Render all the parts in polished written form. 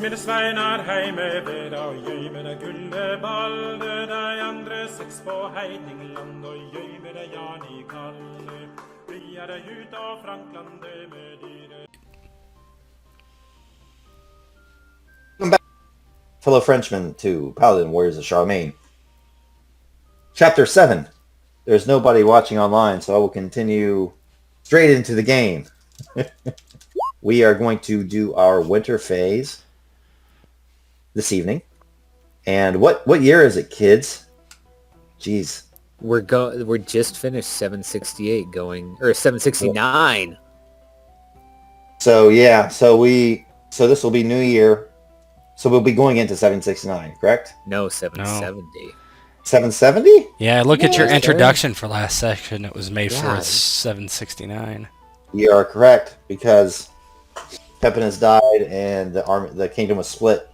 Mine sveinar heime ved og gjøy med det gulleballe, de andre seks på Heidingland og gjøy med det Jan I Kalle. Vi det ut av Franklande med dyre. Welcome back, fellow Frenchmen, to Paladin, Warriors of Charlemagne. Chapter 7. There's nobody watching online, so I will continue straight into the game. We are going to do our winter phase this evening. And what year is it, kids? Jeez. We're just finished 768 going, or 769. So yeah, so this will be New Year. So we'll be going into 769, correct? No, 770. 770? Yeah, look at your introduction for last section. It was May 4th, 769. You are correct, because Pepinus died and the kingdom was split.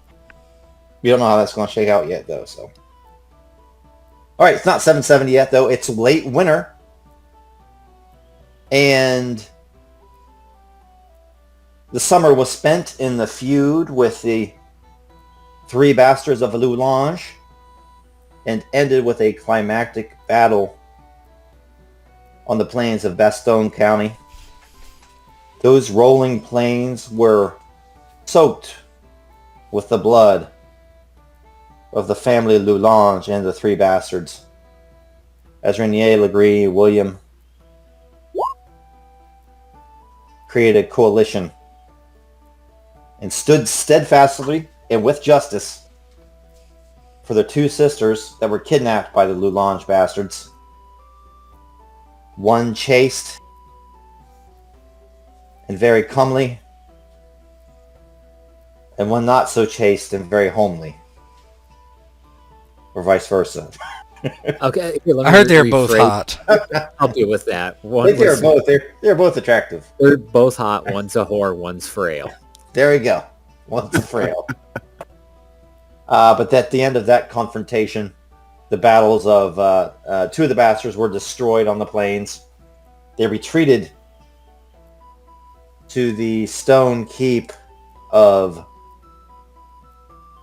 We don't know how that's going to shake out yet, though. So, all right, it's not 770 yet, though. It's late winter, and the summer was spent in the feud with the three bastards of Loulange, and ended with a climactic battle on the plains of Bastogne County. Those rolling plains were soaked with the blood of the family Loulange and the three bastards, as Renier, Legree, William created a coalition and stood steadfastly and with justice for the two sisters that were kidnapped by the Loulange bastards. One chaste and very comely, and one not so chaste and very homely. Or vice versa. Okay, I heard they're both hot. I'll deal with that. They're both attractive. They're both hot. One's a whore, one's frail. There we go. One's frail. But at the end of that confrontation, the battles of two of the bastards were destroyed on the plains. They retreated to the stone keep of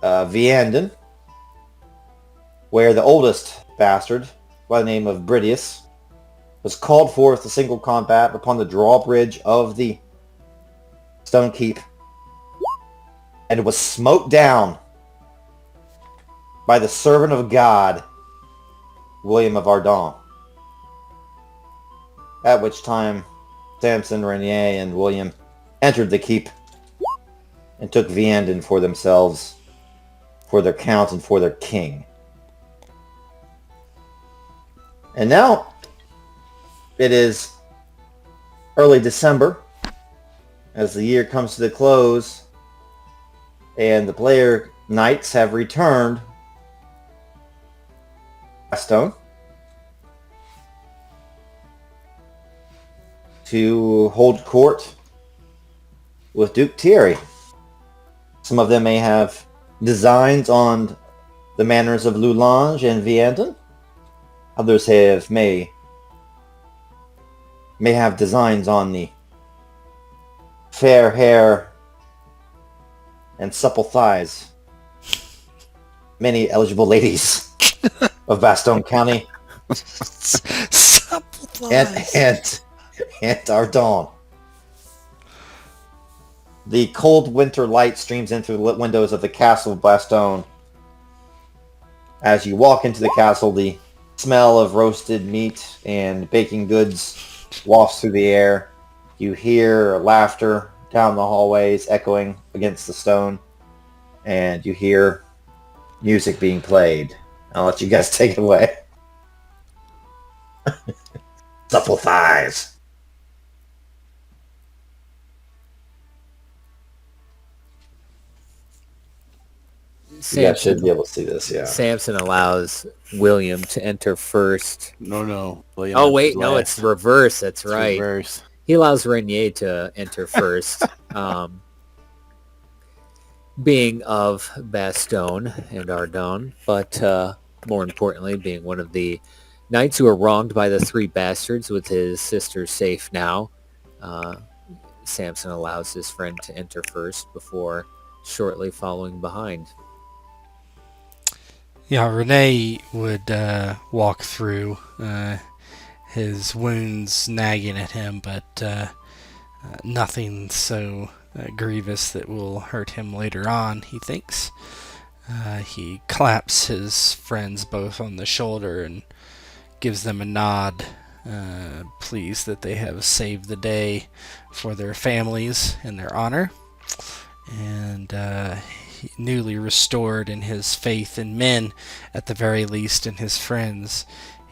Vianden, where the oldest bastard, by the name of Bridius, was called forth to single combat upon the drawbridge of the stone keep, and was smote down by the servant of God, William of Ardennes. At which time Samson, Renier, and William entered the keep and took Vianden for themselves, for their count and for their king. And now it is early December as the year comes to the close, and the player knights have returned to Bastogne to hold court with Duke Thierry. Some of them may have designs on the manners of Loulange and Vianden. Others may have designs on the fair hair and supple thighs. Many eligible ladies of Bastogne County Supple thighs. and Ardennes. The cold winter light streams in through the lit windows of the castle of Bastogne. As you walk into the castle, the smell of roasted meat and baking goods wafts through the air. You hear laughter down the hallways echoing against the stone, and you hear music being played. I'll let you guys take it away. Supple thighs. You guys should be able to see this, yeah. Samson allows William to enter first. No. William Oh wait, enters no, last. it's reverse. That's It's right. reverse. He allows Renier to enter first. Being of Bastogne and Ardennes, but more importantly, being one of the knights who are wronged by the three bastards with his sister safe now, Samson allows his friend to enter first before shortly following behind. Yeah, Renier would walk through, his wounds nagging at him, but nothing so grievous that will hurt him later on, he thinks. He claps his friends both on the shoulder and gives them a nod, pleased that they have saved the day for their families and their honor. And newly restored in his faith in men, at the very least in his friends,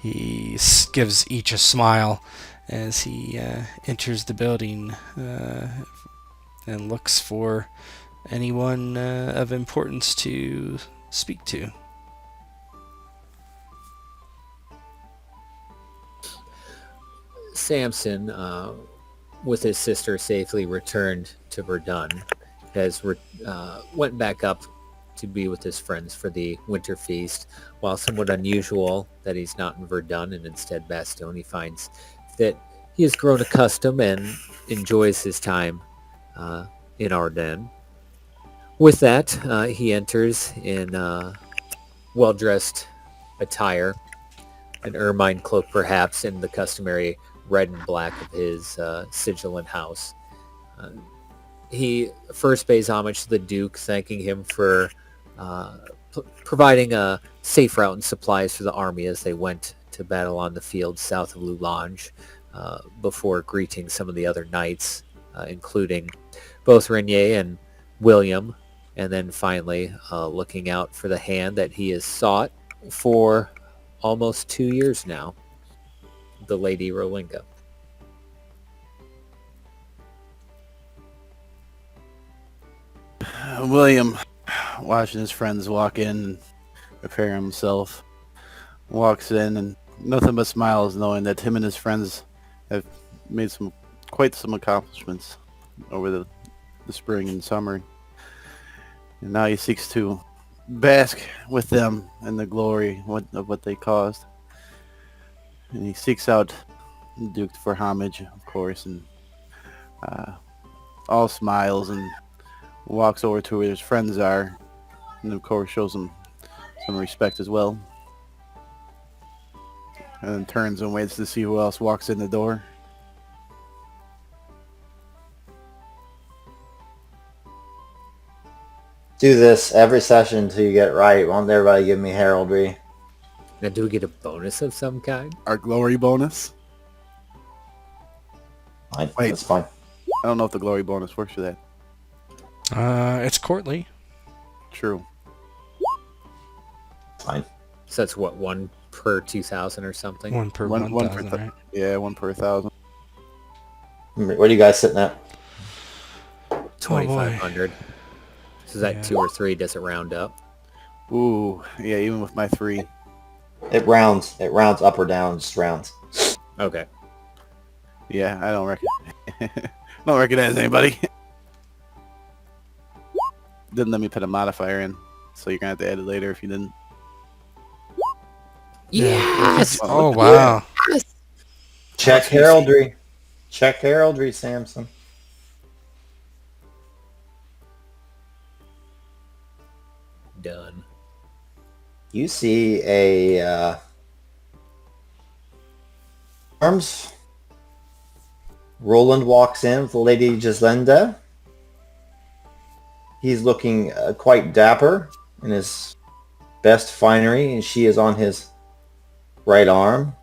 he gives each a smile as he enters the building and looks for anyone of importance to speak to. Samson, with his sister safely returned to Verdun, has went back up to be with his friends for the winter feast. While somewhat unusual that he's not in Verdun and instead Bastogne, he finds that he has grown accustomed and enjoys his time in Ardennes. With that, he enters in well-dressed attire, an ermine cloak perhaps, and the customary red and black of his sigilant house. He first pays homage to the Duke, thanking him for providing a safe route and supplies for the army as they went to battle on the field south of Loulange, before greeting some of the other knights, including both Renier and William, and then finally looking out for the hand that he has sought for almost 2 years now, the Lady Rolinga. William, watching his friends walk in and prepare himself, walks in and nothing but smiles, knowing that him and his friends have made quite some accomplishments over the spring and summer. And now he seeks to bask with them in the glory of what they caused. And he seeks out the Duke for homage, of course, and all smiles and walks over to where his friends are, and of course shows them some respect as well. And then turns and waits to see who else walks in the door. Do this every session until you get it right. Won't everybody give me heraldry? Now, do we get a bonus of some kind? Our glory bonus? Fine. Wait. That's fine. I don't know if the glory bonus works for that. It's courtly. True. Fine. So that's what, 1 per 2,000 or something? One per One 1,000, per right? Yeah, 1 per 1,000. What are you guys sitting at? 2,500. So is that Yeah. 2 or 3? Does it round up? Ooh, yeah, even with my 3. It rounds. It rounds up or down. Just rounds. Okay. Yeah, I don't don't recognize anybody. Didn't let me put a modifier in, so you're gonna have to add it later if you didn't. Yes! Oh, wow. Check heraldry. Check heraldry, Samson. Done. You see a arms. Roland walks in with Lady Gislinda. He's looking quite dapper in his best finery, and she is on his right arm.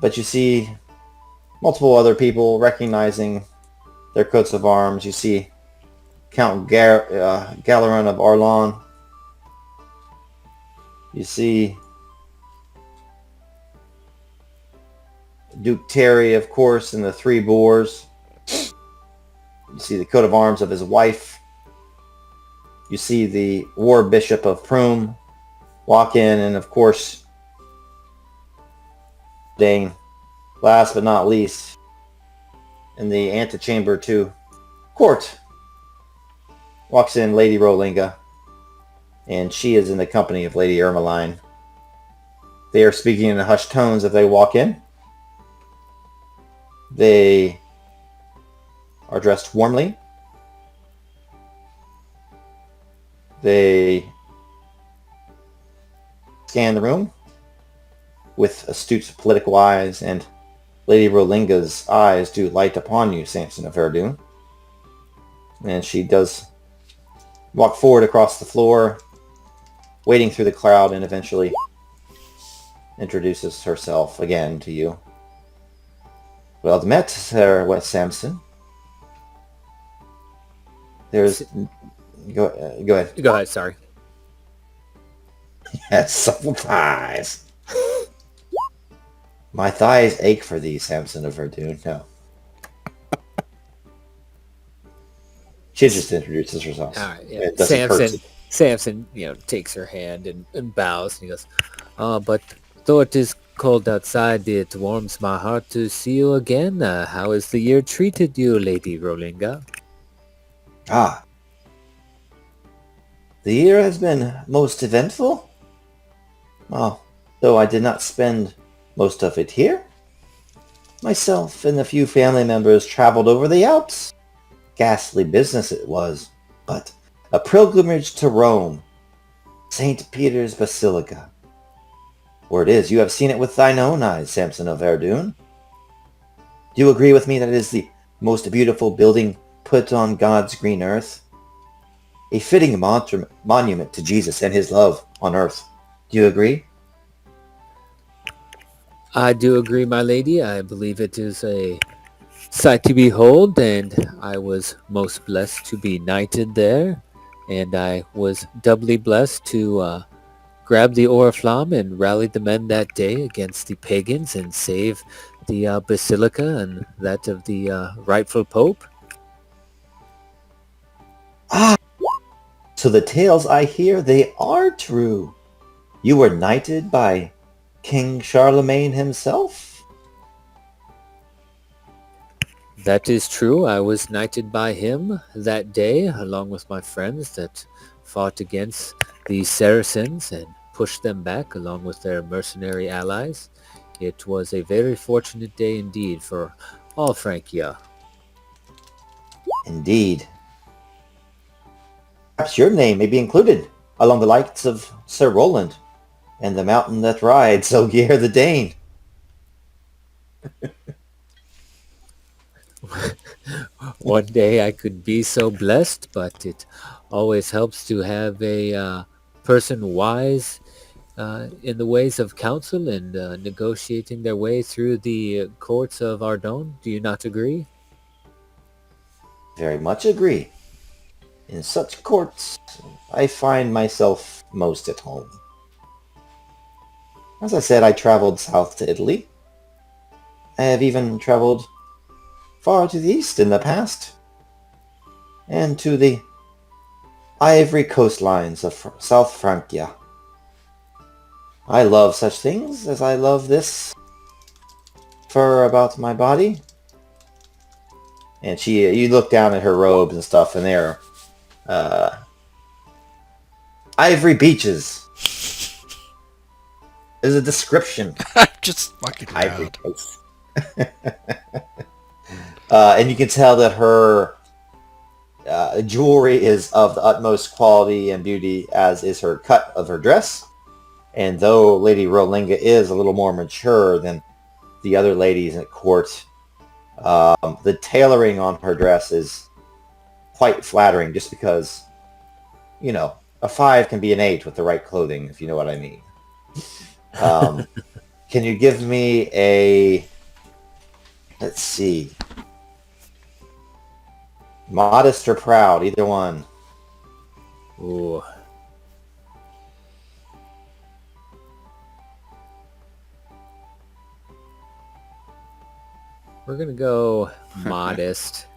But you see multiple other people recognizing their coats of arms. You see Count Galeron of Arlon. You see Duke Terry, of course, and the three boars. You see the coat of arms of his wife. You see the War Bishop of Prome walk in, and of course, Dane, last but not least, in the antechamber to court, walks in Lady Rolinga, and she is in the company of Lady Ermeline. They are speaking in hushed tones as they walk in. They are dressed warmly. They scan the room with astute political eyes, and Lady Rolinga's eyes do light upon you, Samson of Verdun. And she does walk forward across the floor, wading through the crowd, and eventually introduces herself again to you. Well met, Sir West Samson. There's... Go ahead. Go ahead, sorry. Yes, supple thighs. My thighs ache for thee, Samson of Verdun. No. She just introduces herself. All right, yeah. It doesn't hurt. Samson, takes her hand and bows, and he goes, but though it is cold outside, it warms my heart to see you again. How has the year treated you, Lady Rolinga? Ah. The year has been most eventful. Oh, though I did not spend most of it here. Myself and a few family members traveled over the Alps. Ghastly business it was, but a pilgrimage to Rome, St. Peter's Basilica. Word is, you have seen it with thine own eyes, Samson of Verdun. Do you agree with me that it is the most beautiful building put on God's green earth? A fitting monument to Jesus and his love on earth. Do you agree? I do agree, my lady. I believe it is a sight to behold, and I was most blessed to be knighted there, and I was doubly blessed to grab the Oriflamme and rally the men that day against the pagans and save the basilica and that of the rightful pope. Ah, so the tales I hear, they are true. You were knighted by King Charlemagne himself? That is true. I was knighted by him that day, along with my friends that fought against the Saracens and pushed them back along with their mercenary allies. It was a very fortunate day indeed for all Francia. Indeed. Perhaps your name may be included along the likes of Sir Roland and the mountain that rides Ogier the Dane. One day I could be so blessed, but it always helps to have a person wise in the ways of counsel and negotiating their way through the courts of Ardennes. Do you not agree? Very much agree. In such courts, I find myself most at home. As I said, I traveled south to Italy. I have even traveled far to the east in the past, and to the ivory coastlines of South Francia. I love such things as I love this fur about my body. And you look down at her robes and stuff, and they're ivory beaches. There's a description. I'm just fucking Ivory around. coast. And you can tell that her jewelry is of the utmost quality and beauty, as is her cut of her dress. And though Lady Rolinga is a little more mature than the other ladies at court, the tailoring on her dress is quite flattering, just because, a 5 can be an 8 with the right clothing, if you know what I mean. Can you give me a Let's see. Modest or proud, either one. Ooh. We're gonna go modest.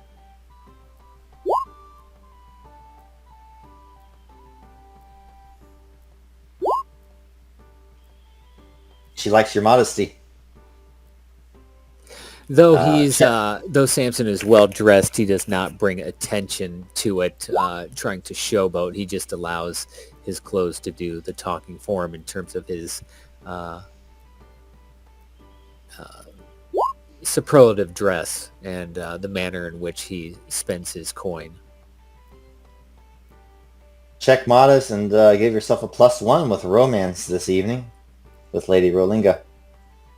She likes your modesty. Though though Samson is well dressed, he does not bring attention to it, trying to showboat. He just allows his clothes to do the talking for him in terms of his superlative dress and the manner in which he spends his coin. Check modest and give yourself a +1 with romance this evening with Lady Rolinga.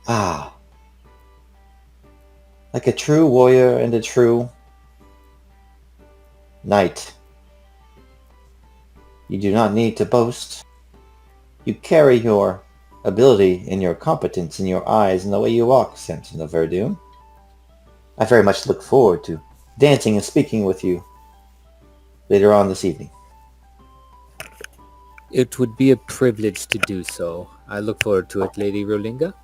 Ah. Like a true warrior and a true knight. You do not need to boast. You carry your ability and your competence in your eyes and the way you walk, Samson of Verdun. I very much look forward to dancing and speaking with you later on this evening. It would be a privilege to do so. I look forward to it, Lady Rolinga.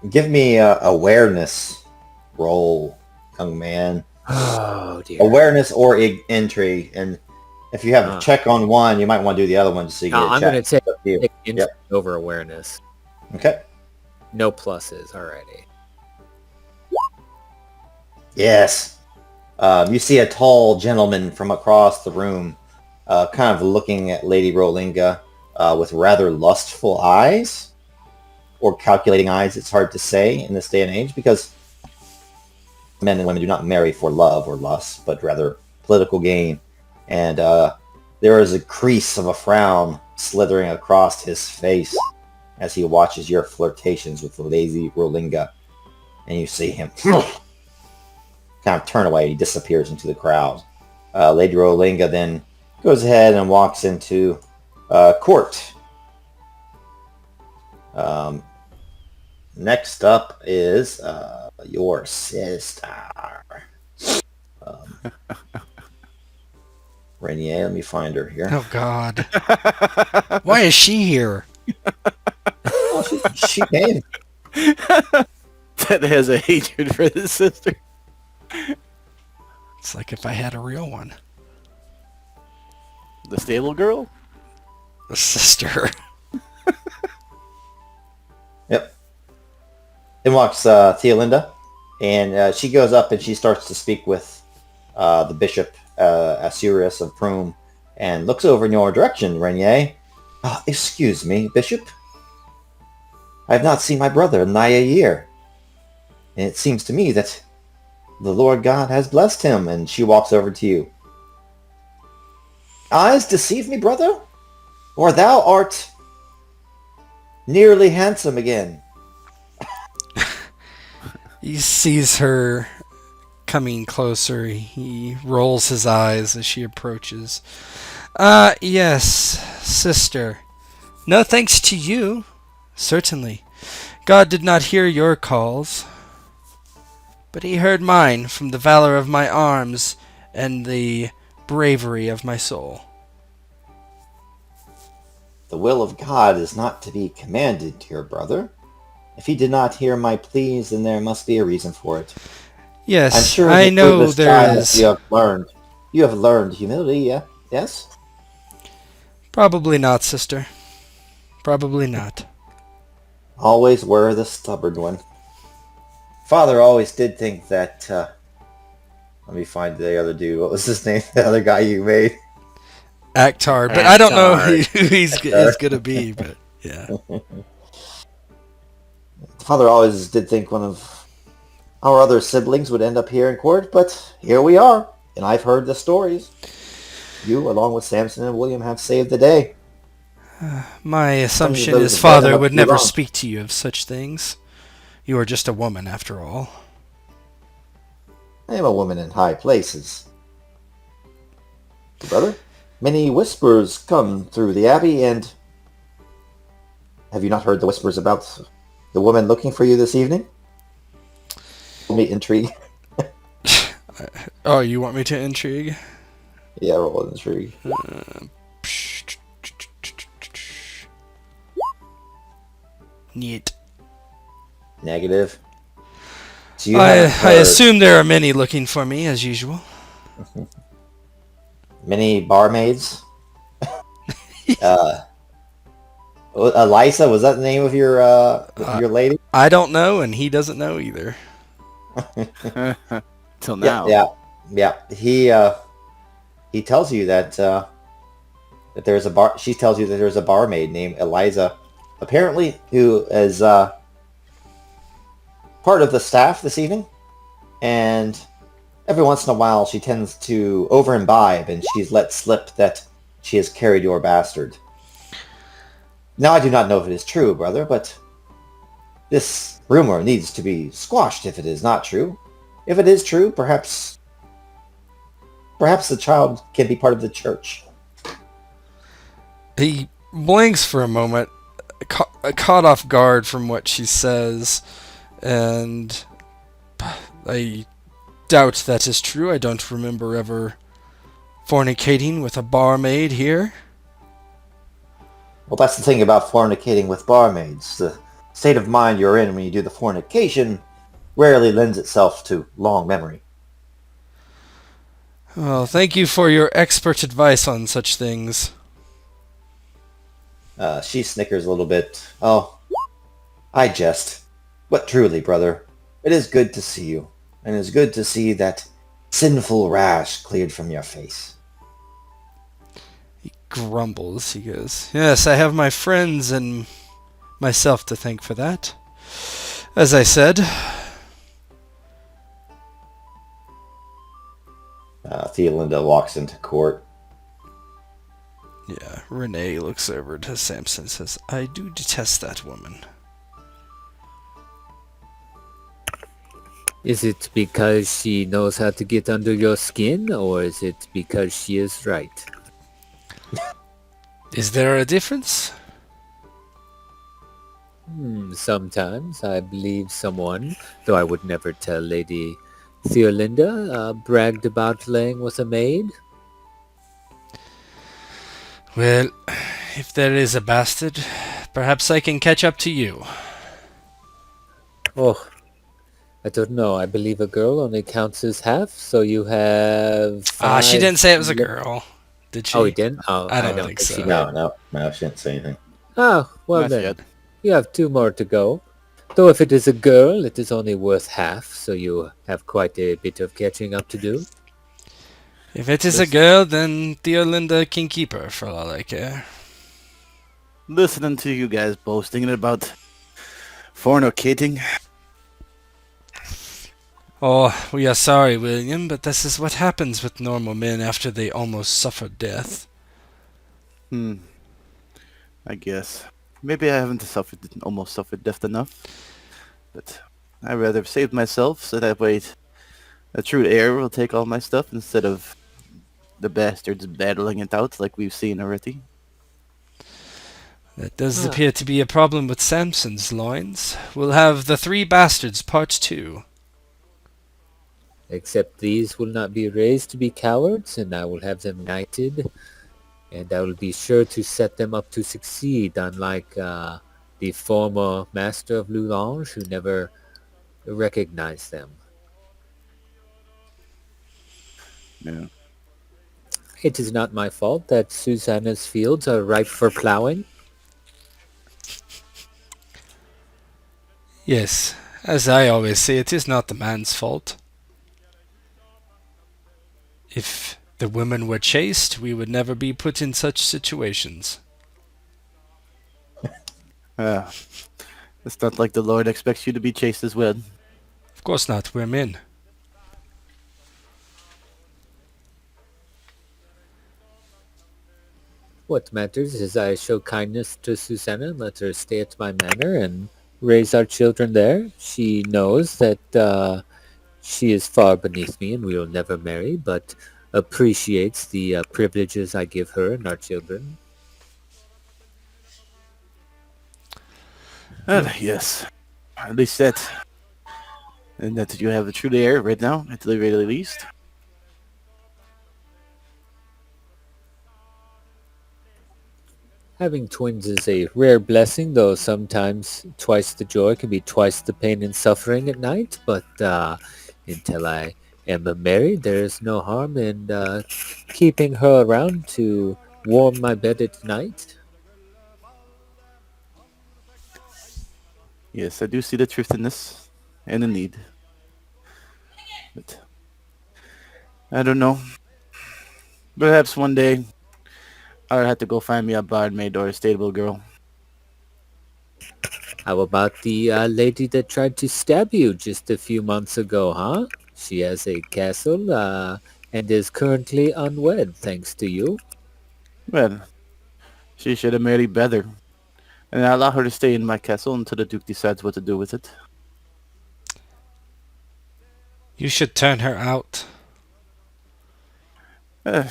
Give me a awareness roll, young man. Oh dear. Awareness or intrigue, and if you have a check on one, you might want to do the other one just so you get a I'm check. going to take Yep. intrigue over awareness. Okay. No pluses already. Yes. You see a tall gentleman from across the room, kind of looking at Lady Rolinga with rather lustful eyes. Or calculating eyes, it's hard to say in this day and age, because men and women do not marry for love or lust, but rather political gain. And there is a crease of a frown slithering across his face as he watches your flirtations with Lady Rolinga. And you see him kind of turn away. He disappears into the crowd. Lady Rolinga then goes ahead and walks into court. Next up is your sister. Renier, let me find her here. Oh, God. Why is she here? Oh, she came. That has a hatred for his sister. It's like if I had a real one. The stable girl? The sister. Yep. Then walks Theolinda, and she goes up and she starts to speak with the bishop, Asurius of Prum, and looks over in your direction, Renier. Excuse me, bishop. I have not seen my brother in nigh a year, and it seems to me that the Lord God has blessed him. And she walks over to you. Eyes deceive me, brother? Or thou art nearly handsome again. He sees her coming closer. He rolls his eyes as she approaches. Yes, sister. No thanks to you. Certainly. God did not hear your calls, but he heard mine from the valor of my arms and the bravery of my soul. The will of God is not to be commanded, dear brother. If he did not hear my pleas, then there must be a reason for it. Yes, I'm sure I that know through this there time is. You have learned humility, yeah? Yes? Probably not, sister. Probably not. Always were the stubborn one. Father always did think that, let me find the other dude. What was his name? The other guy you made? Actar, but I don't know who he's going to be, but yeah. Father always did think one of our other siblings would end up here in court, but here we are, and I've heard the stories. You, along with Samson and William, have saved the day. My assumption those is have been father up would too never long. speak to you of such things. You are just a woman, after all. I am a woman in high places. Brother, many whispers come through the abbey, and have you not heard the whispers about the woman looking for you this evening? Me intrigue. Oh, you want me to intrigue? Yeah, roll intrigue. Neat. Negative. So you I haven't heard assume there are many looking for me, as usual. many barmaids. Elisa, was that the name of your lady? I don't know, and he doesn't know either. Till now. Yeah. He tells you that there's a bar. She tells you that there's a barmaid named Eliza, apparently, who is part of the staff this evening, and every once in a while she tends to over imbibe, and she's let slip that she has carried your bastard. Now I do not know if it is true, brother, but this rumor needs to be squashed if it is not true. If it is true, perhaps the child can be part of the church. He blinks for a moment, caught off guard from what she says, and I doubt that is true. I don't remember ever fornicating with a barmaid here. Well, that's the thing about fornicating with barmaids. The state of mind you're in when you do the fornication rarely lends itself to long memory. Well, thank you for your expert advice on such things. She snickers a little bit. Oh, I jest. But truly, brother, it is good to see you, and it is good to see that sinful rash cleared from your face. He grumbles. He goes, "Yes, I have my friends and myself to thank for that. As I said." Theolinda walks into court. Yeah, Renee looks over to Samson and says, "I do detest that woman." Is it because she knows how to get under your skin, or is it because she is right? Is there a difference? Sometimes I believe someone, though I would never tell Lady Theolinda, bragged about laying with a maid. Well, if there is a bastard, perhaps I can catch up to you. Oh, I don't know. I believe a girl only counts as half, so you have She five didn't say it was a li- girl, did she? Oh, he didn't? Oh, I don't think so. she did. No, she didn't say anything. Oh, well Not then. yet. You have 2 more to go. Though if it is a girl, it is only worth half, so you have quite a bit of catching up to do. If it is a girl, then Theolinda can keep her for all I care. Listening to you guys boasting about fornicating. Oh, we are sorry, William, but this is what happens with normal men after they almost suffer death. I guess. Maybe I haven't almost suffered death enough. But I'd rather have saved myself so that way a true heir will take all my stuff instead of the bastards battling it out like we've seen already. That does appear to be a problem with Samson's loins. We'll have the 3 bastards part 2. Except these will not be raised to be cowards, and I will have them knighted, and I will be sure to set them up to succeed, unlike the former master of Loulange, who never recognized them. Yeah. It is not my fault that Susanna's fields are ripe for plowing. Yes, as I always say, it is not the man's fault. If the women were chaste, we would never be put in such situations. It's not like the Lord expects you to be chaste as well. Of course not, we're men. What matters is I show kindness to Susanna and let her stay at my manor and raise our children there. She knows that she is far beneath me and we will never marry, but appreciates the privileges I give her and our children. Yes. At least that, and that you have a true heir right now, at the very least. Having twins is a rare blessing, though sometimes twice the joy can be twice the pain and suffering at night. But until I am married, there is no harm in keeping her around to warm my bed at night. Yes, I do see the truth in this, and the need. But I don't know. Perhaps one day I'll have to go find me a barmaid or a stable girl. How about the lady that tried to stab you just a few months ago, huh? She has a castle and is currently unwed, thanks to you. Well, she should have married better, and I allow her to stay in my castle until the Duke decides what to do with it. You should turn her out. Uh,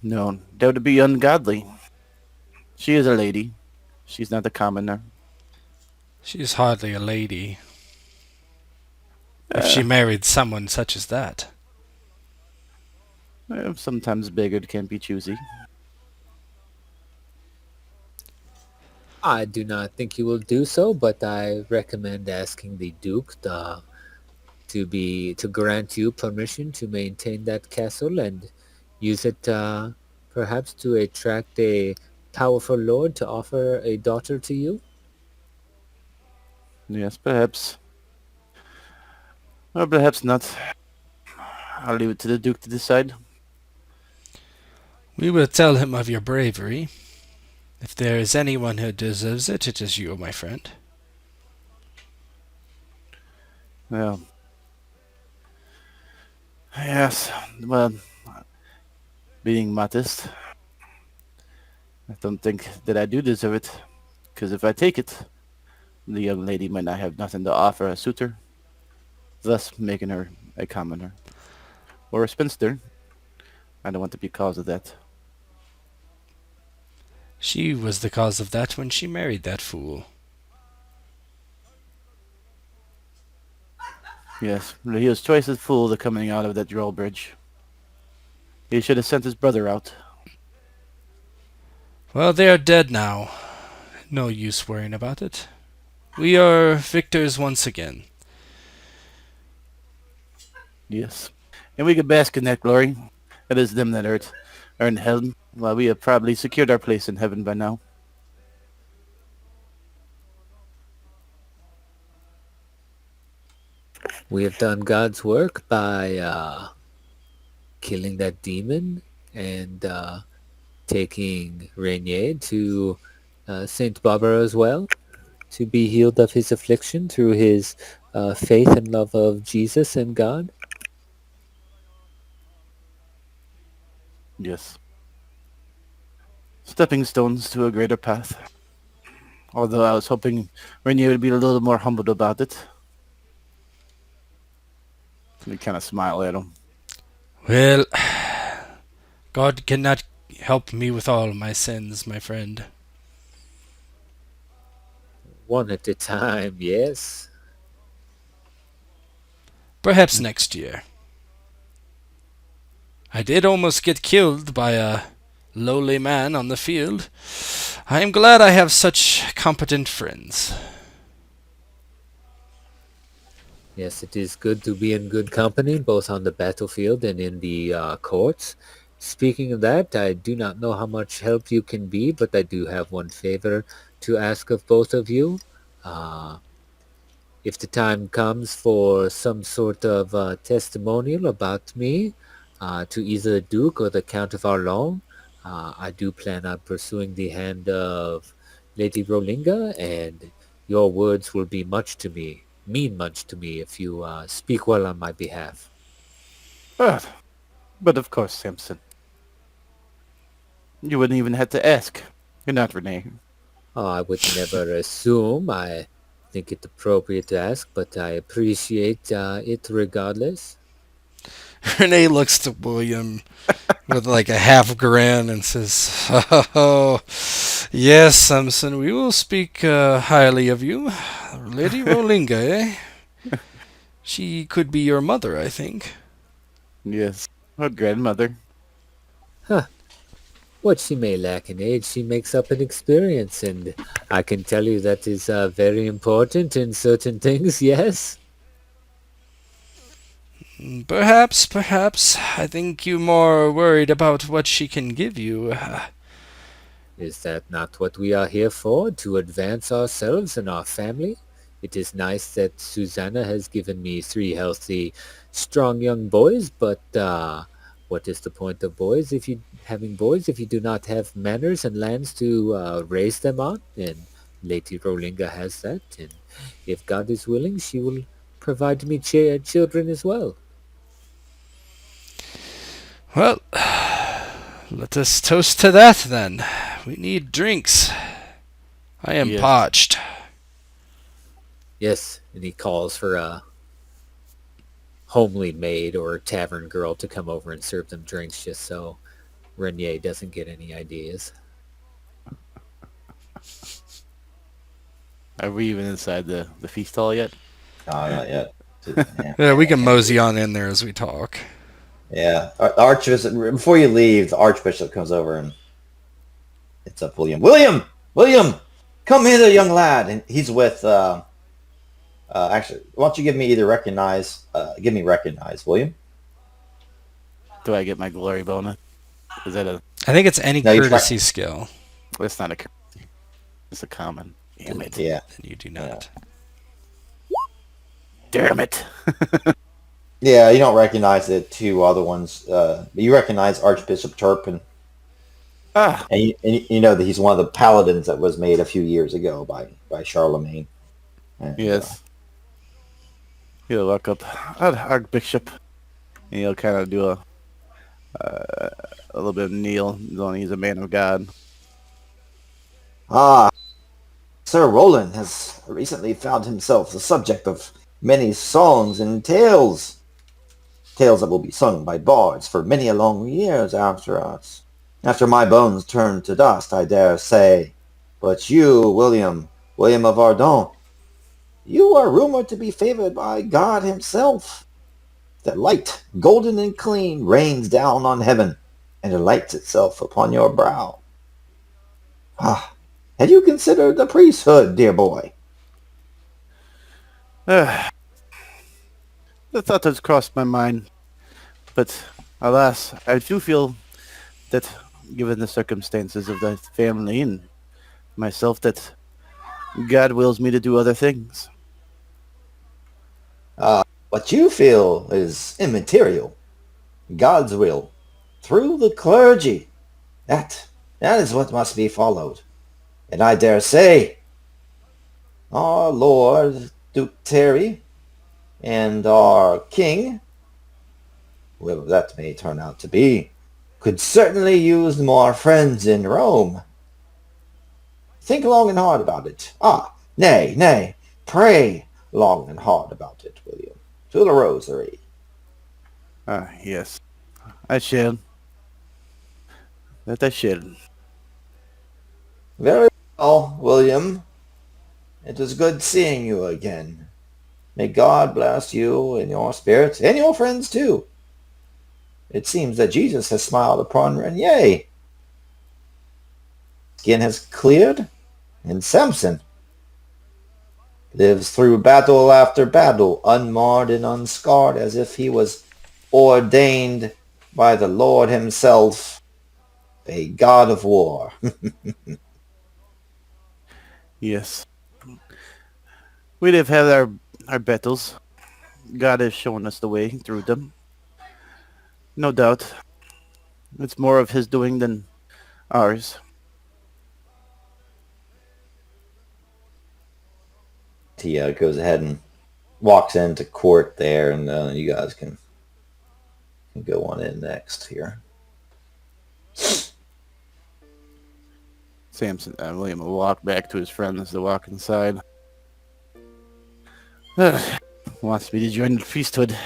no, that would be ungodly. She is a lady. She's not a commoner. She's hardly a lady. If she Uh, married someone such as that. Sometimes beggared can be choosy. I do not think you will do so, but I recommend asking the Duke to grant you permission to maintain that castle and use it perhaps to attract a powerful lord to offer a daughter to you. Yes, perhaps. Or perhaps not. I'll leave it to the Duke to decide. We will tell him of your bravery. If there is anyone who deserves it, it is you, my friend. Well, yes. Well, being modest, I don't think that I do deserve it. Because if I take it, the young lady might not have nothing to offer a suitor, thus making her a commoner. Or a spinster. I don't want to be cause of that. She was the cause of that when she married that fool. Yes, he was twice as fool the coming out of that drawbridge. He should have sent his brother out. Well, they are dead now. No use worrying about it. We are victors once again. Yes. And we could bask in that glory. It is them that are in hell, while we have probably secured our place in heaven by now. We have done God's work by killing that demon and taking Renier to Saint Barbara as well to be healed of his affliction through his faith and love of Jesus and God. Yes. Stepping stones to a greater path. Although I was hoping Renier would be a little more humbled about it. We kind of smile at him. Well, God cannot help me with all my sins, my friend. One at a time, yes. Perhaps next year. I did almost get killed by a lowly man on the field. I am glad I have such competent friends. Yes, it is good to be in good company, both on the battlefield and in the courts. Speaking of that, I do not know how much help you can be, but I do have one favor to ask of both of you. Uh, if the time comes for some sort of testimonial about me to either the Duke or the Count of Arlon, I do plan on pursuing the hand of Lady Rolinga, and your words will be much to me, mean much to me if you speak well on my behalf. But of course, Samson. You wouldn't even have to ask. You're not Renee. Oh, I would never assume. I think it appropriate to ask, but I appreciate it regardless. Renee looks to William with like a half grin and says, "Oh, Yes, Samson, we will speak highly of you. Lady Rolinga, eh? She could be your mother, I think. Yes. What grandmother? Huh. What she may lack in age, she makes up in experience, and I can tell you that is very important in certain things, yes? Perhaps. I think you more worried about what she can give you. Is that not what we are here for, to advance ourselves and our family? It is nice that Susanna has given me 3 healthy, strong young boys, but what is the point of boys if you do not have manners and lands to raise them on? And Lady Rolinga has that, and if God is willing, she will provide me children as well. Well, let us toast to that then. We need drinks. I am Yes. parched. Yes, and he calls for a homely maid or a tavern girl to come over and serve them drinks just so Renier doesn't get any ideas. Are we even inside the feast hall yet? No, not yet. Yeah, we can mosey on in there as we talk. Yeah. The Archbishop, before you leave, the Archbishop comes over and hits up William. William! Come hither, young lad. And he's with, actually, why don't you give me recognize, William? Do I get my glory bonus? Is that a... I think it's any No, you courtesy skill. That's not a... It's a common. Damn it. Yeah. Then you do not. Damn it. Yeah, you don't recognize the 2 other ones. But you recognize Archbishop Turpin. Ah, And you know that he's one of the paladins that was made a few years ago by Charlemagne. And, yes. He'll look up Archbishop, and he'll kind of do a little bit of kneel, knowing he's a man of God. Sir Roland has recently found himself the subject of many songs and tales. Tales that will be sung by bards for many a long years after us. After my bones turn to dust, I dare say. But you, William of Ardennes, you are rumored to be favored by God himself. That light, golden and clean, rains down on heaven and delights itself upon your brow. Had you considered the priesthood, dear boy? The thought has crossed my mind, but alas, I do feel that, given the circumstances of the family and myself, that God wills me to do other things. What you feel is immaterial. God's will, through the clergy. That is what must be followed. And I dare say, our Lord Duke Terry and our King, whoever that may turn out to be, could certainly use more friends in Rome. Think long and hard about it. Nay, pray long and hard about it, William. To the rosary. Yes. I shall. That I shall. Very well, William. It was good seeing you again. May God bless you and your spirits, and your friends too. It seems that Jesus has smiled upon Renier. Skin has cleared, and Samson lives through battle after battle, unmarred and unscarred, as if he was ordained by the Lord himself, a god of war. Yes. We have had our battles. God has shown us the way through them. No doubt. It's more of his doing than ours. He goes ahead and walks into court there, and you guys can go on in next here. Samson and William will walk back to his friends to walk inside. Wants me to join the priesthood.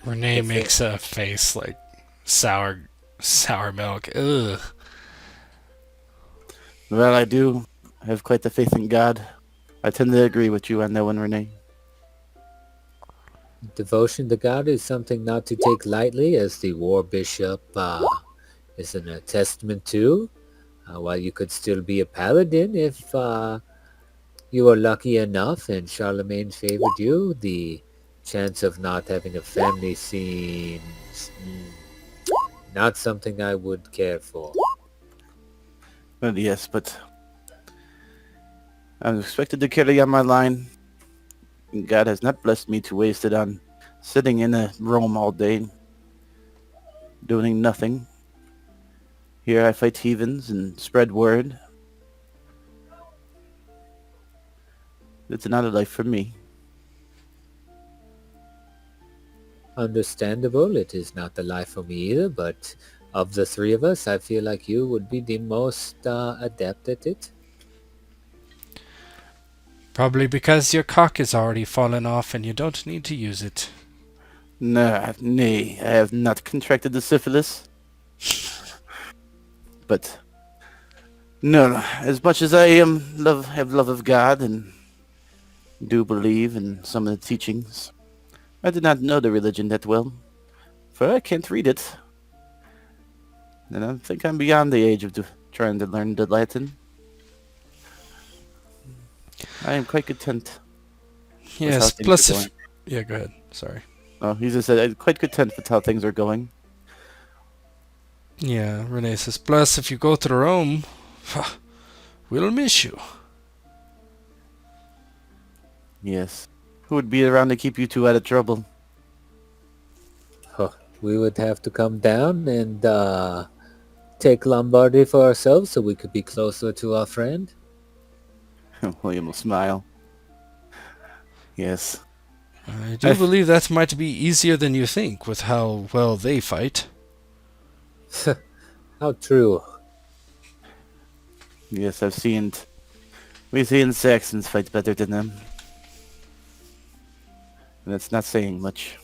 Renee makes a face like sour milk. Ugh. Well, I do have quite the faith in God. I tend to agree with you on that one, Renee. Devotion to God is something not to take lightly, as the war bishop is a testament to. While you could still be a paladin if you were lucky enough and Charlemagne favored you, the chance of not having a family seems not something I would care for. Well, yes, but I'm expected to carry on my line. And God has not blessed me to waste it on sitting in a Rome all day, doing nothing. Here I fight heathens and spread word. It's not a life for me. Understandable, it is not the life for me either, but of the three of us, I feel like you would be the most adept at it. Probably because your cock is already fallen off and you don't need to use it. Nay, I have not contracted the syphilis. But no, as much as I have love of God and do believe in some of the teachings, I did not know the religion that well, for I can't read it. And I think I'm beyond the age of trying to learn the Latin. I am quite content with how Yes, things plus are if... going. Yeah, go ahead. Sorry. Oh, he just said I'm quite content with how things are going. Yeah, Renee says, plus if you go to Rome, we'll miss you. Yes. Who would be around to keep you two out of trouble? Huh. We would have to come down and take Lombardy for ourselves so we could be closer to our friend. William will smile. Yes. I do believe that might be easier than you think with how well they fight. How true. Yes, we've seen Saxons fight better than them. And that's not saying much.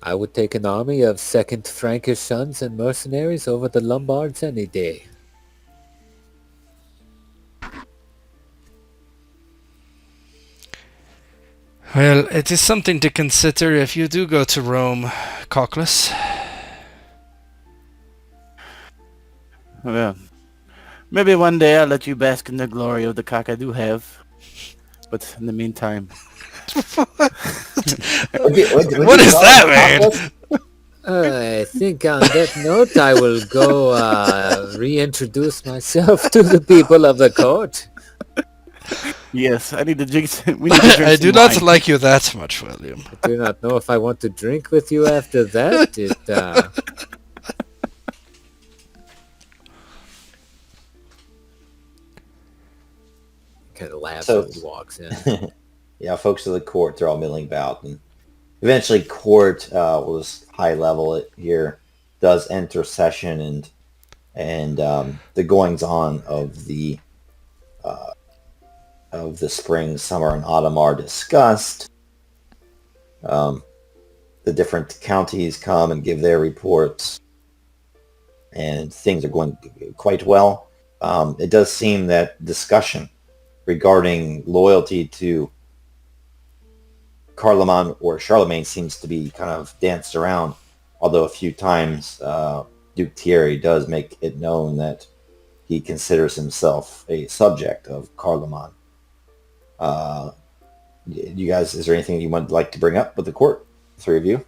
I would take an army of second Frankish sons and mercenaries over the Lombards any day. Well, it is something to consider if you do go to Rome, Cockless. Well, maybe one day I'll let you bask in the glory of the cock I do have. But in the meantime... What is that, man? I think on that note I will go reintroduce myself to the people of the court. Yes, I need to drink we need to drink I do some not wine. like you that much, William. I do not know if I want to drink with you after that. Kind of laughs as he walks in. Yeah, folks of the court, they're all milling about. And eventually court was high level. It here does enter session, and the goings-on of the spring, summer, and autumn are discussed. The different counties come and give their reports, and things are going quite well. It does seem that discussion regarding loyalty to Carloman or Charlemagne seems to be kind of danced around, although a few times Duke Thierry does make it known that he considers himself a subject of Carloman. You guys, is there anything you would like to bring up with the court? Three of you?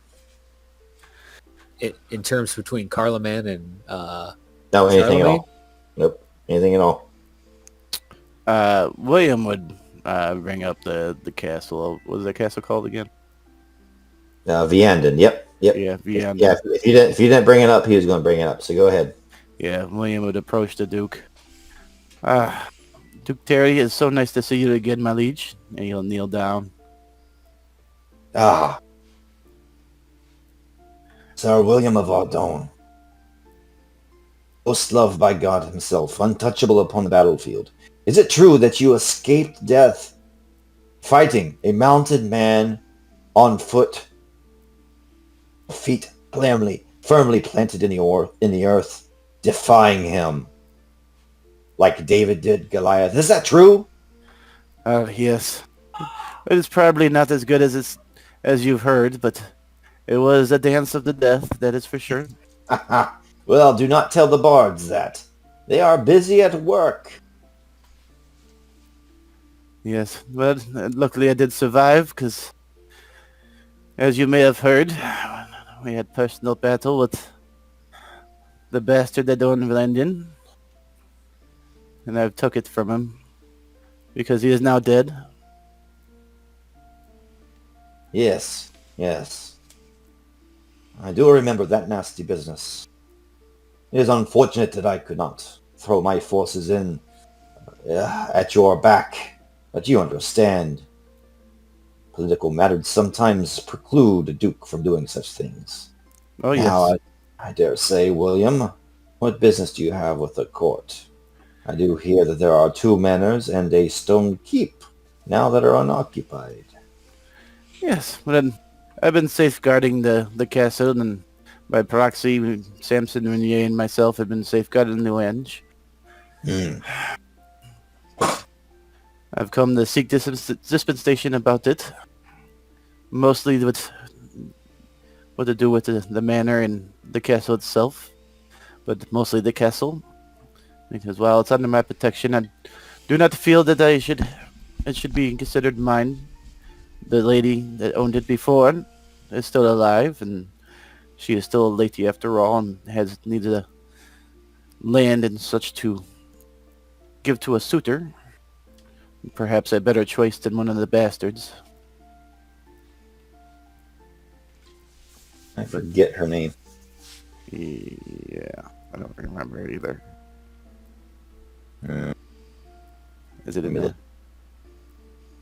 In terms between Carloman and No, anything at Charlemagne? all. Nope, anything at all. William would bring up the castle. What was that castle called again? Vianden, yep. Yeah, Vianden. Yeah, if you didn't bring it up, he was going to bring it up. So go ahead. Yeah, William would approach the Duke. Duke Terry, it's so nice to see you again, my liege. And he'll kneel down. Sir William of Ardennes, most loved by God himself, untouchable upon the battlefield. Is it true that you escaped death fighting a mounted man on foot, feet firmly planted in the earth, defying him? like David did Goliath. Is that true? Yes. It's probably not as good as you've heard, but it was a dance of the death, that is for sure. Well, do not tell the bards that. They are busy at work. Yes, but luckily I did survive, because as you may have heard, we had personal battle with the bastard that owned London, and I took it from him because he is now dead. Yes, yes. I do remember that nasty business. It is unfortunate that I could not throw my forces in at your back, but you understand. Political matters sometimes preclude a duke from doing such things. Oh, Now, yes. I dare say, William, what business do you have with the court? I do hear that there are 2 manors and a stone keep now that are unoccupied. Yes, but I've been safeguarding the castle, and by proxy, Samson, Renier, and myself have been safeguarding the land. Hmm. I've come to seek dispensation about it, mostly with what to do with the manor and the castle itself, but mostly the castle, because while it's under my protection, I do not feel that it should be considered mine. The lady that owned it before is still alive, and she is still a lady after all, and needs a land and such to give to a suitor. Perhaps a better choice than one of the bastards. I forget her name. Yeah, I don't remember it either. Hmm. Is it in the...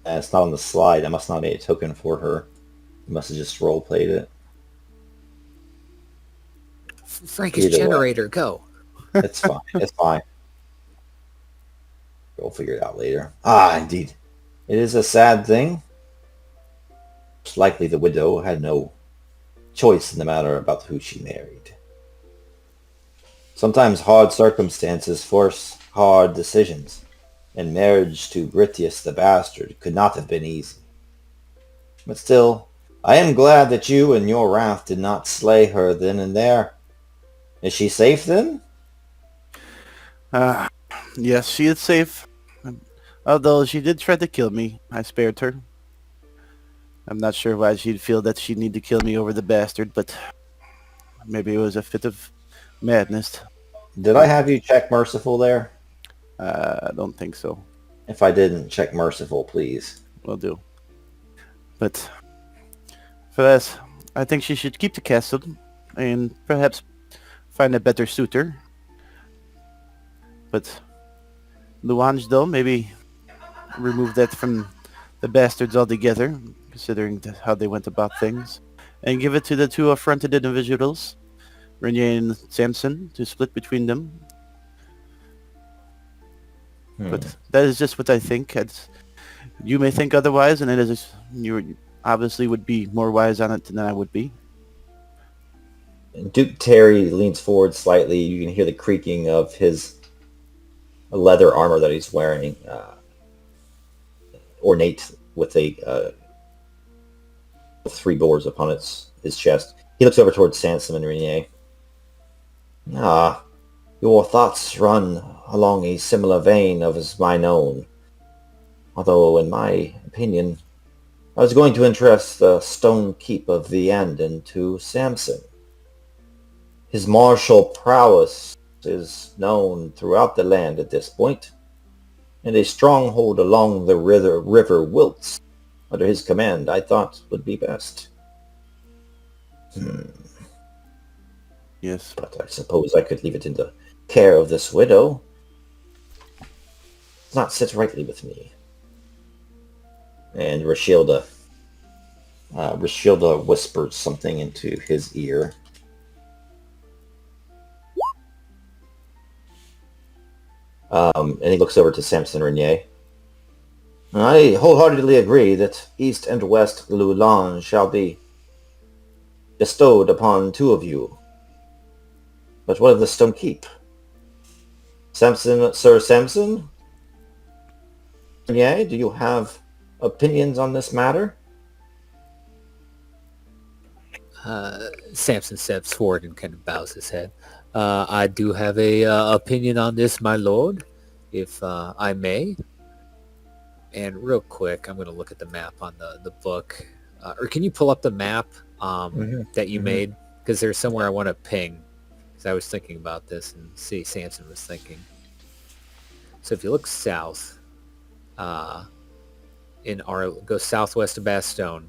It's not on the slide. I must not have made a token for her. You must have just role-played it. Frankish Either way. generator, go. It's fine. It's fine. We'll figure it out later. Ah, indeed. It is a sad thing. Most likely the widow had no choice in the matter about who she married. Sometimes hard circumstances force hard decisions, and marriage to Britius the bastard could not have been easy. But still, I am glad that you in your wrath did not slay her then and there. Is she safe then? Yes, she is safe. Although she did try to kill me, I spared her. I'm not sure why she'd feel that she'd need to kill me over the bastard, but maybe it was a fit of madness. Did I have you check Merciful there? I don't think so. If I didn't, check Merciful, please. Will do. But for this, I think she should keep the castle and perhaps find a better suitor. But Louange, though, maybe remove that from the bastards altogether, considering how they went about things, and give it to the 2 affronted individuals, Renier and Samson, to split between them. But that is just what I think. You may think otherwise, and you obviously would be more wise on it than I would be. Duke Terry leans forward slightly. You can hear the creaking of his leather armor that he's wearing, ornate with 3 boars upon his chest. He looks over towards Samson and Renier. Your thoughts run along a similar vein as mine own. Although, in my opinion, I was going to entrust the stone keep of Vianden to Samson. His martial prowess is known throughout the land at this point, and a stronghold along the river Wilts under his command I thought would be best. Yes. But I suppose I could leave it in the care of this widow. Does not sit rightly with me. And Rashilda whispers something into his ear. And he looks over to Samson Renier. I wholeheartedly agree that East and West Loulange shall be bestowed upon 2 of you. But what of the stone keep? Samson, Sir Samson? Yeah, do you have opinions on this matter? Samson steps forward and kind of bows his head. I do have a opinion on this, my lord, if I may. And real quick, I'm going to look at the map on the book. Or can you pull up the map that you made? Because there's somewhere I want to ping. Because I was thinking about this and see Samson was thinking. So if you look south, go southwest of Bastogne,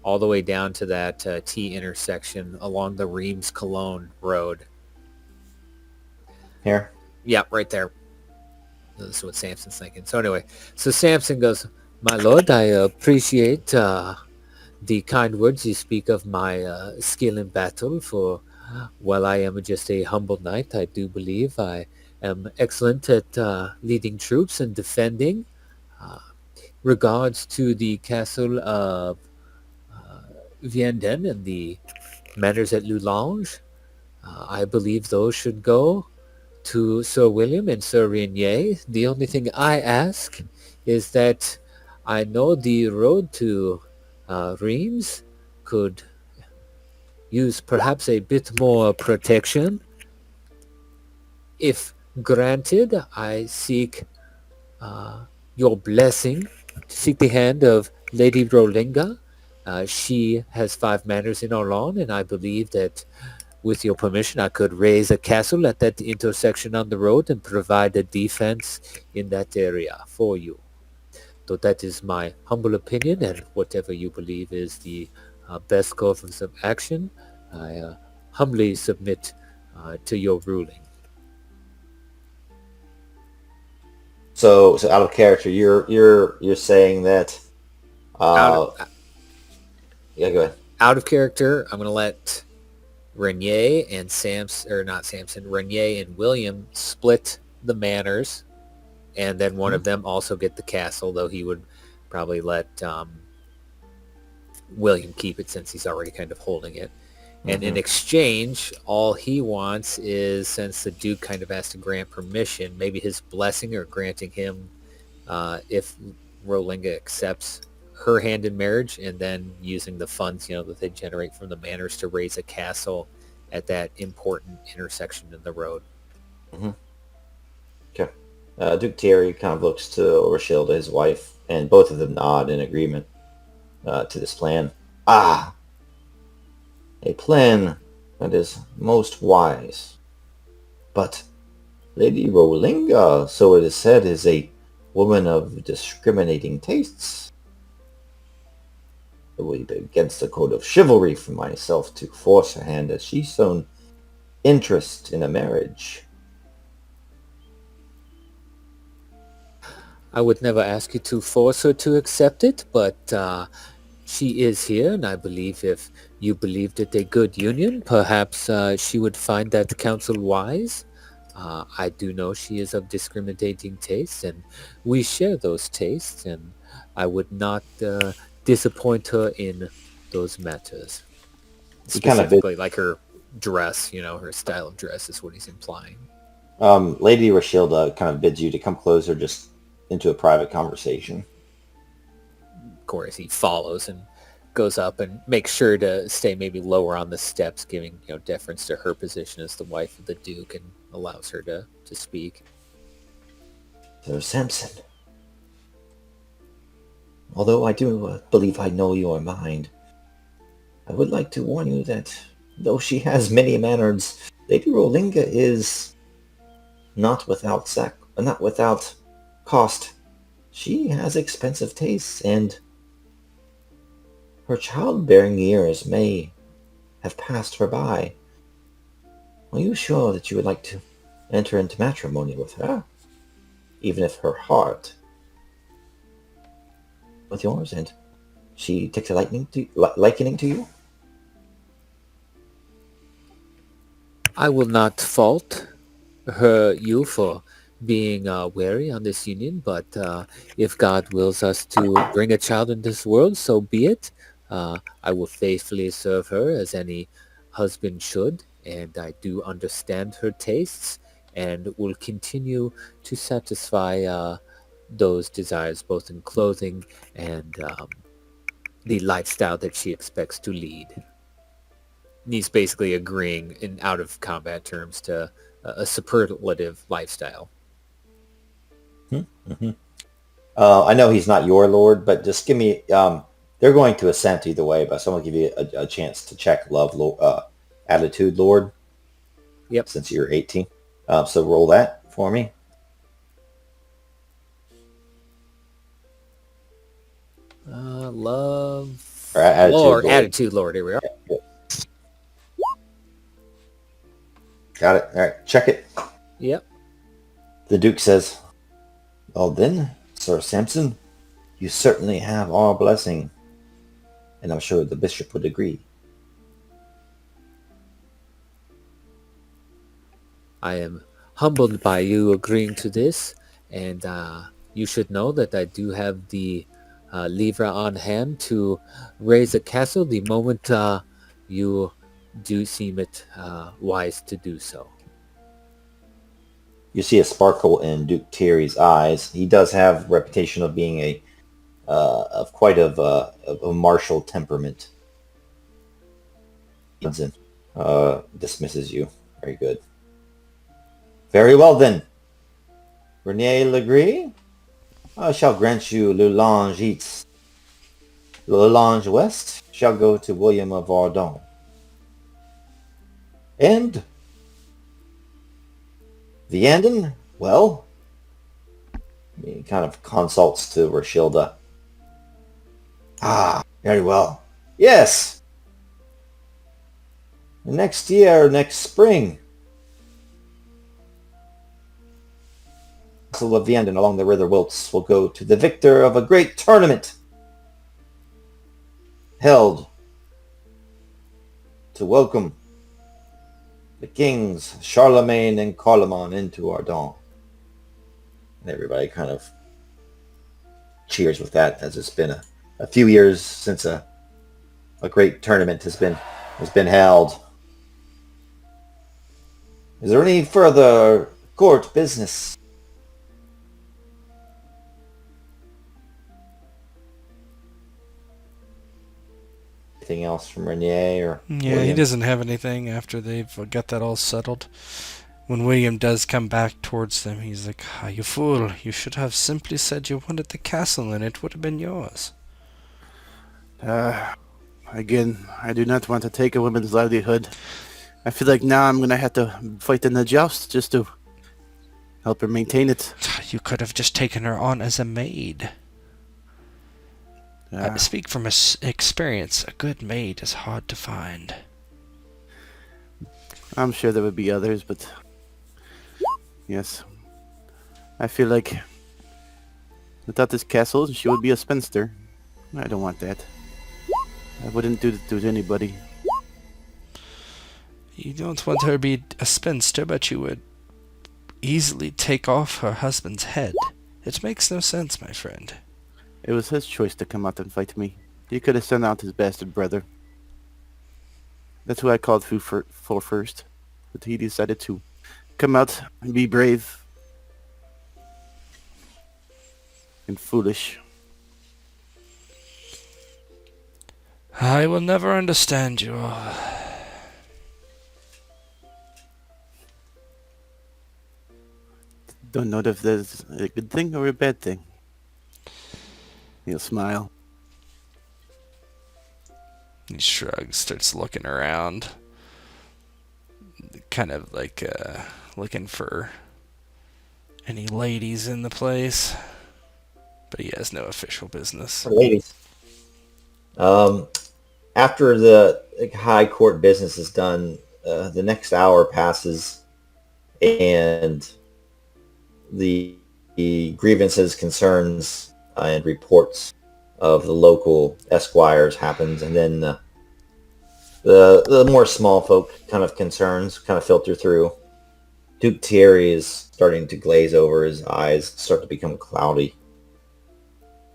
all the way down to that T intersection along the Reims-Cologne road. Here? Yeah, right there. This is what Samson's thinking. So anyway, so Samson goes, my lord, I appreciate the kind words you speak of my skill in battle, for while I am just a humble knight, I do believe I am excellent at leading troops and defending. Regards to the castle of Vianden and the manors at Loulange, I believe those should go to Sir William and Sir Renier. The only thing I ask is that I know the road to Reims could use perhaps a bit more protection. If granted, I seek your blessing, to seek the hand of Lady Rolinga. She has 5 manors in Ardennes, and I believe that with your permission, I could raise a castle at that intersection on the road and provide a defense in that area for you. Though that is my humble opinion, and whatever you believe is the best course of action, I humbly submit to your ruling. So out of character, you're saying that. Yeah, go ahead. Out of character, I'm going to let Renier and Renier and William split the manors, and then one of them also get the castle, though he would probably let William keep it since he's already kind of holding it. And in exchange, all he wants is, since the Duke kind of has to grant permission, maybe his blessing or granting him, if Rolinga accepts her hand in marriage, and then using the funds, that they generate from the manors to raise a castle at that important intersection in the road. Okay. Duke Thierry kind of looks to Rochilda, his wife, and both of them nod in agreement to this plan. A plan that is most wise. But Lady Rolinga, so it is said, is a woman of discriminating tastes. It would be against the code of chivalry for myself to force her hand, as she's shown interest in a marriage. I would never ask you to force her to accept it, but she is here, and I believe if you believed it a good union, perhaps she would find that counsel wise. I do know she is of discriminating tastes, and we share those tastes, and I would not disappoint her in those matters. Specifically, like her dress, her style of dress is what he's implying. Lady Rochilda kind of bids you to come closer, just into a private conversation. Of course, he follows and goes up and makes sure to stay maybe lower on the steps, giving deference to her position as the wife of the Duke, and allows her to speak. Sir Samson, although I do believe I know your mind, I would like to warn you that though she has many manors, Lady Rolinga is not without cost. She has expensive tastes, and her childbearing years may have passed her by. Are you sure that you would like to enter into matrimony with her, even if her heart with yours, and she takes a likening to you? I will not fault you for being wary on this union, but if God wills us to bring a child into this world, so be it. I will faithfully serve her as any husband should, and I do understand her tastes, and will continue to satisfy those desires, both in clothing and the lifestyle that she expects to lead. And he's basically agreeing in out of combat terms to a superlative lifestyle. Mm-hmm. I know he's not your lord, but just give me. They're going to assent either way, but someone give you a chance to check love, attitude, lord. Yep. Since you're 18, so roll that for me. Love Or attitude, Lord, lord. attitude, Lord. Here we are. Yeah. Got it. All right, check it. Yep. The Duke says, "Well then, Sir Samson, you certainly have our blessing, and I'm sure the bishop would agree." I am humbled by you agreeing to this, and you should know that I do have the lever on hand to raise a castle the moment you do seem it wise to do so. You see a sparkle in Duke Thierry's eyes. He does have a reputation of being of quite of a martial temperament. Johnson dismisses you. Very good. Very well then. Renier Legree, I shall grant you Loulange East. Loulange West shall go to William of Ardennes. And Vianden, well, he kind of consults to Roshilda. Ah, very well. Yes. Next year, next spring. So Vianden along the River Wilts will go to the victor of a great tournament held to welcome the kings Charlemagne and Carloman into Ardennes. And everybody kind of cheers with that, as it's been a few years since a great tournament has been held. Is there any further court business? Anything else from Renier or Yeah, William? he doesn't have anything after they've got that all settled. When William does come back towards them, he's like, "Ah, you fool. You should have simply said you wanted the castle and it would have been yours." Again, I do not want to take a woman's livelihood. I feel like now I'm going to have to fight in the joust just to help her maintain it. You could have just taken her on as a maid. I speak from experience. A good maid is hard to find. I'm sure there would be others, but yes. I feel like without this castle, she would be a spinster. I don't want that. I wouldn't do that to anybody. You don't want her to be a spinster, but you would easily take off her husband's head. It makes no sense, my friend. It was his choice to come out and fight me. He could have sent out his bastard brother. That's who I called for first. But he decided to come out and be brave. And foolish. I will never understand you. Don't know if that's a good thing or a bad thing. He'll smile. He shrugs, starts looking around. Kind of like looking for any ladies in the place. But he has no official business. Ladies. After the high court business is done, the next hour passes, and the grievances, concerns, and reports of the local esquires happens, and then the more small folk kind of concerns kind of filter through. Duke Thierry is starting to glaze over, his eyes start to become cloudy.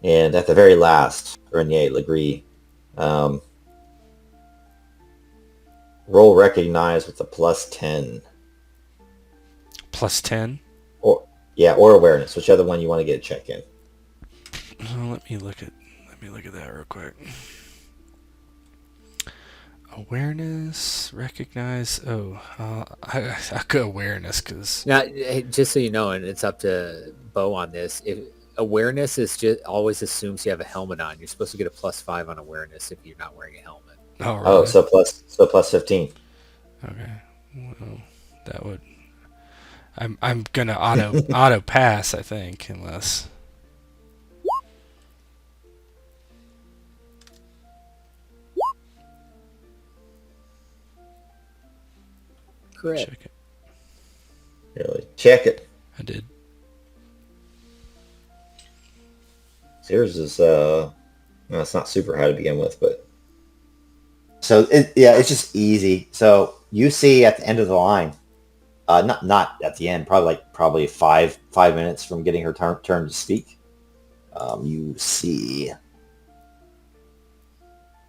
And at the very last, Renier Legree, roll recognize with a +10. plus 10. Or awareness, whichever one you want to get a check in. Let me look at that real quick. Awareness, recognize. I'll go awareness because Now, hey, just so you know, and it's up to Bo on this. If awareness is just always assumes you have a helmet on, you're supposed to get a + 5 on awareness if you're not wearing a helmet. oh, really? Oh, so plus 15. Okay. Well, that would. I'm gonna auto pass, I think, unless. Correct. Check it. Really, check it. I did. Yours is no, it's not super high to begin with, but so it's just easy. So you see at the end of the line, not at the end, probably 5 minutes from getting her turn to speak. You see,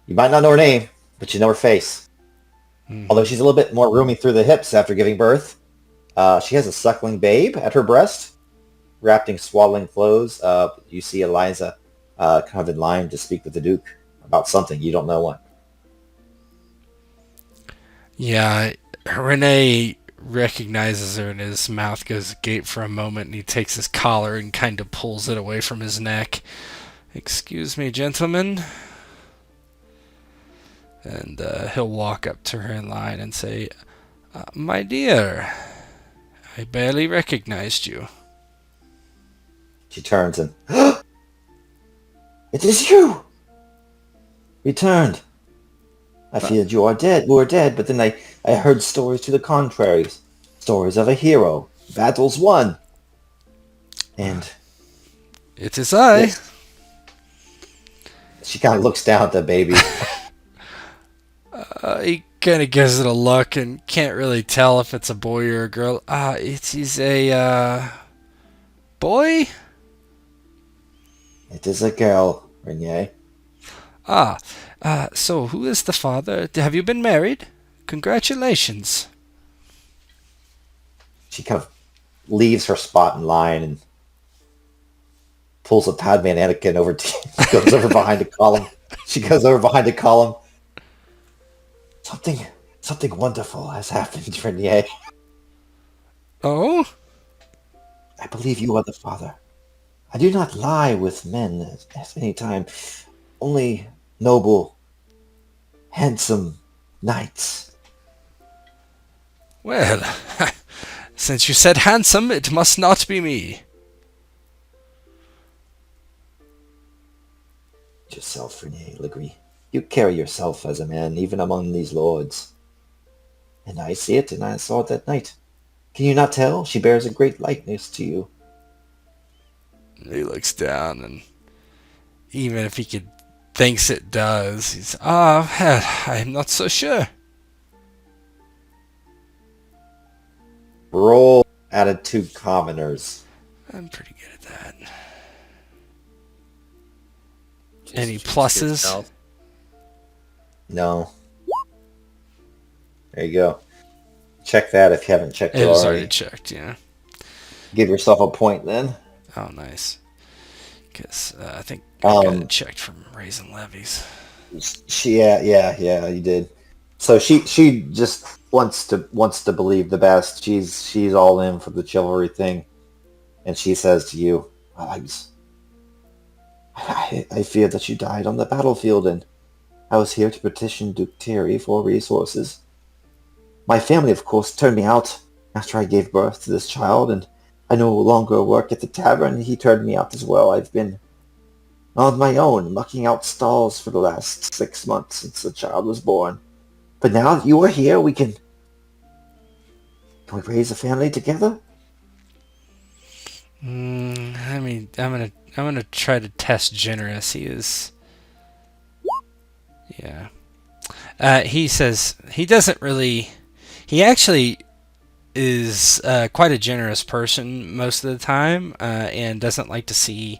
you might not know her name, but you know her face. Although she's a little bit more roomy through the hips after giving birth. She has a suckling babe at her breast, wrapped in swaddling clothes. You see Eliza kind of in line to speak with the Duke about something. You don't know what. Yeah, Renier recognizes her and his mouth goes agape for a moment and he takes his collar and kind of pulls it away from his neck. Excuse me, gentlemen. And he'll walk up to her in line and say, my dear, I barely recognized you. She turns and, it is you! Returned. I feared you were dead, but then I heard stories to the contrary. Stories of a hero, battles won. And it is I. Yes. She kind of looks down at the baby. He kind of gives it a look and can't really tell if it's a boy or a girl. It is a boy? It is a girl, Renier. So who is the father? Have you been married? Congratulations. She kind of leaves her spot in line and pulls a Padme and Anakin over to she goes over behind a column. Something wonderful has happened, Renier. Oh? I believe you are the father. I do not lie with men at any time. Only noble, handsome knights. Well, since you said handsome, it must not be me. Yourself, Renier Legree. You carry yourself as a man, even among these lords. And I see it, and I saw it that night. Can you not tell? She bears a great likeness to you. He looks down, and even if he thinks it does, he's, well, I'm not so sure. Roll attitude commoners. I'm pretty good at that. Just Any choose pluses? yourself. No. There you go. Check that if you haven't checked it It was already. already checked, yeah. Give yourself a point then. Oh, nice. Because I think I got it checked from raising levies. Yeah, you did. So she just wants to believe the best. She's all in for the chivalry thing, and she says to you, I fear that you died on the battlefield, and I was here to petition Duke Thierry for resources. My family, of course, turned me out after I gave birth to this child, and I no longer work at the tavern. He turned me out as well. I've been on my own, mucking out stalls for the last 6 months since the child was born. But now that you are here, can we raise a family together? I mean, I'm gonna try to test generous. He is, yeah. He says he doesn't really. He actually is quite a generous person most of the time, and doesn't like to see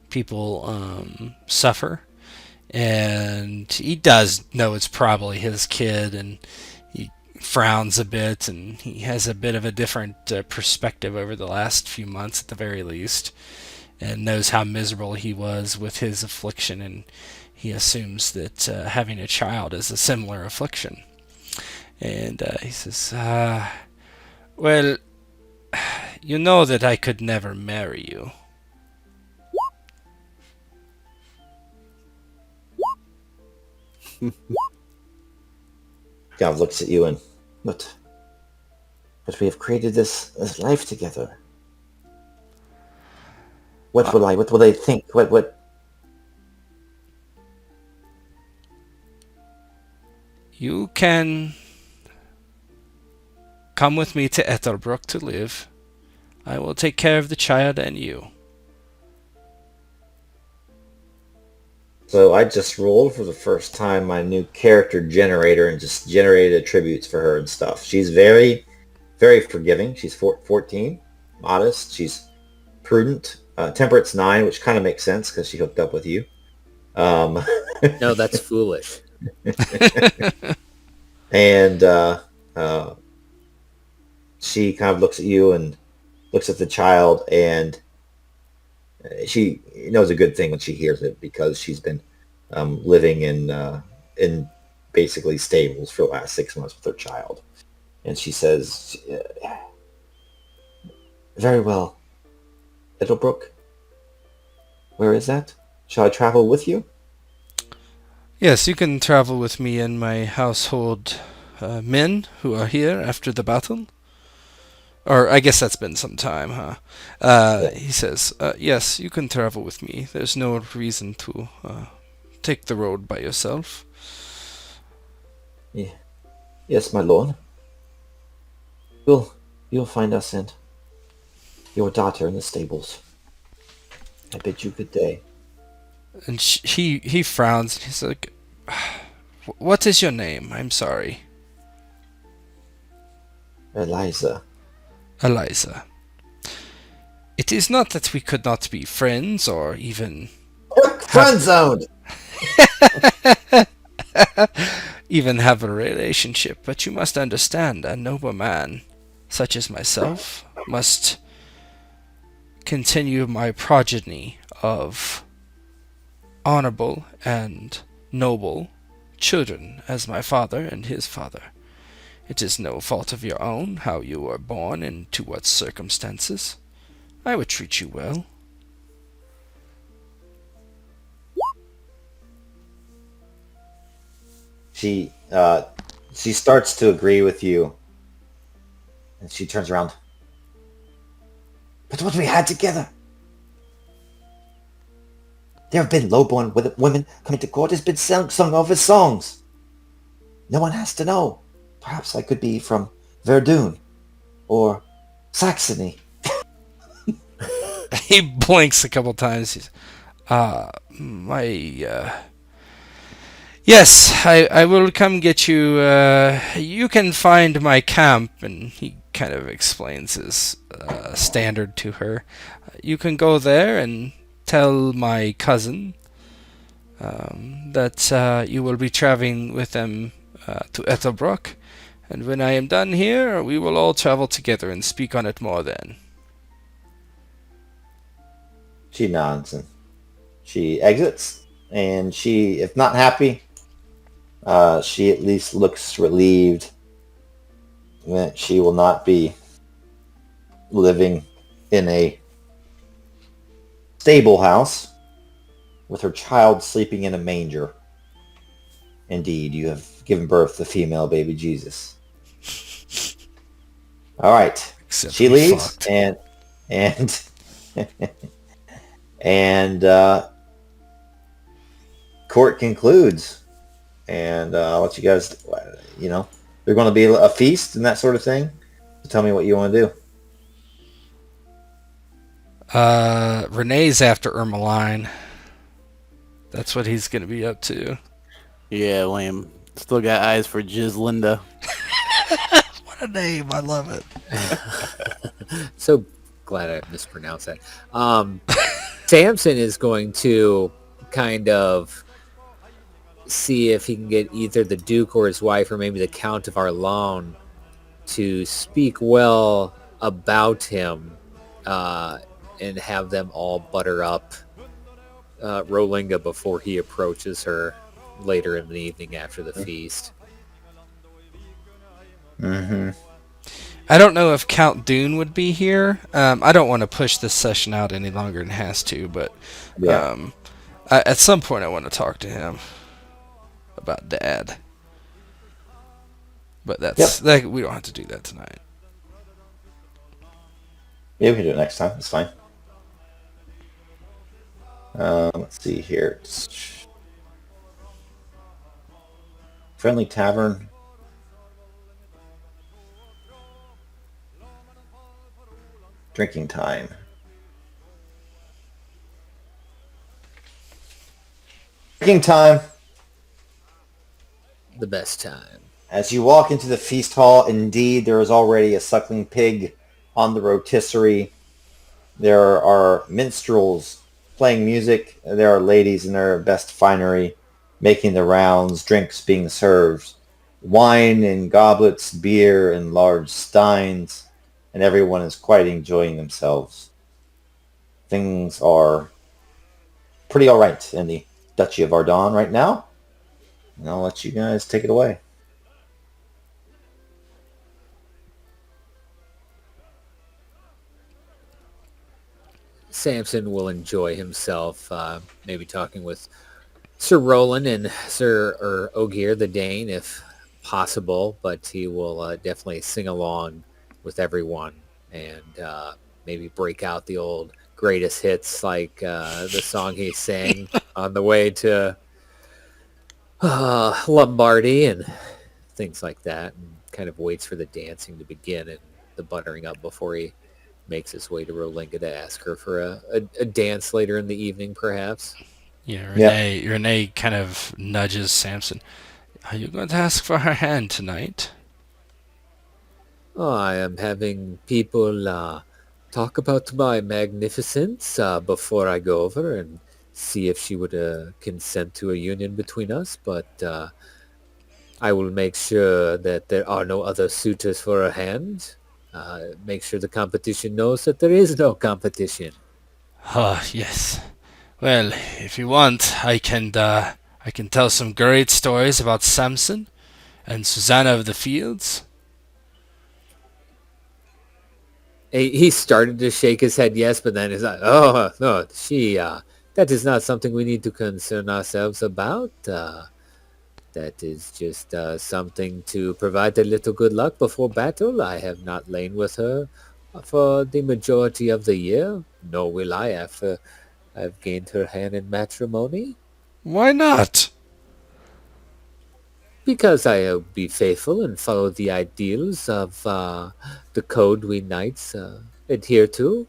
people suffer. And he does know it's probably his kid, and he frowns a bit, and he has a bit of a different perspective over the last few months at the very least, and knows how miserable he was with his affliction, and he assumes that having a child is a similar affliction. And he says, well, you know that I could never marry you. God looks at you and, but we have created this life together. What will they think? What? You can come with me to Ethelbrook to live. I will take care of the child and you. So I just rolled for the first time my new character generator and just generated attributes for her and stuff. She's very, very forgiving. She's 14, modest. She's prudent. Temperate's 9, which kind of makes sense because she hooked up with you. No, that's foolish. And she kind of looks at you and looks at the child, and she knows a good thing when she hears it because she's been living in basically stables for the last 6 months with her child. And she says, very well. Ethelbrook? Where is that? Shall I travel with you? Yes, you can travel with me and my household men who are here after the battle. Or I guess that's been some time, huh? He says, yes, you can travel with me. There's no reason to take the road by yourself. Yeah. Yes, my lord. You'll find us and your daughter in the stables. I bid you good day. And he frowns. He's like, what is your name? I'm sorry. Eliza. Eliza. It is not that we could not be friends or even Friend zoned! even have a relationship, but you must understand a noble man such as myself must continue my progeny of honorable and noble children as my father and his father. It is no fault of your own how you were born and to what circumstances. I would treat you well. She starts to agree with you, and she turns around. But what we had together. There have been low-born women coming to court. Has been sung over songs. No one has to know. Perhaps I could be from Verdun or Saxony. He blinks a couple times. He's, yes, I will come get you. You can find my camp, and he kind of explains his standard to her. You can go there and tell my cousin that you will be traveling with them to Ethelbrook, and when I am done here, we will all travel together and speak on it more then. She nods and she exits, and she, if not happy, she at least looks relieved that she will not be living in a stable house with her child sleeping in a manger. Indeed, you have given birth to female baby Jesus. All right. Except she we leaves, fucked. and court concludes, and I'll let you guys, there's going to be a feast and that sort of thing. So tell me what you want to do. Renee's after Ermeline. That's what he's going to be up to. Yeah, lame. Still got eyes for Jiz Linda. What a name. I love it. So glad I mispronounced that. Samson is going to kind of see if he can get either the Duke or his wife or maybe the Count of Arlon to speak well about him and have them all butter up Rolinga before he approaches her later in the evening after the feast. Mm-hmm. I don't know if Count Dune would be here. I don't want to push this session out any longer than it has to, but Yeah. at some point I want to talk to him about Dad. But we don't have to do that tonight. Yeah, we can do it next time. It's fine. Let's see here. Friendly Tavern. Drinking time. Drinking time. The best time. As you walk into the feast hall, indeed, there is already a suckling pig on the rotisserie. There are minstrels playing music. There are ladies in their best finery making the rounds, drinks being served, wine in goblets, beer in large steins, and everyone is quite enjoying themselves. Things are pretty all right in the Duchy of Ardennes right now, and I'll let you guys take it away. Samson will enjoy himself, maybe talking with Sir Roland and Sir Ogier the Dane, if possible, but he will definitely sing along with everyone and maybe break out the old greatest hits like the song he sang on the way to Lombardy and things like that, and kind of waits for the dancing to begin and the buttering up before he makes his way to Rolinga to ask her for a dance later in the evening, perhaps. Yeah, Yeah. Renee kind of nudges Samson. Are you going to ask for her hand tonight? Oh, I am having people talk about my magnificence before I go over and see if she would consent to a union between us, but I will make sure that there are no other suitors for her hand. Make sure the competition knows that there is no competition. Oh, yes. Well, if you want, I can tell some great stories about Samson and Susanna of the Fields. He started to shake his head yes, but then he's like, oh, no, that is not something we need to concern ourselves about. That is just something to provide a little good luck before battle. I have not lain with her for the majority of the year, nor will I after I've gained her hand in matrimony. Why not? Because I'll be faithful and follow the ideals of the code we knights adhere to.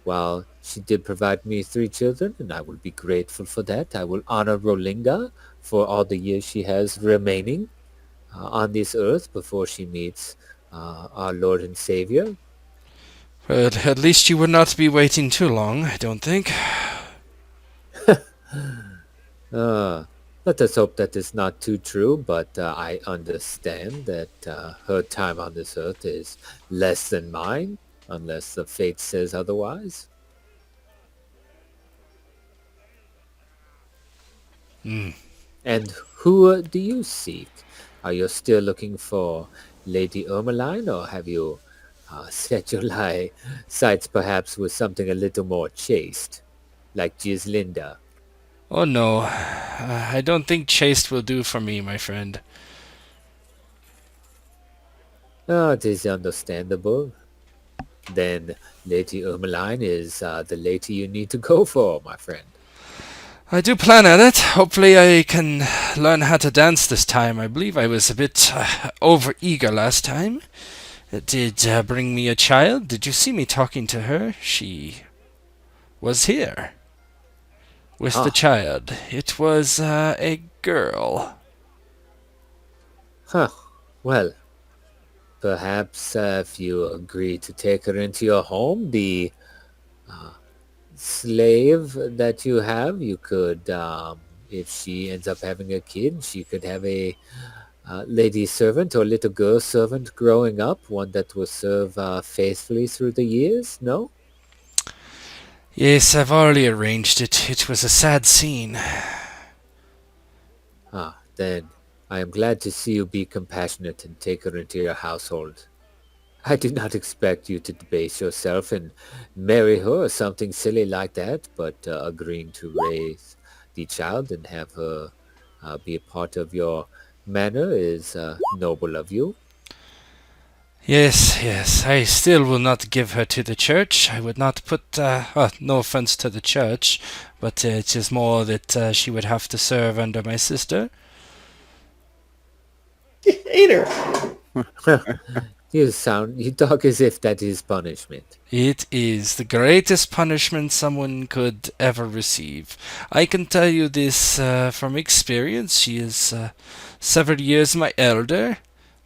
While she did provide me 3 children, and I will be grateful for that. I will honor Rolinga for all the years she has remaining on this earth before she meets our Lord and Savior. But at least you would not be waiting too long, I don't think. Uh, Let us hope that is not too true, but I understand that her time on this earth is less than mine, unless the fate says otherwise. Hmm. And who do you seek? Are you still looking for Lady Ermeline, or have you set your sights perhaps with something a little more chaste, like Gislinda? Oh no, I don't think chaste will do for me, my friend. Oh, it is understandable. Then Lady Ermeline is the lady you need to go for, my friend. I do plan at it. Hopefully I can learn how to dance this time. I believe I was a bit over-eager last time. It did bring me a child. Did you see me talking to her? She was here with the Ah, child. It was a girl. huh. Well, perhaps if you agree to take her into your home, the slave that you have, you could, if she ends up having a kid, she could have a lady servant or little girl servant growing up, one that will serve faithfully through the years, no? Yes, I've already arranged it. It was a sad scene. Then I am glad to see you be compassionate and take her into your household. I did not expect you to debase yourself and marry her or something silly like that, but agreeing to raise the child and have her be a part of your manor is noble of you. Yes, yes, I still will not give her to the church. I would not put, no offense to the church, but it is more that she would have to serve under my sister. Hate her. You talk as if that is punishment. It is the greatest punishment someone could ever receive. I can tell you this from experience. She is several years my elder.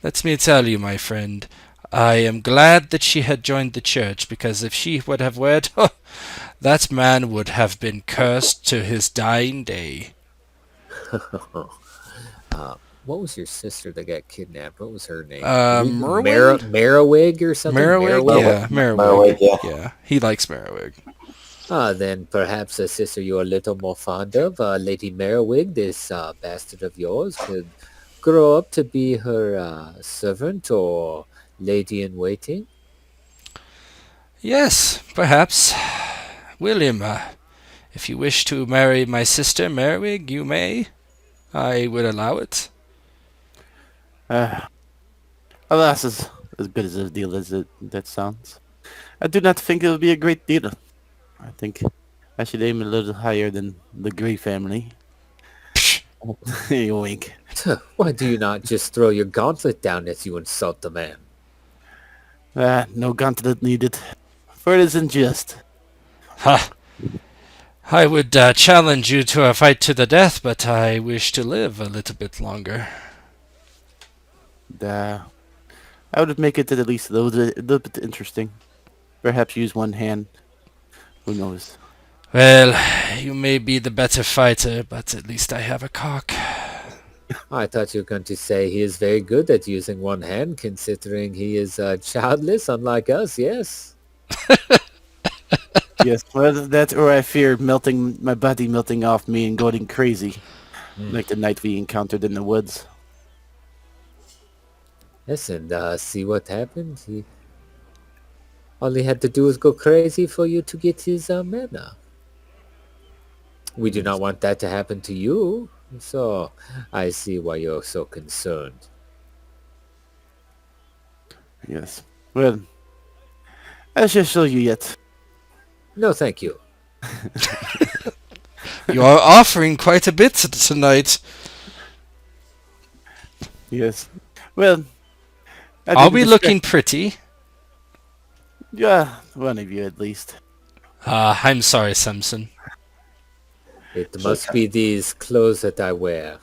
Let me tell you, my friend, I am glad that she had joined the church, because if she would have wed, that man would have been cursed to his dying day. What was your sister that got kidnapped? What was her name? Merwig? Merowig or something? Merowig? Yeah, Merowig, Merowig. yeah. Yeah, he likes Merowig. Then perhaps a sister you're a little more fond of, Lady Merowig, this bastard of yours, could grow up to be her servant or lady-in-waiting. Yes, perhaps. William, if you wish to marry my sister Merwig, you may. I would allow it. Alas, as good as a deal as that sounds, I do not think it will be a great deal. I think I should aim a little higher than the Grey family. You wink. Why do you not just throw your gauntlet down as you insult the man? No gauntlet needed, for it is unjust. Ha! I would challenge you to a fight to the death, but I wish to live a little bit longer. I would make it at least a little bit interesting. Perhaps use one hand. Who knows? Well, you may be the better fighter, but at least I have a cock. I thought you were going to say he is very good at using one hand, considering he is childless, unlike us, yes? Yes, well, that or I fear my body melting off me and going crazy, like the night we encountered in the woods. Yes, and see what happened? All he had to do was go crazy for you to get his mana. We do not want that to happen to you, so I see why you're so concerned. Yes. Well, I shall show you yet. No, thank you. You are offering quite a bit tonight. Yes. Well, Are we looking pretty? Yeah, one of you at least. I'm sorry, Samson. It must be these clothes that I wear.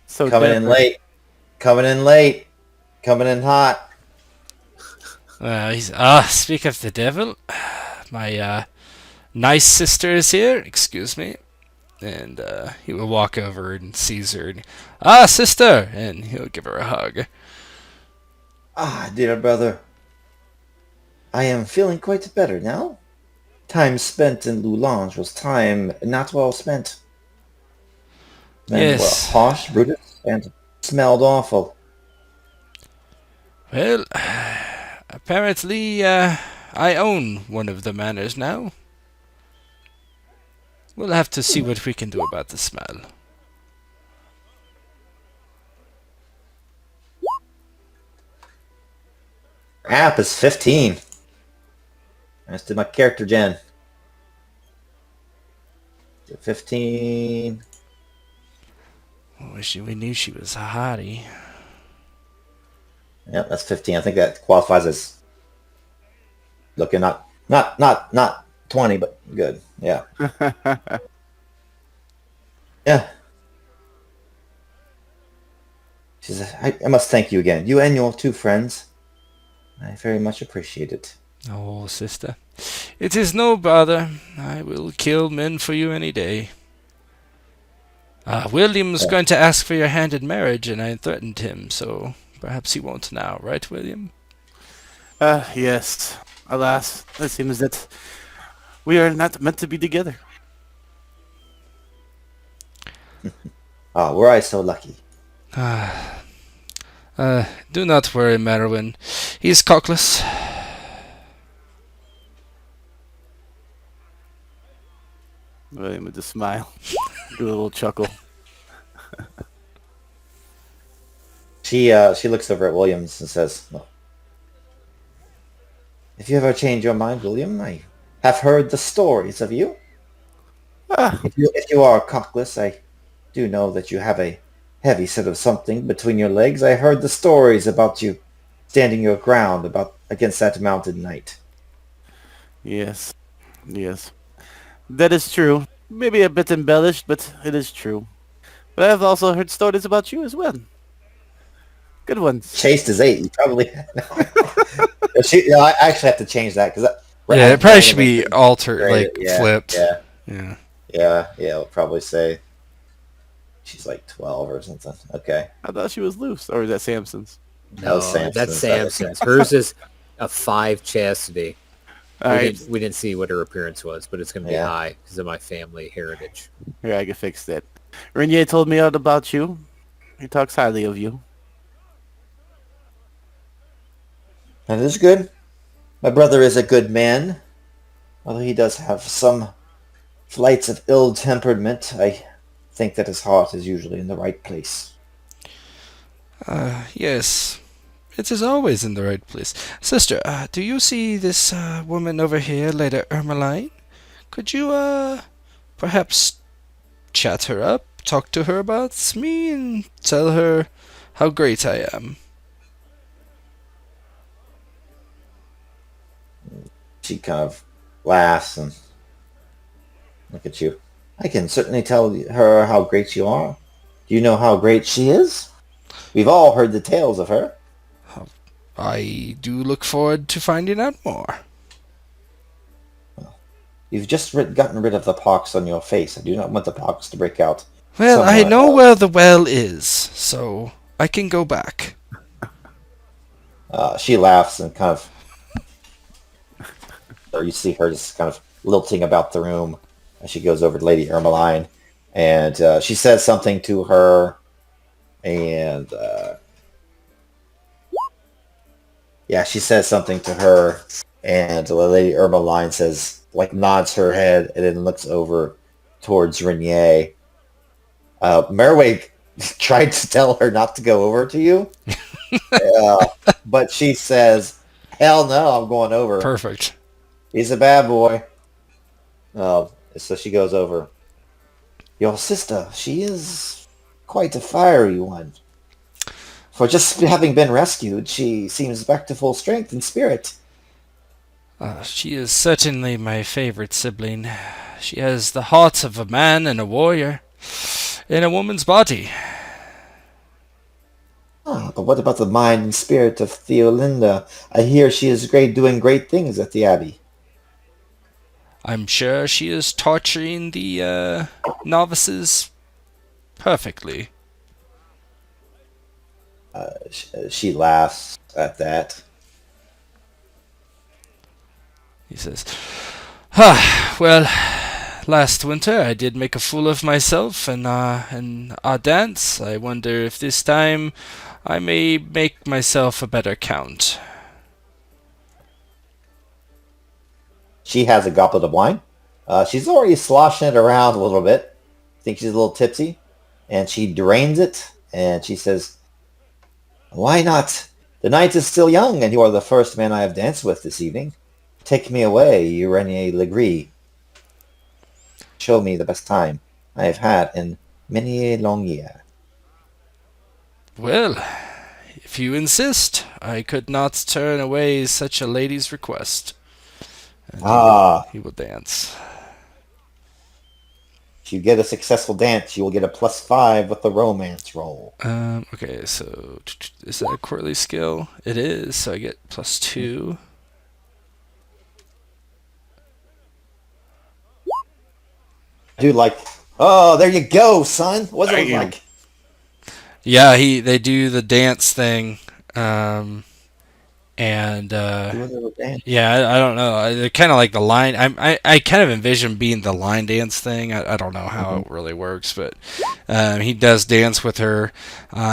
So Coming in late. Coming in late. Coming in hot. Speak of the devil, my nice sister is here. Excuse me. And he will walk over and sees her. And, sister! And he'll give her a hug. Dear brother. I am feeling quite better now. Time spent in Loulange was time not well spent. Men Yes. were harsh, brutal, and smelled awful. Well, apparently, I own one of the manors now. We'll have to see what we can do about the smell. App is 15. As to my character gen. 15. Wish we knew she was a hottie. Yep, that's 15. I think that qualifies as looking not 20, but good. Yeah. Yeah. She says, I must thank you again. You and your two friends. I very much appreciate it. Oh, sister. It is no bother. I will kill men for you any day. William's going to ask for your hand in marriage, and I threatened him, so perhaps he won't now, right, William? Yes. Alas, it seems that we are not meant to be together. Oh, were I so lucky? Do not worry, Merwin. He's cockless. William with a smile. Do a little chuckle. She looks over at Williams and says, well, if you ever change your mind, William, I have heard the stories of you. Ah, If you are cockless, I do know that you have a heavy set of something between your legs. I heard the stories about you standing your ground against that mounted knight. yes. Yes. That is true. Maybe a bit embellished, but it is true. But I have also heard stories about you as well. Good ones. Chased is 8. You probably I actually have to change that because Yeah, it probably should be altered, like flipped. Yeah. I'll probably say she's like 12 or something. Okay. I thought she was loose. Or is that Samson's? No, that's Samson's. Hers is a 5 chastity. We didn't see what her appearance was, but it's going to be high because of my family heritage. Here, I can fix that. Renier told me all about you. He talks highly of you. That is good. My brother is a good man. Although he does have some flights of ill temperament, I think that his heart is usually in the right place. Yes. It is always in the right place. Sister, do you see this woman over here, Lady Ermeline? Could you, perhaps chat her up, talk to her about me, and tell her how great I am? She kind of laughs and look at you. I can certainly tell her how great you are. Do you know how great she is? We've all heard the tales of her. I do look forward to finding out more. Well, you've just gotten rid of the pox on your face. I do not want the pox to break out. Well, I know where the well is, so I can go back. She laughs and kind of... Or you see her just kind of lilting about the room as she goes over to Lady Ermeline. And she says something to her. And... she says something to her, and Lady Ermeline says, nods her head, and then looks over towards Renier. Merwig tried to tell her not to go over to you, but she says, hell no, I'm going over. Perfect. He's a bad boy. So she goes over. Your sister, she is quite a fiery one. For just having been rescued, she seems back to full strength and spirit. She is certainly my favorite sibling. She has the heart of a man and a warrior in a woman's body. But what about the mind and spirit of Theolinda? I hear she is doing great things at the Abbey. I'm sure she is torturing the novices perfectly. She laughs at that. He says, well, last winter I did make a fool of myself in Ardennes. I wonder if this time I may make myself a better count. She has a goblet of wine. She's already sloshing it around a little bit. I think she's a little tipsy. And she drains it, and she says, why not? The night is still young, and you are the first man I have danced with this evening. Take me away, Renier Legree. Show me the best time I have had in many a long year. Well, if you insist, I could not turn away such a lady's request. And he will dance. If you get a successful dance, you will get a +5 with the romance roll. Okay, so is that a quarterly skill? It is, so I get +2. I do like Oh, there you go, son. What's it Thank you. like? Yeah, they do the dance thing, and Doing a little dance. yeah, I don't know. They're kind of like the line. I kind of envision being the line dance thing. I don't know how it really works, but he does dance with her.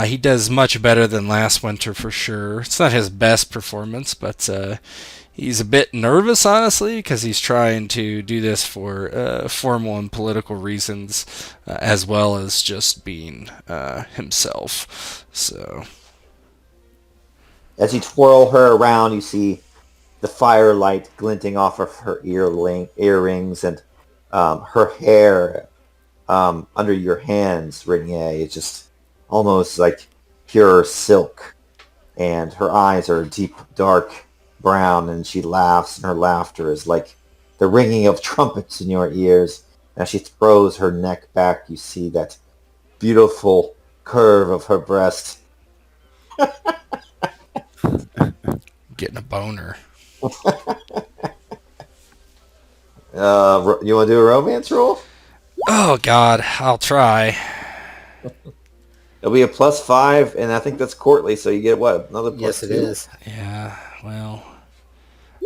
He does much better than last winter for sure. It's not his best performance, but he's a bit nervous, honestly, because he's trying to do this for formal and political reasons, as well as just being himself. So. As you twirl her around, you see the firelight glinting off of her earrings and her hair under your hands, Renier. It's just almost like pure silk. And her eyes are deep, dark brown, and she laughs, and her laughter is like the ringing of trumpets in your ears. As she throws her neck back, you see that beautiful curve of her breast. Getting a boner. You want to do a romance roll? Oh God, I'll try. It'll be a +5, and I think that's courtly, so you get what? Another +2? Yes, it is. Yeah, well,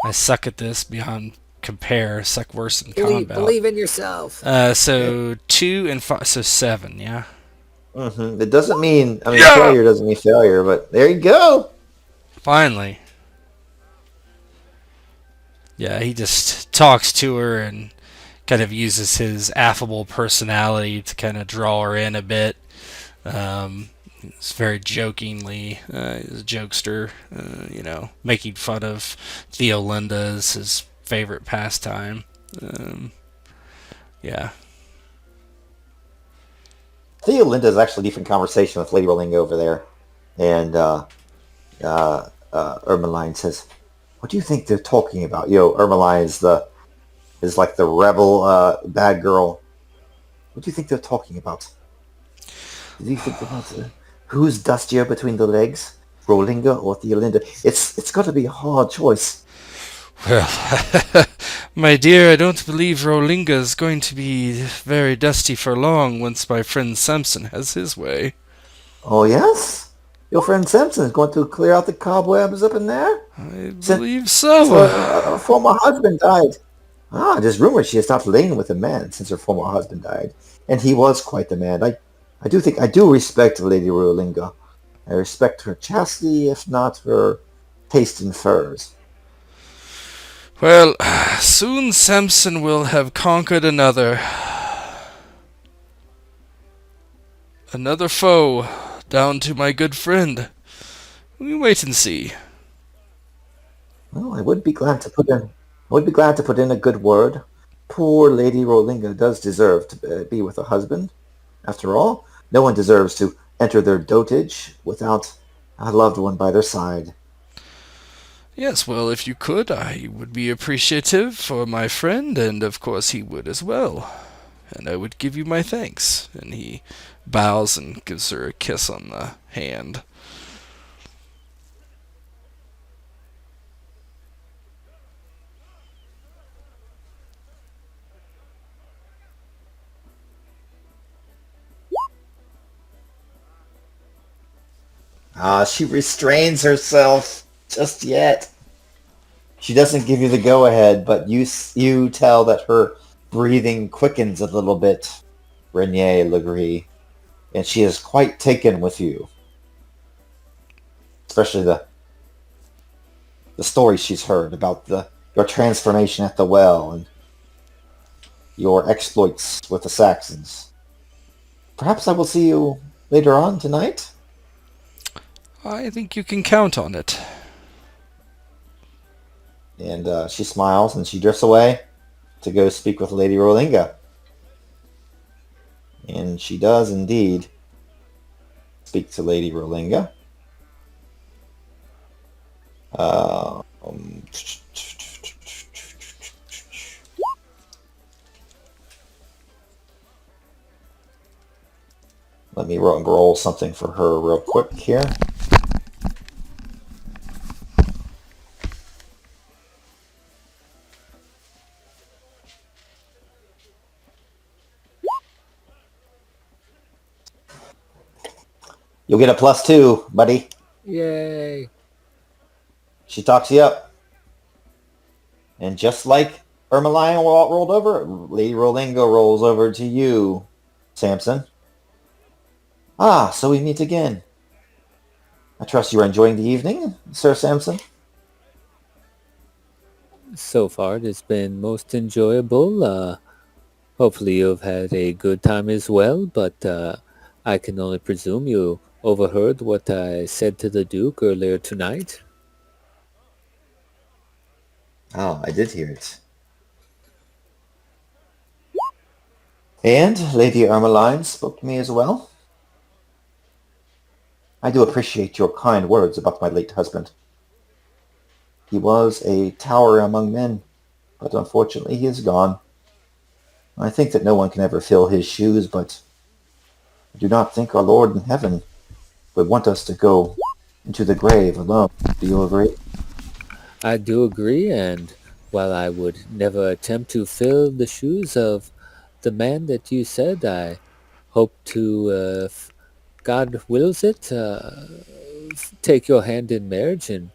I suck at this beyond compare. Suck worse in Believe, combat. believe in yourself. So 2 and 5, so 7. Yeah. Mm-hmm. It doesn't mean, Yeah! failure doesn't mean failure, but there you go. Finally. Yeah, he just talks to her and kind of uses his affable personality to kind of draw her in a bit. It's very jokingly, he's a jokester, making fun of Theolinda as his favorite pastime. Yeah. Theolinda is actually a different conversation with Lady Rolinga over there. And Ermeline says, what do you think they're talking about? Ermeline is like the rebel bad girl. What do you think they're talking about? Do you think about who's dustier between the legs, Rolinga or Theolinda? It's got to be a hard choice. Well, my dear, I don't believe Rolinga's going to be very dusty for long once my friend Samson has his way. Oh, yes? Your friend Samson is going to clear out the cobwebs up in there? I believe so. Her former husband died. There's rumors she has stopped laying with a man since her former husband died. And he was quite the man. I do respect Lady Rolinga. I respect her chastity, if not her taste in furs. Well, soon Samson will have conquered another foe, down to my good friend. We wait and see. Well, I would be glad to put in a good word. Poor Lady Rolinga does deserve to be with a husband. After all, no one deserves to enter their dotage without a loved one by their side. Yes, well, if you could, I would be appreciative for my friend, and of course he would as well. And I would give you my thanks. And he bows and gives her a kiss on the hand. She restrains herself just yet. She doesn't give you the go-ahead, but you tell that her breathing quickens a little bit, Renier Legree, and she is quite taken with you. Especially the stories she's heard about your transformation at the well and your exploits with the Saxons. Perhaps I will see you later on tonight? I think you can count on it. And she smiles and she drifts away to go speak with Lady Rolinga. And she does indeed speak to Lady Rolinga. Let me roll something for her real quick here. You'll get a +2, buddy. Yay! She talks you up. And just like Ermeline rolled over, Lady Rolinga rolls over to you, Samson. Ah, so we meet again. I trust you are enjoying the evening, Sir Samson. So far, it has been most enjoyable. Hopefully, you've had a good time as well, but I can only presume you overheard what I said to the Duke earlier tonight. Oh, I did hear it. And Lady Ermeline spoke to me as well. I do appreciate your kind words about my late husband. He was a tower among men, but unfortunately he is gone. I think that no one can ever fill his shoes, but I do not think our Lord in heaven would want us to go into the grave alone. Do you agree? I do agree, and while I would never attempt to fill the shoes of the man that you said, I hope to, if God wills it, take your hand in marriage and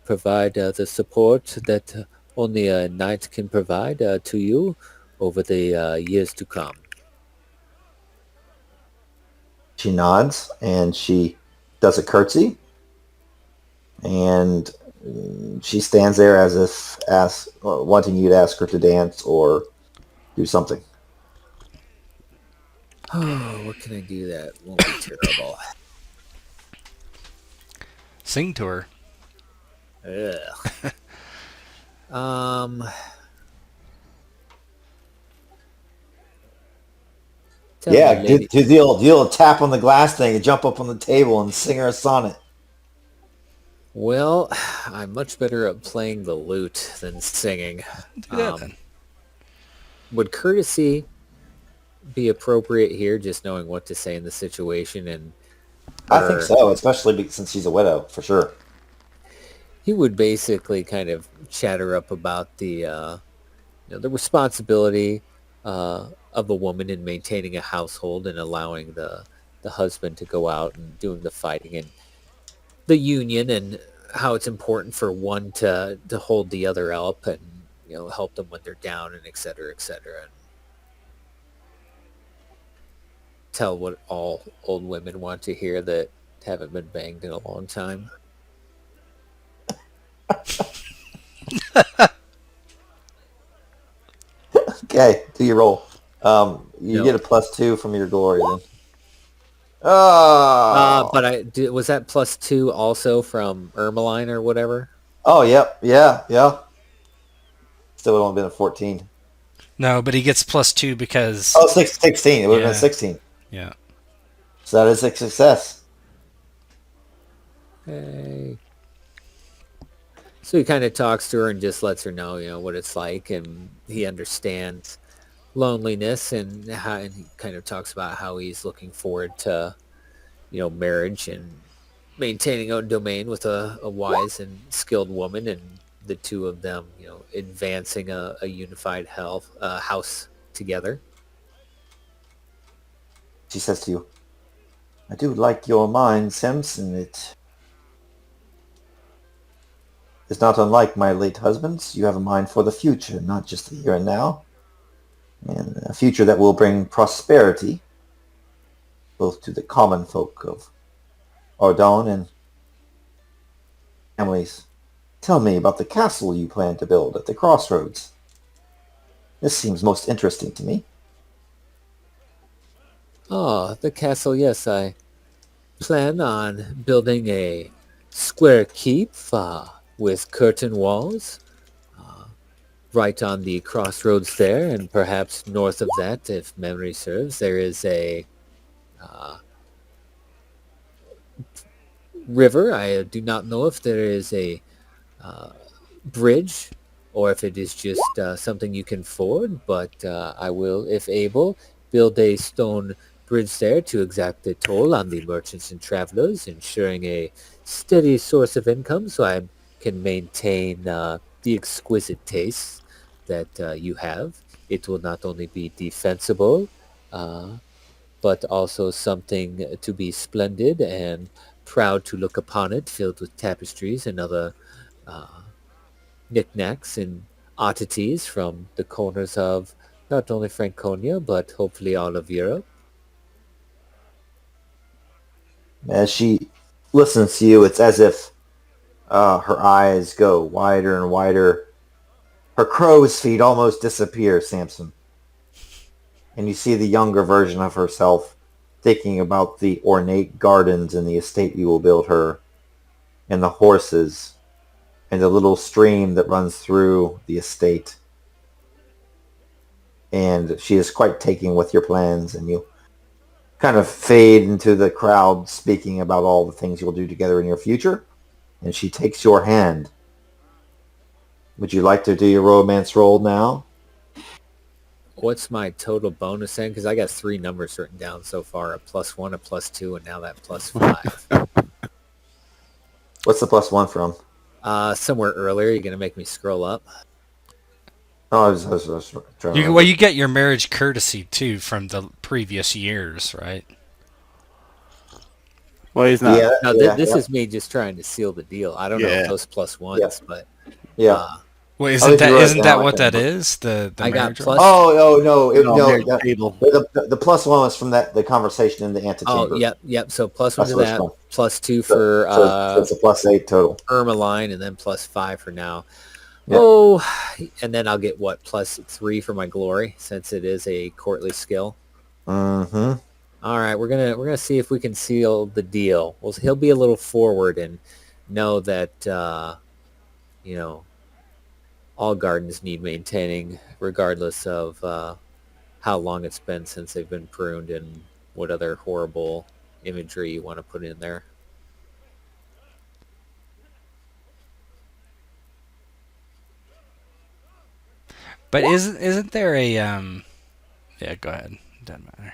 provide the support that only a knight can provide to you over the years to come. She nods and she does a curtsy, and she stands there as if wanting you to ask her to dance or do something. Oh, what can I do that won't be terrible? Sing to her. Ugh. Um, tell me, Yeah, lady. do the old tap on the glass thing and jump up on the table and sing her a sonnet. Well, I'm much better at playing the lute than singing. Do that then. Would courtesy be appropriate here, just knowing what to say in the situation? And I think so, especially since she's a widow, for sure. he would basically kind of chatter up about the responsibility of a woman in maintaining a household and allowing the husband to go out and doing the fighting, and the union, and how it's important for one to hold the other up and help them when they're down, and et cetera, and tell what all old women want to hear that haven't been banged in a long time. Okay, do your roll. You No. get a +2 from your glory then. Oh, But was that +2 also from Ermeline or whatever? oh, yep, yeah. Still would have only been a 14. No, but he gets +2 because... Oh, 16. It would have Yeah. been 16. Yeah. So that is a success. Hey. So he kind of talks to her and just lets her know, what it's like, and he understands loneliness, and he kind of talks about how he's looking forward to, marriage and maintaining own domain with a wise and skilled woman, and the two of them, advancing a unified house together. She says to you, I do like your mind, Samson. It is not unlike my late husband's. You have a mind for the future, not just the here and now. And a future that will bring prosperity, both to the common folk of Ardennes and families. Tell me about the castle you plan to build at the crossroads. This seems most interesting to me. Oh, the castle, yes, I plan on building a square keep with curtain walls right on the crossroads there, and perhaps north of that, if memory serves, there is a river. I do not know if there is a bridge or if it is just something you can ford, but I will, if able, build a stone bridge there to exact the toll on the merchants and travelers, ensuring a steady source of income so I can maintain the exquisite taste that you have. It will not only be defensible, but also something to be splendid and proud to look upon it, filled with tapestries and other uh, knickknacks and oddities from the corners of not only Franconia, but hopefully all of Europe. As she listens to you, it's as if her eyes go wider and wider. Her crow's feet almost disappear, Samson. And you see the younger version of herself thinking about the ornate gardens and the estate you will build her, and the horses, and the little stream that runs through the estate. And she is quite taken with your plans, and you kind of fade into the crowd speaking about all the things you'll do together in your future. And she takes your hand. Would you like to do your romance roll now? What's my total bonus then? Because I got 3 numbers written down so far, a +1, a +2, and now that +5. What's the +1 from? Somewhere earlier, you're going to make me scroll up. Oh, I was trying to Well, you get your marriage courtesy too from the previous years, right? Well, he's not. Yeah, No, yeah, this yeah. is me just trying to seal the deal. I don't know Yeah. if those +1s, but Yeah. Well, Oh, if you wrote it isn't down, that I what can that look. is? The I got marriage plus- Oh no, No, marriage table. the +1 was from the conversation in the antechamber. oh, yep. So +1 That's to what's that, fun. +2 So, for so it's a +8 total. Ermeline, and then +5 for now. Yeah. Oh, and then I'll get what, +3 for my glory, since it is a courtly skill. Mm-hmm. All right, we're gonna see if we can seal the deal. Well, he'll be a little forward and know that all gardens need maintaining, regardless of how long it's been since they've been pruned and what other horrible imagery you want to put in there. But isn't there a Yeah, go ahead. Doesn't matter.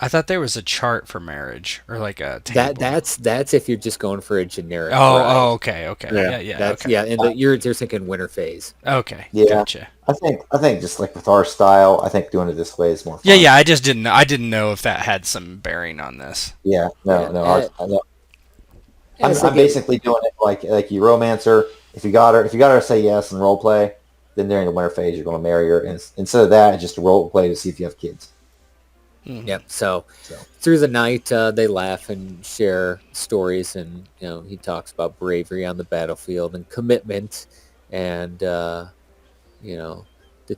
I thought there was a chart for marriage or like a table. That's if you're just going for a generic. Okay. Yeah. That's Okay. yeah, and you're thinking winter phase. Okay. Yeah. Gotcha. I think just like with our style, I think doing it this way is more fun. Yeah. I just didn't know if that had some bearing on this. Yeah. No. I'm As they get- basically doing it like you romance her. If you got her to say yes and role play, then during the winter phase you're going to marry her. And instead of that, it's just a role play to see if you have kids. Yep. So through the night, they laugh and share stories, and he talks about bravery on the battlefield and commitment, and the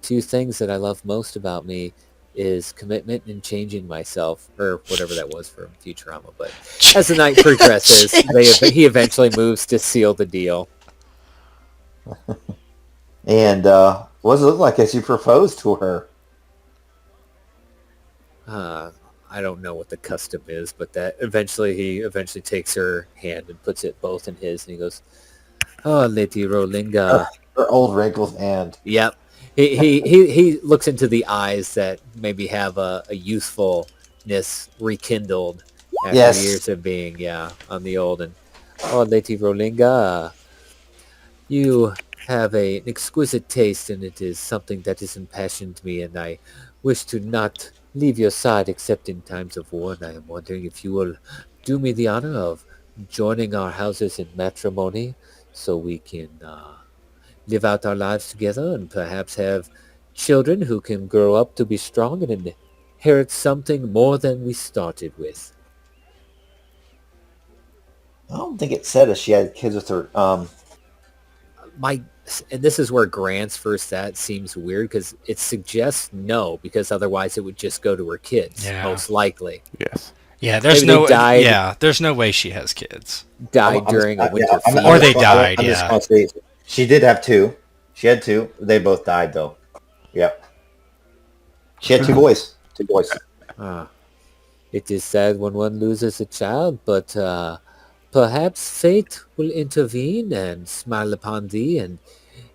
2 things that I love most about me is commitment and changing myself, or whatever that was from Futurama. But as the night progresses, he eventually moves to seal the deal. And what does it look like as you propose to her? I don't know what the custom is, but that he eventually takes her hand and puts it both in his, and he goes, "Oh, Lady Rolinga." Her old wrinkled hand. Yep. He looks into the eyes that maybe have a youthfulness rekindled after Yes. years of being on the old. And oh, Lady Rolinga, you have an exquisite taste, and it is something that has impassioned me, and I wish to not leave your side except in times of war, and I am wondering if you will do me the honor of joining our houses in matrimony so we can live out our lives together and perhaps have children who can grow up to be strong and inherit something more than we started with. I don't think it said if she had kids with her. And this is where Grant's first that seems weird, because it suggests no, because otherwise it would just go to her kids, most likely. Yes. Yeah, Maybe they died. there's no way she has kids. Died during a winter feast. Or they died, I'm just yeah. gonna say, she did have 2. She had 2. They both died though. Yep. She had 2 boys. 2 boys. It is sad when one loses a child, but perhaps fate will intervene and smile upon thee, and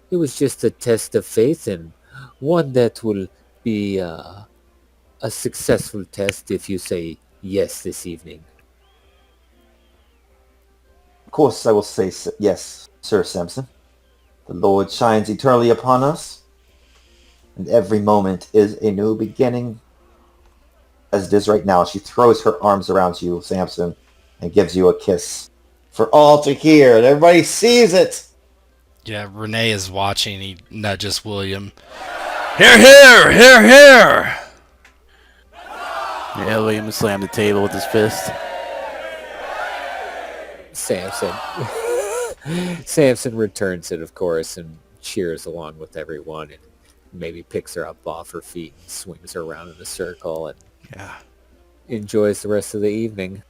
it was just a test of faith, and one that will be a successful test if you say yes this evening. Of course, I will say yes, Sir Samson. The Lord shines eternally upon us, and every moment is a new beginning. as it is right now. She throws her arms around you, Samson, and gives you a kiss for all to hear, and everybody sees it. Yeah, Renier is watching. He nudges William. Here, here, here, here. Yeah, William slammed the table with his fist. Samson returns it, of course, and cheers along with everyone, and maybe picks her up off her feet and swings her around in a circle and Yeah, enjoys the rest of the evening.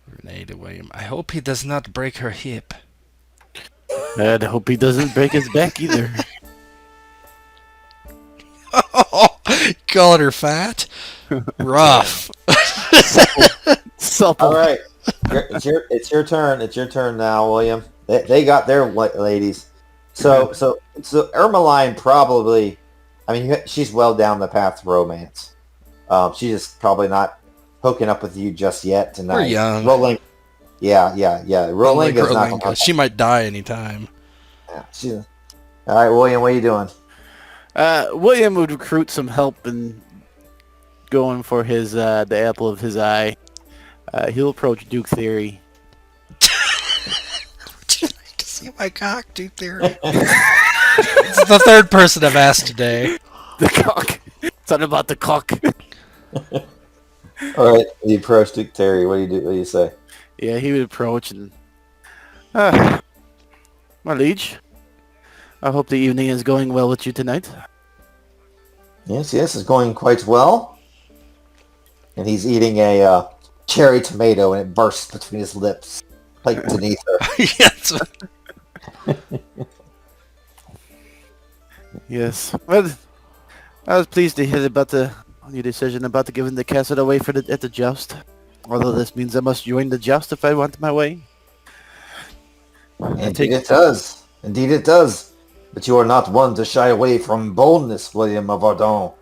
Renier to William. I hope he does not break her hip. I hope he doesn't break his back either. Calling her fat? Rough. Supple. All right, it's your turn. It's your turn now, William. They got their ladies. So Ermeline probably, I mean, she's well down the path to romance. She's just probably not hooking up with you just yet tonight. We're young. Rolling. Yeah. Rolinga's not. Rolinga. She might die anytime. Yeah, all right, William, what are you doing? William would recruit some help in going for his the apple of his eye. He'll approach Duke Theory. Would you like to see my cock, Duke Theory? It's the third person I've asked today. The cock. Something about the cock. All right, you approach Duke Terry. What do you do? What do you say? Yeah, he would approach and... my liege, I hope the evening is going well with you tonight. Yes, it's going quite well. And he's eating a cherry tomato, and it bursts between his lips, like beneath her. Yes. Yes. Well, I was pleased to hear about your decision about giving the castle away at the joust. Although this means I must join the joust if I want my way. Indeed it does. Indeed it does. But you are not one to shy away from boldness, William of Ardennes.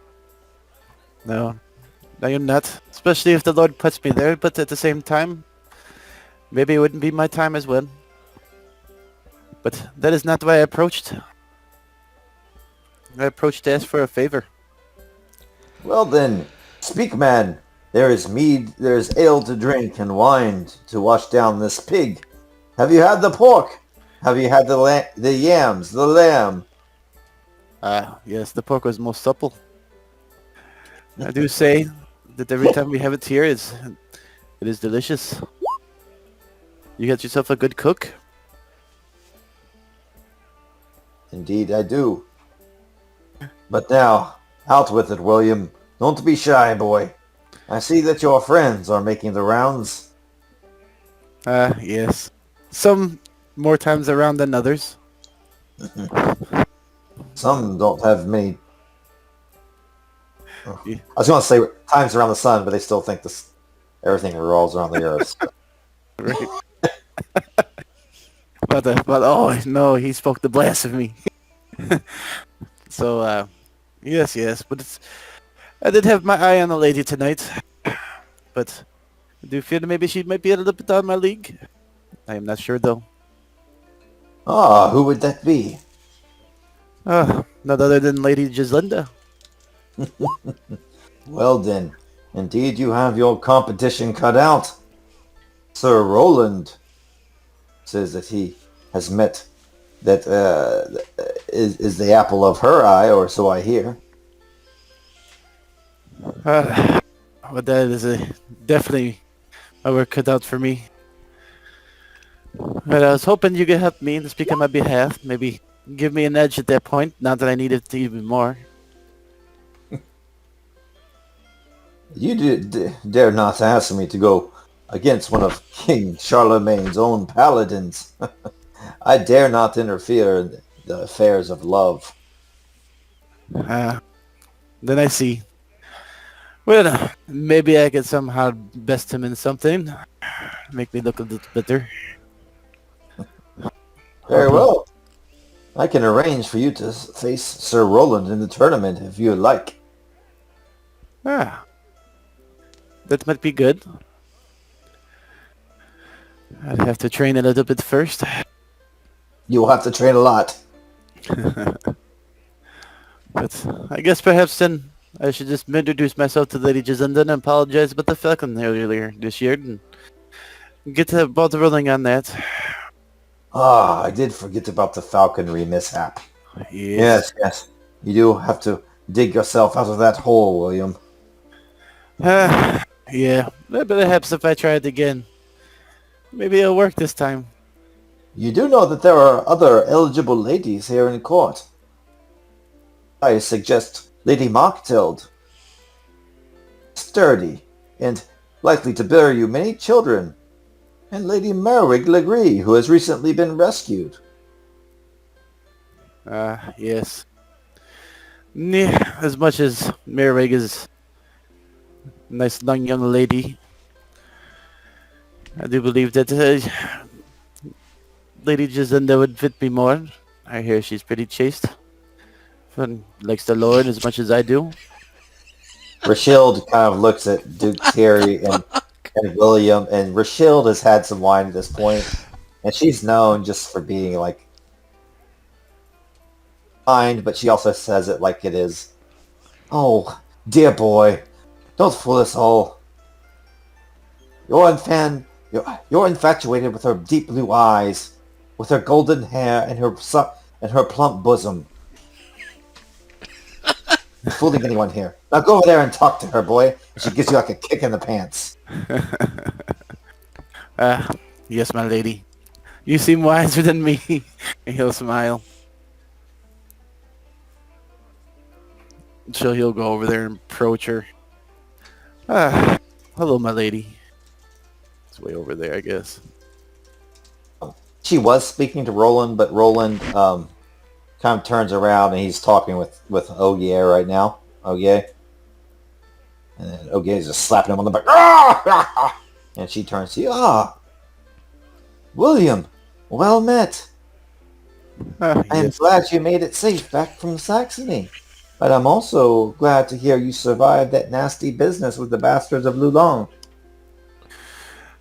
No, I am not. Especially if the Lord puts me there, but at the same time, maybe it wouldn't be my time as well. But that is not why I approached. I approached to ask for a favor. Well then, speak, man. There is mead, there is ale to drink, and wine to wash down this pig. Have you had the pork? Have you had the yams, the lamb? Yes, the pork was most supple. I do say that every time we have it here, it is delicious. You got yourself a good cook? Indeed I do. But now, out with it, William. Don't be shy, boy. I see that your friends are making the rounds. Yes. Some more times around than others. Some don't have many... Yeah. I was going to say times around the sun, but they still think everything revolves around the earth. Right. but oh no, he spoke the blasphemy. So yes, but I did have my eye on the lady tonight, but I do feel that maybe she might be a little bit out of my league. I am not sure though. Ah, who would that be? Not other than Lady Gislinda. Well then, indeed you have your competition cut out. Sir Roland says that he has met that is the apple of her eye, or so I hear. But that is definitely my work cut out for me. But I was hoping you could help me to speak on my behalf. Maybe give me an edge at that point, not that I need it even more. You dare not ask me to go against one of King Charlemagne's own paladins. I dare not interfere in the affairs of love. Then I see. Well, maybe I could somehow best him in something. Make me look a little better. Very well. I can arrange for you to face Sir Roland in the tournament if you like. That might be good. I'd have to train a little bit first. You will have to train a lot. But I guess perhaps then I should just introduce myself to Lady Jacinda and apologize about the falcon earlier this year and get the ball rolling on that. Ah, I did forget about the falconry mishap. Yes. Yes. You do have to dig yourself out of that hole, William. Yeah, but perhaps if I try it again, maybe it'll work this time. You do know that there are other eligible ladies here in court. I suggest Lady Mocktild, sturdy and likely to bear you many children, and Lady Merwig Legree, who has recently been rescued. Yes. As much as Merwig is a nice young lady, I do believe that Lady Jacinda would fit me more. I hear she's pretty chaste. And likes the Lord as much as I do. Rashild kind of looks at Duke Terry and William, and Rashild has had some wine at this point, and she's known just for being like kind, but she also says it like it is. Oh, dear boy, don't fool us all. You're infatuated with her deep blue eyes, with her golden hair and her plump bosom. You're fooling anyone here. Now go over there and talk to her, boy. She gives you like a kick in the pants. Yes, my lady. You seem wiser than me. And he'll smile. So he'll go over there and approach her. Hello, my lady. It's way over there, I guess. She was speaking to Roland, but Roland kind of turns around and he's talking with Ogier right now. Ogier. And then Ogier's just slapping him on the back. Ah! And she turns to you. Ah! William, well met. I am Yes. glad you made it safe back from Saxony. But I'm also glad to hear you survived that nasty business with the bastards of Loulon.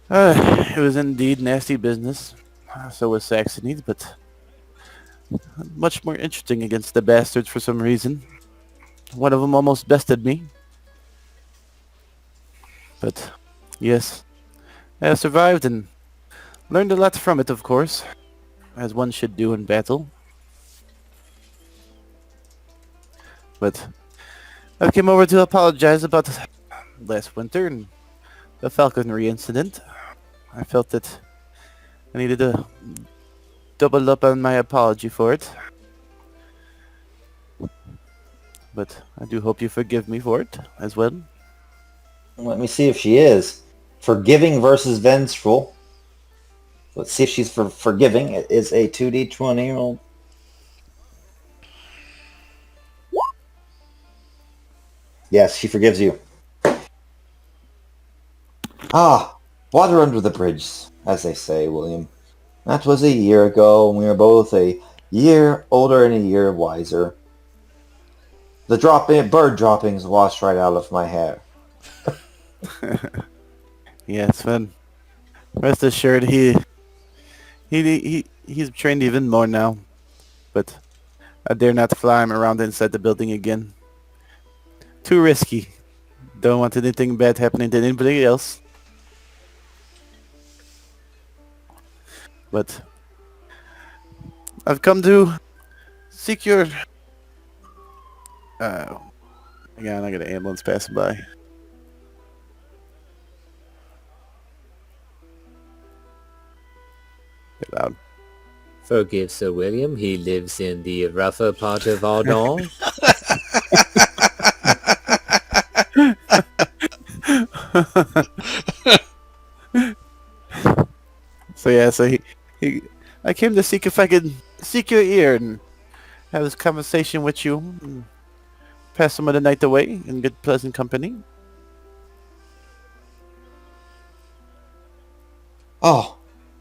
It was indeed nasty business. So was Saxony, but much more interesting against the bastards for some reason. One of them almost bested me. But, yes, I survived and learned a lot from it, of course, as one should do in battle. But I came over to apologize about last winter and the falconry incident. I felt that I needed to double up on my apology for it. But I do hope you forgive me for it as well. Let me see if she is. Forgiving versus vengeful. Let's see if she's forgiving. It is a 2d20 roll. Yes, she forgives you. Ah, water under the bridge, as they say, William. That was a year ago, and we were both a year older and a year wiser. The bird droppings washed right out of my hair. Yes, man. Rest assured, he's trained even more now. But I dare not fly him around inside the building again. Too risky. Don't want anything bad happening to anybody else. But I've come to seek your... Hang on, I got an ambulance passing by. Get loud. Forgive Sir William. He lives in the rougher part of Ardennes. I came to seek if I could seek your ear and have this conversation with you and pass some of the night away in good pleasant company. Oh,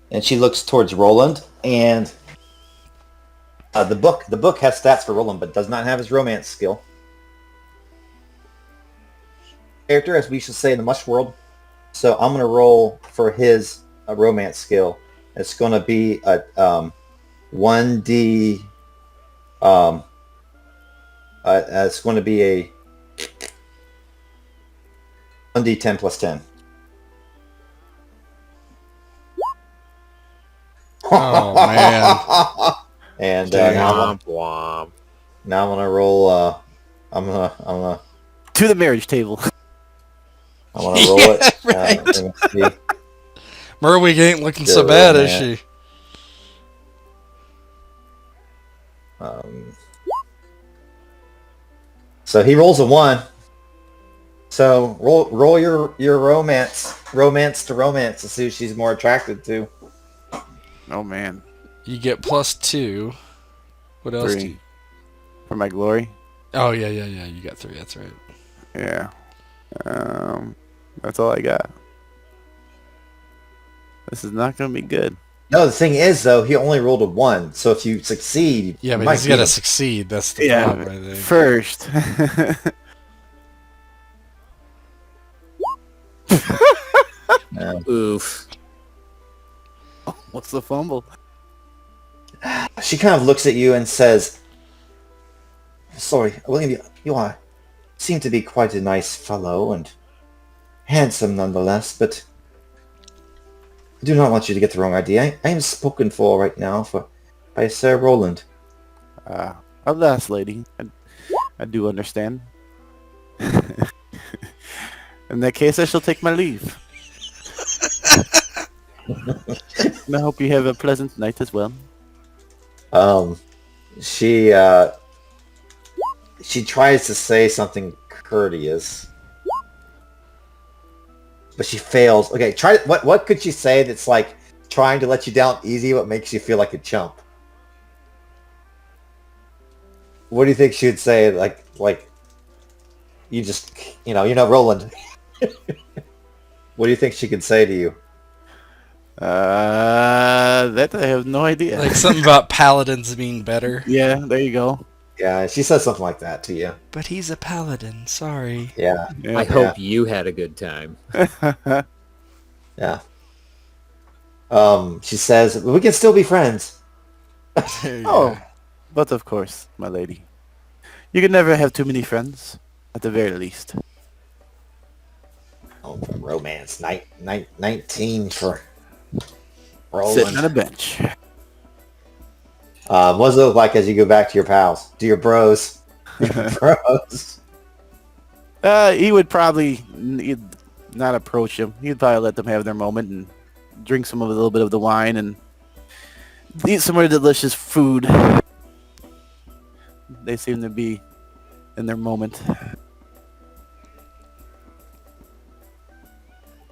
and she looks towards Roland, and the book has stats for Roland, but does not have his romance skill. Character, as we should say in the Mush world. So I'm gonna roll for his romance skill. It's gonna be a 1d. It's going to be a 1d10 plus 10. Oh, man. And Dude. Womp womp. now I'm gonna roll. I'm gonna To the marriage table. roll it. right. Let me see. Merwig ain't looking so Good bad, is romance. she? So he rolls a 1. So roll your romance to romance to see who she's more attracted to. Oh man. You get +2. What else do 3. you... For my glory. Oh, yeah. You got 3. That's right. Yeah. That's all I got. This is not gonna be good. No, the thing is though, he only rolled a 1. So if you succeed, Yeah, you but might he's got to beat him. succeed. That's the problem, I think. First. No. Oof. What's the fumble? She kind of looks at you and says, "Sorry, William, you seem to be quite a nice fellow and handsome nonetheless, but I do not want you to get the wrong idea. I am spoken for right now by Sir Roland." Alas, lady. I do understand. In that case, I shall take my leave. And I hope you have a pleasant night as well. She tries to say something courteous, but she fails. Okay, what could she say that's like trying to let you down easy, what makes you feel like a chump? What do you think she would say? Like you just, you're not Roland. What do you think she could say to you? That I have no idea. Like something about paladins being better. Yeah, there you go. Yeah, she says something like that to you. But he's a paladin, sorry. Yeah, Yeah. I hope you had a good time. yeah. She says, "We can still be friends." There you Oh, go. but of course, my lady. You can never have too many friends, at the very least. Oh, for romance. 19 for Sitting Roland. on a bench. What does it look like as you go back to your pals? To your bros? Your bros. He would probably he'd not approach them. He'd probably let them have their moment and drink some of a little bit of the wine and eat some of the delicious food. They seem to be in their moment.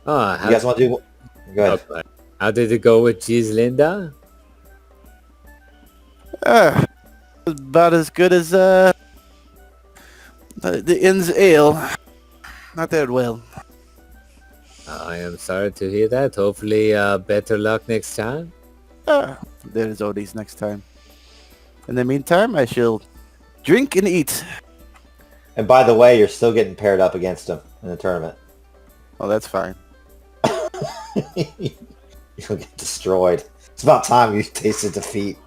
Oh, You guys want to do... Go ahead. okay. How did it go with Gislinda? About as good as the inn's ale. Not that well. I am sorry to hear that. Hopefully, better luck next time. There is always next time. In the meantime, I shall drink and eat. And by the way, you're still getting paired up against him in the tournament. Oh, that's fine. You'll get destroyed. It's about time you tasted defeat.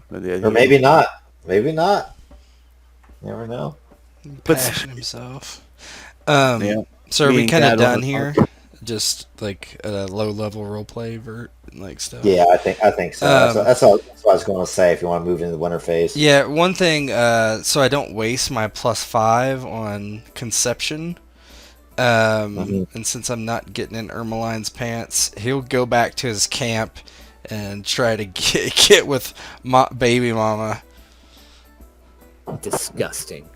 But yeah, Or maybe not. Maybe not. Never know. But- Passion himself. Yeah. So are we Being kind of God done over here? Just like a low-level roleplay stuff? Yeah, I think so. That's what I was going to say if you want to move into the winter phase. Yeah, one thing, so I don't waste my +5 on conception. And since I'm not getting in Ermeline's pants, he'll go back to his camp and try to get with baby mama. Disgusting.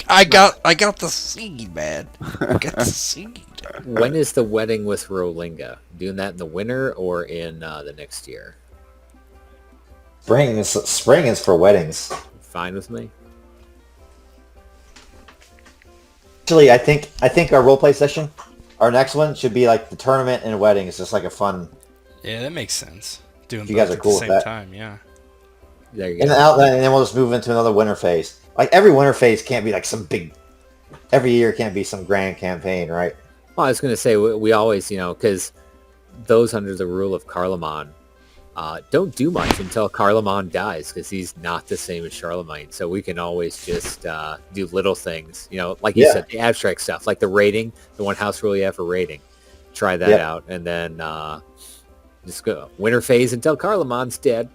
I got the seed, man. I got the seed. When is the wedding with Rolinga? Doing that in the winter or in the next year? Spring is for weddings. Fine with me. Actually, I think our roleplay session, our next one should be like the tournament and wedding. It's just like a fun. Yeah, that makes sense. Doing You both guys are at cool the with same that? time, yeah. There you And go. then we'll just move into another winter phase. Like every winter phase can't be like some big. Every year can't be some grand campaign, right? Well, I was going to say, we always, because those under the rule of Carloman don't do much until Carloman dies, because he's not the same as Charlemagne. So we can always just do little things, like you said, the abstract stuff, like the raiding, the one house rule you have for raiding. Try that out, and then just go winter phase until Carloman's dead.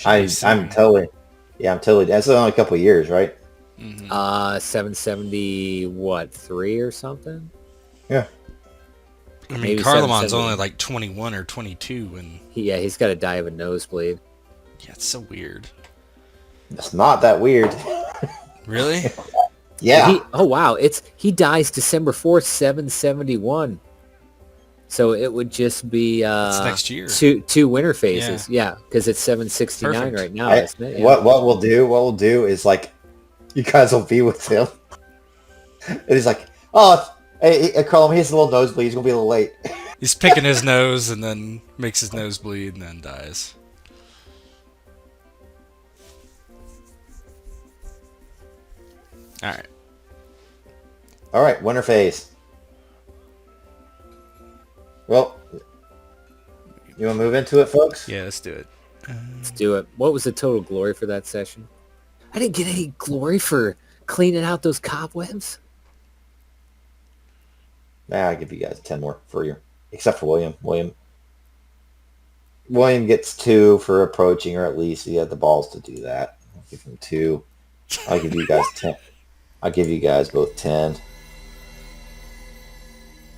I'm totally. That's only a couple of years, right? 770, what, 3 or something? Yeah. I mean, Maybe Carloman's 770. only like 21 or 22, and He's got to die of a nosebleed. yeah, it's so weird. It's not that weird. Really? Yeah. Oh wow, he dies December 4th, 771. So it would just be It's next year. two winter phases. Yeah, because it's 769 Perfect. right now, isn't it? Yeah. What we'll do is like, you guys will be with him, and he's like, oh, hey, Carl, he has a little nosebleed. He's gonna be a little late. He's picking his nose and then makes his nose bleed and then dies. All right, winter phase. Well, you want to move into it, folks? Yeah, let's do it. Let's do it. What was the total glory for that session? I didn't get any glory for cleaning out those cobwebs. I'll give you guys 10 more for you, except for William. William gets 2 for approaching, or at least he had the balls to do that. I'll give him 2. I'll give you guys 10. I'll give you guys both 10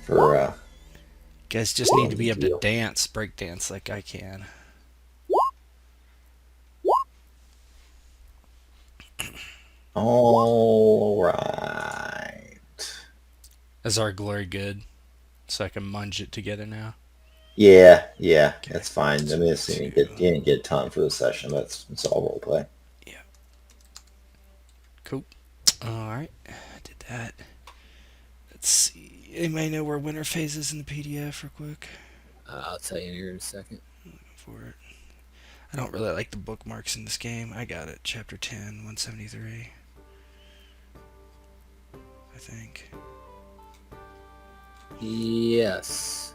for. You guys just need to be able to break dance like I can. All right. Is our glory good? So I can munge it together now? Yeah, that's fine. I mean, you didn't get a ton for the session, but it's all role play. Yeah. Cool. Alright, I did that. Let's see. Anybody know where winter phase is in the PDF real quick? I'll tell you here in a second. I'm looking for it. I don't really like the bookmarks in this game. I got it. Chapter 10, 173. I think. Yes.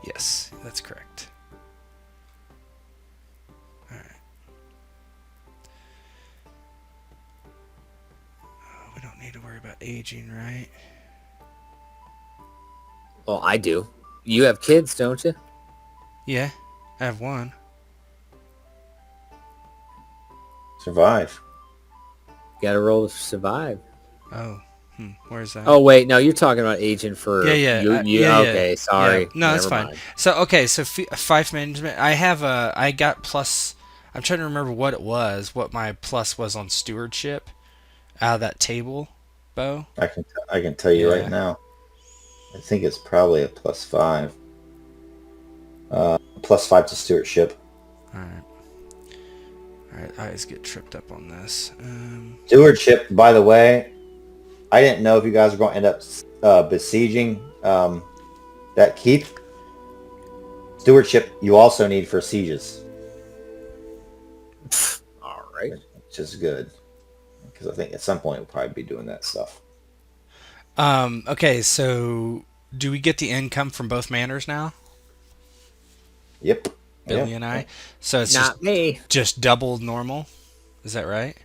Yes, that's correct. Alright. Oh, we don't need to worry about aging, right? Well, I do. You have kids, don't you? Yeah, I have one. Survive. Got to roll to survive. Oh, where's that? Oh wait, no, you're talking about agent for. Yeah. Okay, sorry. Yeah. No, that's Never fine. mind. So five management. I got plus. I'm trying to remember what it was. What my plus was on stewardship out of that table, Bo. I can tell you right now. I think it's probably a +5. +5 to stewardship. All right. I always get tripped up on this. Stewardship, by the way, I didn't know if you guys were going to end up besieging that keep. Stewardship, you also need for sieges. All right. Which is good. Because I think at some point we'll probably be doing that stuff. Okay, so do we get the income from both manors now? Yep. Billy and I. So it's Not me. just double normal. Is that right?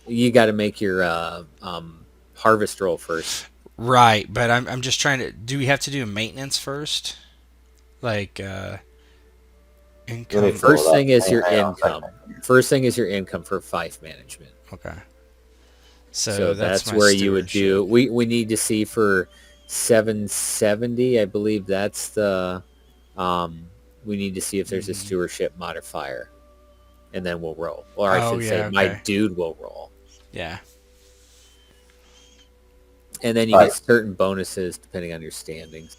You got to make your harvest roll first. Right, but I'm just trying to. Do we have to do maintenance first? Like income. First thing is your income. First thing is your income for fife management. Okay. So that's my where you would stewardship. do. We need to see for 770. I believe that's the. We need to see if there's a stewardship modifier, and then we'll roll. Or I should say, my dude will roll. Yeah. And then you get certain bonuses depending on your standings.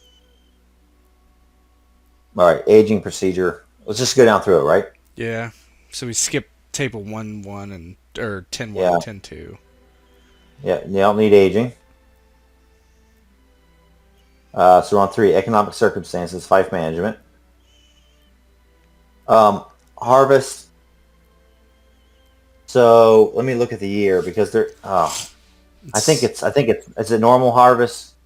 All right, aging procedure. Let's just go down through it, right? Yeah. So we skip table 1-1 and or 10-1, Yeah. 10-2. Yeah, you don't need aging. So we're on 3, economic circumstances, fife management. Harvest. So let me look at the year because they're. I think it's a normal harvest.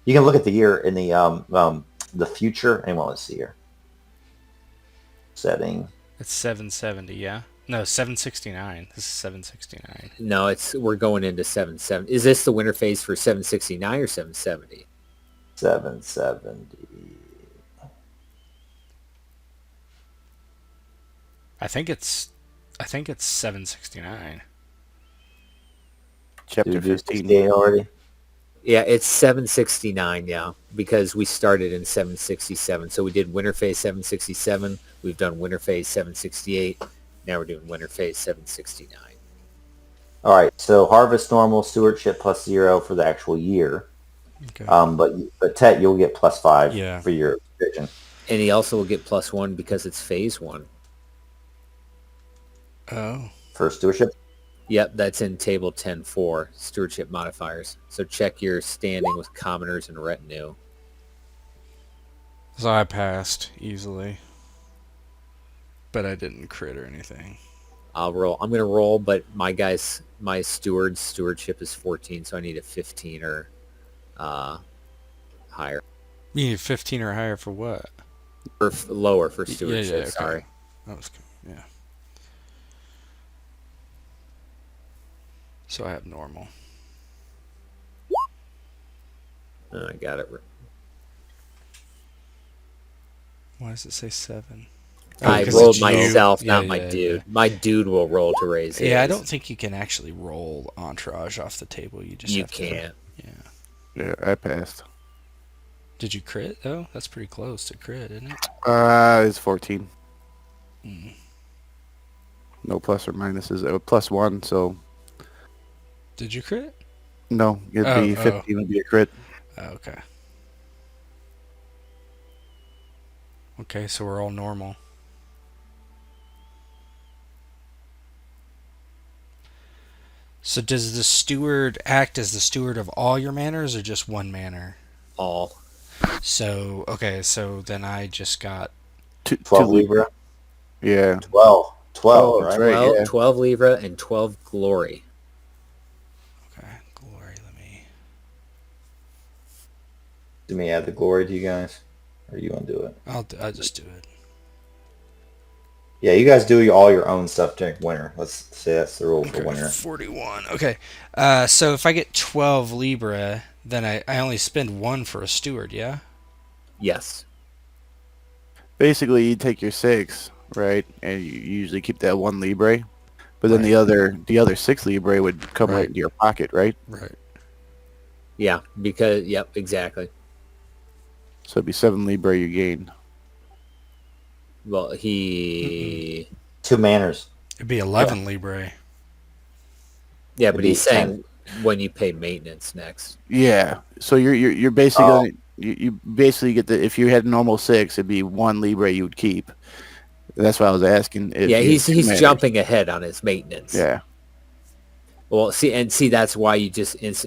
You can look at the year in the future. Anyway, let's see here. setting. It's 770, yeah? No, 769. This is 769. No, we're going into 770. Is this the winter phase for 769 or 770? 770. I think it's 769. Chapter Did you 15. 68 already? Yeah, it's 769, yeah, because we started in 767. So we did winter phase 767. We've done winter phase 768. Now we're doing winter phase 769. All right, so harvest normal, stewardship +0 for the actual year. Okay. But Tet, you'll get +5 Yeah. for your vision. And he also will get +1 because it's phase 1. Oh. For stewardship. Yep, that's in table 10.4, stewardship modifiers. So check your standing with commoners and retinue. So I passed easily. But I didn't crit or anything. I'll roll. I'm going to roll, but my stewardship is 14, so I need a 15 or higher. You need 15 or higher for what? Or lower for stewardship, okay. sorry. That was good. Yeah. So I have normal. I got it. Why does it say 7? I 'cause rolled it's you. myself, Yeah, not my yeah, dude. yeah. My dude will roll to raise his. Yeah, I don't think you can actually roll entourage off the table. You just You have can't. To, yeah. Yeah, I passed. Did you crit though? That's pretty close to crit, isn't it? It's 14. No plus or minuses. +1, so Did you crit? no. It'd be 15 would be a crit. Okay. Okay, so we're all normal. So does the steward act as the steward of all your manors or just one manor? All. So, okay, so then I just got... 12 Libra. Yeah. 12, Oh, right? that's right. 12, yeah. 12 Libra and 12 Glory. Okay, glory, let me... Do me add the glory to you guys? Or you want to do it? I'll just do it. Yeah, you guys do all your own stuff during winter. Let's say that's the rule for Okay, winter. 41. Okay, so if I get 12 Libra, then I only spend 1 for a steward, yeah? Yes. Basically, you take your 6, right, and you usually keep that 1 Libre, but then Right. the other 6 Libre would come right into your pocket, right? Right. Yeah, because, yep, exactly. So it'd be 7 Libre you gain. Well, he... 2 manors. It'd be 11 Libre. Yeah, but It'd be he's saying when you pay maintenance next. Yeah. So you're basically you basically get the, if you had normal 6, it'd be 1 Libre you would keep. That's why I was asking. Yeah, he's jumping ahead on his maintenance. Yeah. Well, see, that's why you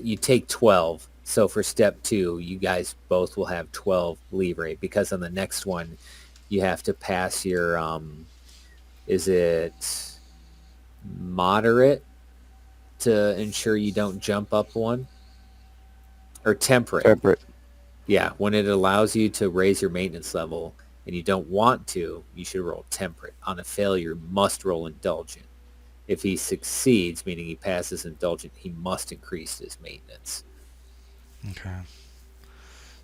you take 12. So for step 2, you guys both will have 12 Libre, because on the next one, you have to pass your, is it moderate to ensure you don't jump up 1? Or temperate? Temperate. Yeah, when it allows you to raise your maintenance level and you don't want to, you should roll temperate. On a failure, you must roll indulgent. If he succeeds, meaning he passes indulgent, he must increase his maintenance. Okay.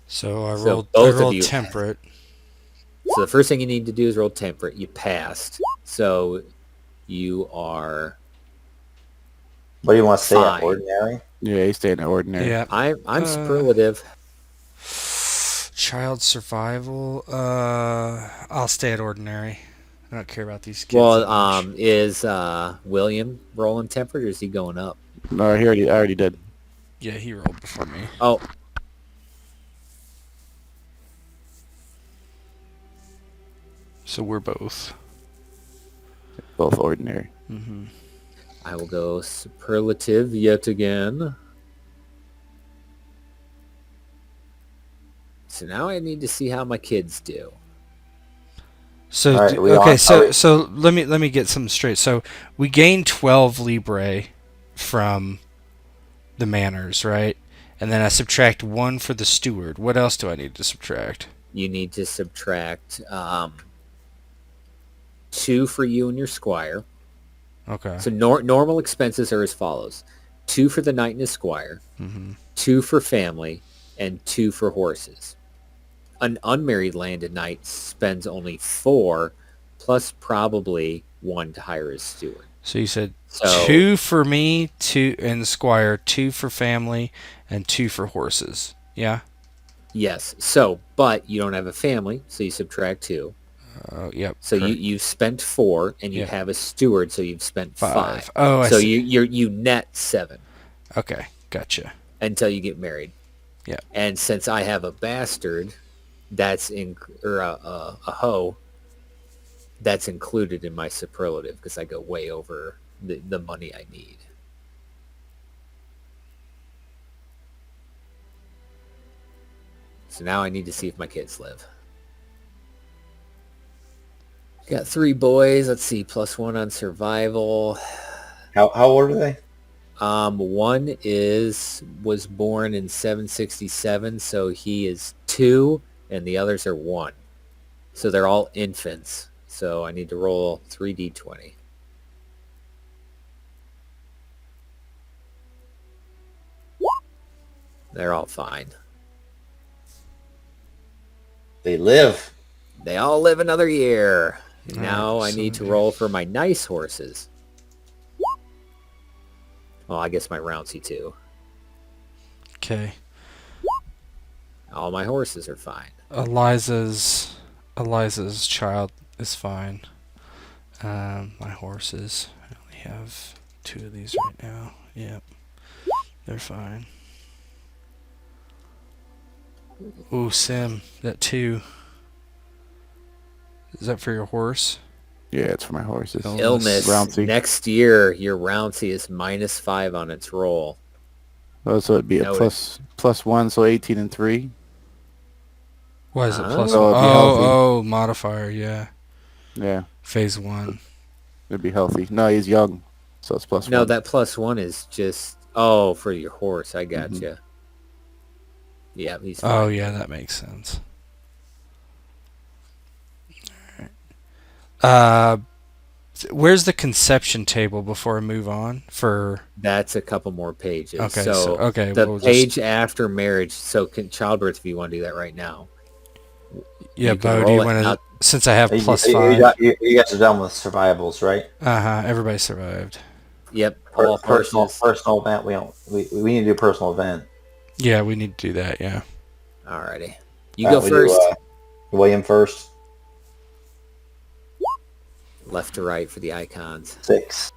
So I So rolled temperate. So the first thing you need to do is roll temperate. You passed. So you are... What do you want to say? Fine. Ordinary? Yeah, he's staying at ordinary. Yeah. I'm superlative. Child survival. I'll stay at ordinary. I don't care about these kids. Well, that much. is William rolling temperate, or is he going up? No, I already did. Yeah, he rolled before me. Oh, So we're both. Both ordinary. Mm-hmm. I will go superlative yet again. So now I need to see how my kids do. So All right, okay, so let me get something straight. So we gain 12 Libre from the manors, right? And then I subtract 1 for the steward. What else do I need to subtract? You need to subtract 2 for you and your squire. Okay. So normal expenses are as follows: 2 for the knight and his squire, 2 for family, and 2 for horses. An unmarried landed knight spends only 4, plus probably 1 to hire his steward. So you said So- 2 for me, 2 and squire, 2 for family, and 2 for horses. Yeah. Yes. So, but you don't have a family, so you subtract 2. Yep. So correct. you spent 4, and you Yeah. have a steward, so you've spent 5. Oh, I so see. you net 7 Okay, gotcha. until you get married. Yeah. And since I have a bastard, that's or a hoe, that's included in my superlative because I go way over the money I need. So now I need to see if my kids live. Got 3 boys. Let's see, +1 on survival. How old are they? One was born in 767, so he is 2, and the others are 1. So they're all infants. So I need to roll 3d20. They're all fine. They live. They all live another year. And All now right, I so need to they- roll for my nice horses. Well, I guess my rouncy too. Okay. All my horses are fine. Eliza's child is fine. My horses. I only have 2 of these right now. Yep. They're fine. Ooh, Sim, that 2. Is that for your horse? Yeah, it's for my horses. Illness. Rouncy. Next year, your rouncy is -5 on its roll. Oh, so it'd be a Noted. +1, so 18 and 3. Why is it Oh. plus So 1? it'd be healthy. Oh, modifier, yeah. Yeah, Phase 1. it'd be healthy. No, he's young, so it's +1. No, that +1 is just for your horse. I gotcha. Yeah, he's fine. Oh, yeah, that makes sense. Where's the conception table before I move on? That's a couple more pages. Okay, so okay, the we'll page after marriage. So childbirth, if you want to do that right now. Yeah, You can Bo, do roll you it want to? out. Since I have You +5. guys are done with survivals, right? Everybody survived. Yep, all Personal horses. event. We need to do personal event. Yeah, we need to do that. Yeah. Alrighty, you go We first. Do, William first. Left to right for the icons. 6.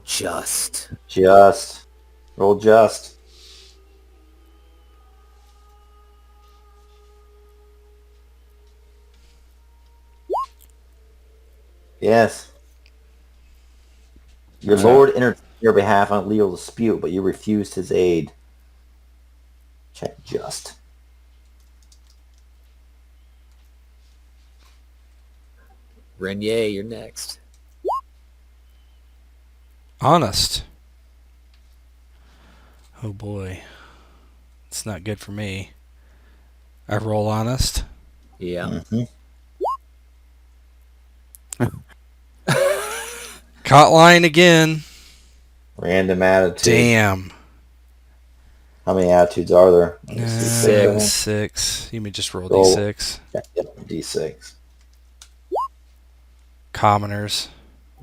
Just. Roll just. Yes. Your lord entered your behalf on a legal dispute, but you refused his aid. Check just. Renier, you're next. Honest. Oh boy, it's not good for me. I roll honest. Yeah. Caught lying again. Random attitude. Damn. How many attitudes are there? Six. 6. You may just roll Roll. d6. Yep, D6. Commoners.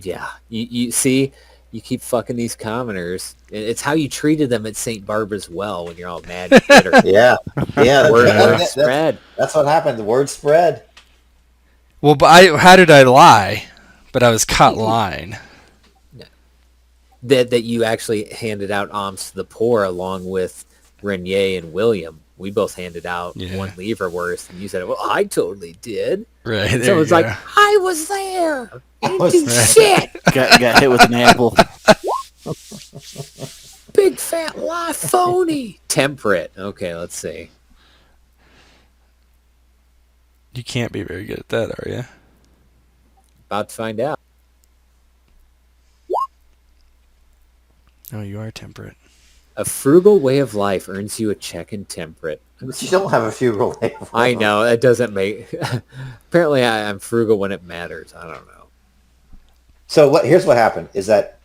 Yeah. You see, you keep fucking these commoners. It's how you treated them at St. Barbara's Well when you're all mad and bitter. Yeah. Word That's spread. what happened. The word spread. Well, but how did I lie? But I was caught lying. That you actually handed out alms to the poor along with Renier and William. We both handed out Yeah. 1 leverwurst, and you said, "Well, I totally did." Right. So There it was you like, go. "I was there. I didn't do Right. shit. got hit with an apple. Big fat lie, phony." Temperate. Okay, let's see. You can't be very good at that, are you? About to find out. Oh, you are temperate. A frugal way of life earns you a check in temperate. You don't have a funeral day. I know that doesn't make. Apparently, I'm frugal when it matters. I don't know. So here's what happened is that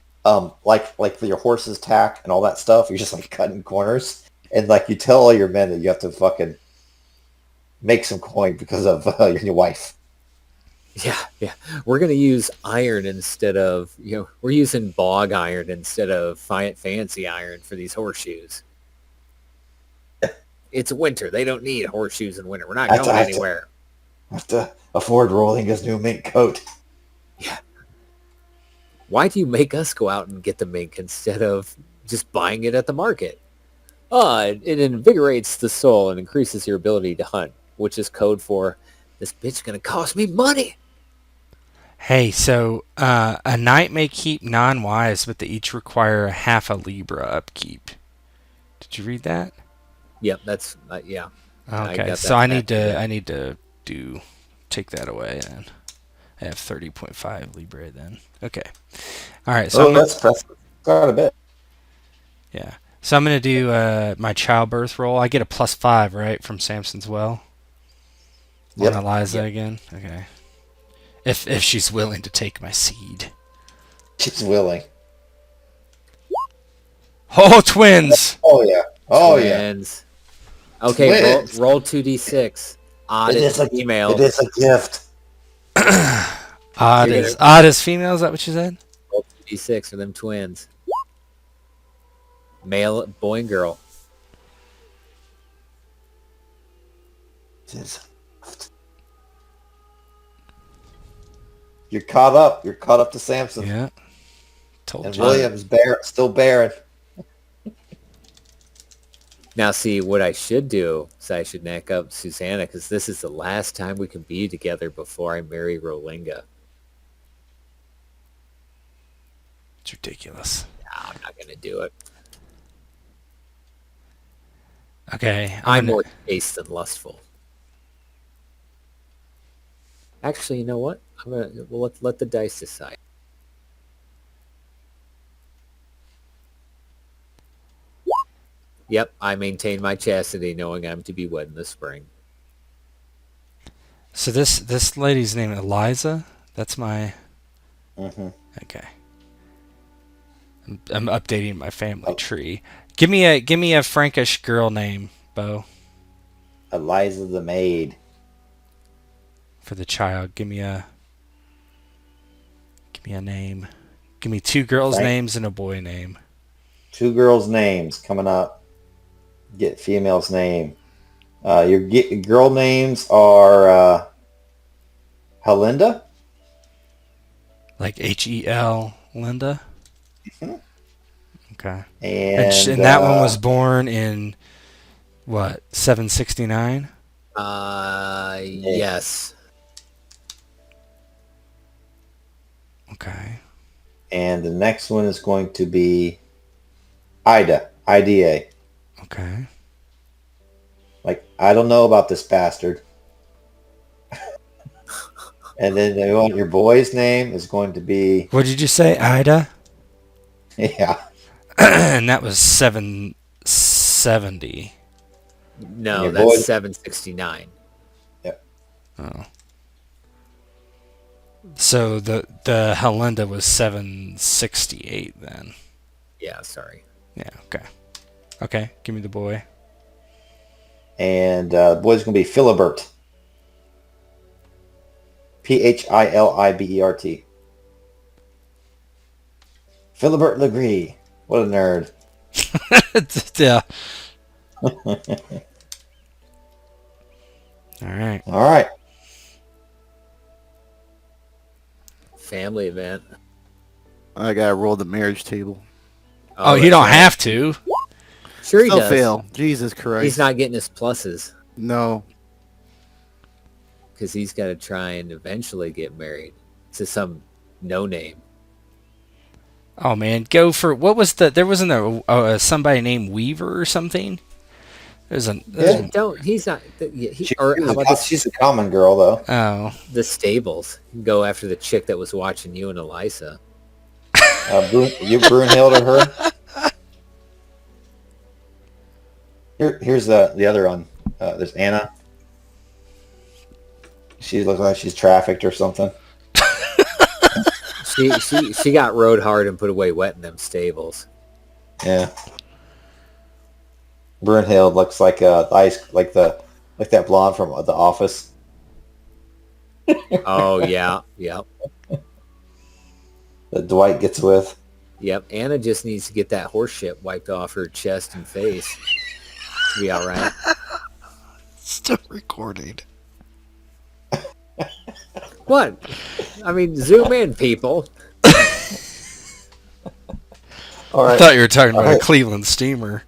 like your horse's tack and all that stuff, you're just like cutting corners, and like you tell all your men that you have to fucking make some coin because of your wife. Yeah. We're gonna use iron instead of we're using bog iron instead of fancy iron for these horseshoes. It's winter. They don't need horseshoes in winter. We're not going anywhere. I have to afford Rolinga's new mink coat. Yeah. Why do you make us go out and get the mink instead of just buying it at the market? It invigorates the soul and increases your ability to hunt, which is code for this bitch gonna cost me money. Hey, so a knight may keep non-wives, but they each require half a libra upkeep. Did you read that? Yep, that's yeah. Okay, so I need to take that away then. I have 30.5 libra then. Okay. All right. So that's quite a bit. Yeah. So I'm gonna do my childbirth roll. I get a +5, right, from Samson's well. Yep. On Eliza again. Okay. If she's willing to take my seed. She's willing. Oh, twins! Oh yeah. Oh twins. Yeah. Okay, roll 2d6. Odd is female. It is a gift. Odd is female. Is that what you said? Roll 2d6 for them twins. Male, boy, and girl. You're caught up. You're caught up to Samson. Yeah. Told and you. William's still barren. Now, see, what I should do is I should neck up Susanna, because this is the last time we can be together before I marry Rolinga. It's ridiculous. No, I'm not going to do it. Okay. I'm more chaste than lustful. Actually, you know what? We'll let the dice decide. Yep, I maintain my chastity, knowing I'm to be wed in the spring. So this lady's name Eliza. That's my. Mm-hmm. Okay. I'm updating my family tree. Give me a Frankish girl name, Bo. Eliza the maid. For the child, give me a name. Give me 2 girls' names and a boy name. 2 girls' names coming up. Get female's name. Your girl names are Helinda. Like Hel Linda. Mm-hmm. Okay. And that one was born in what, 769? Yes. Okay. And the next one is going to be Ida. IDA. Okay. Like, I don't know about this bastard. And then your boy's name is going to be... What did you say, Ida? Yeah. And that was 770. No, that's 769. Yep. Oh. So the Helinda was 768 then. Yeah, sorry. Yeah, okay. Okay, give me the boy. And the boy's going to be Philibert. Philibert. Philibert Legree. What a nerd. Yeah. All right. All right. Family event. I gotta roll the marriage table. Oh, you don't have to. Sure he Still does. fail. Jesus Christ. He's not getting his pluses. No. Because he's got to try and eventually get married to some no-name. Oh man, go for what was there wasn't somebody named Weaver or something? He's not. She's how about she's a common girl, though. Oh. The stables? Go after the chick that was watching you and Elisa. You Brunhilde or her? Here's the other one. There's Anna. She looks like she's trafficked or something. She got rode hard and put away wet in them stables. Yeah. Brunhild looks like that blonde from The Office. Oh yeah, yep, That Dwight gets with. yep. Anna just needs to get that horse shit wiped off her chest and face to be all right. Still recording. What? I mean, zoom in, people. All I right. thought you were talking about Alright. a Cleveland steamer.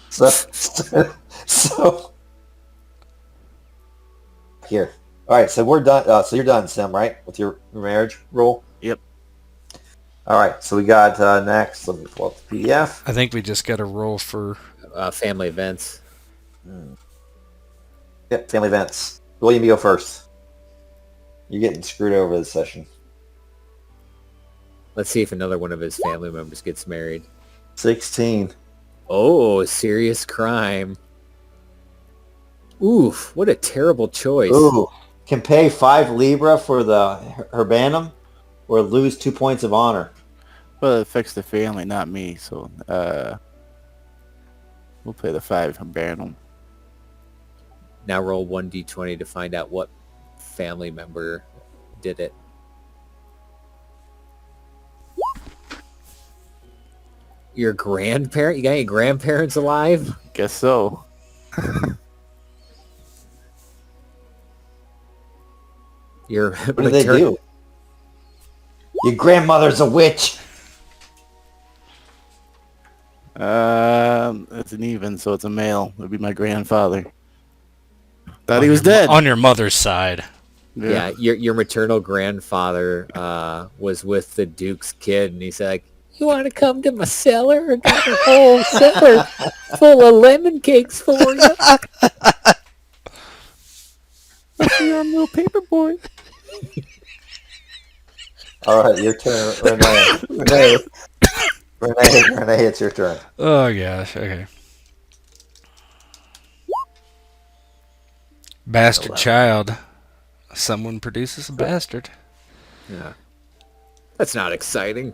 So here. All right. So we're done. So you're done, Sim, right? With your marriage rule? Yep. All right. So we got next. Let me pull up the PDF. I think we just got a roll for. Family events. Yep. Family events. William, you go first. You're getting screwed over this session. Let's see if another one of his family members gets married. 16. Oh, serious crime. Oof, what a terrible choice. Ooh. Can pay 5 Libra for the Herbanum or lose 2 points of honor. Well, it affects the family, not me. So we'll play the 5 Herbanum. Now roll 1d20 to find out what family member did it. Your grandparent? You got any grandparents alive? Guess so. Your What did they do? Your grandmother's a witch. It's an even, so it's a male. It'd be my grandfather. Thought he was dead. On your mother's side. Yeah, your maternal grandfather was with the Duke's kid, and he's like, "You want to come to my cellar? I got a whole cellar full of lemon cakes for you." You're a little paper boy. All right, your turn, Renee. Renee, it's your turn. Oh gosh. Okay. Bastard 11. child. Someone produces a bastard. Yeah, that's not exciting.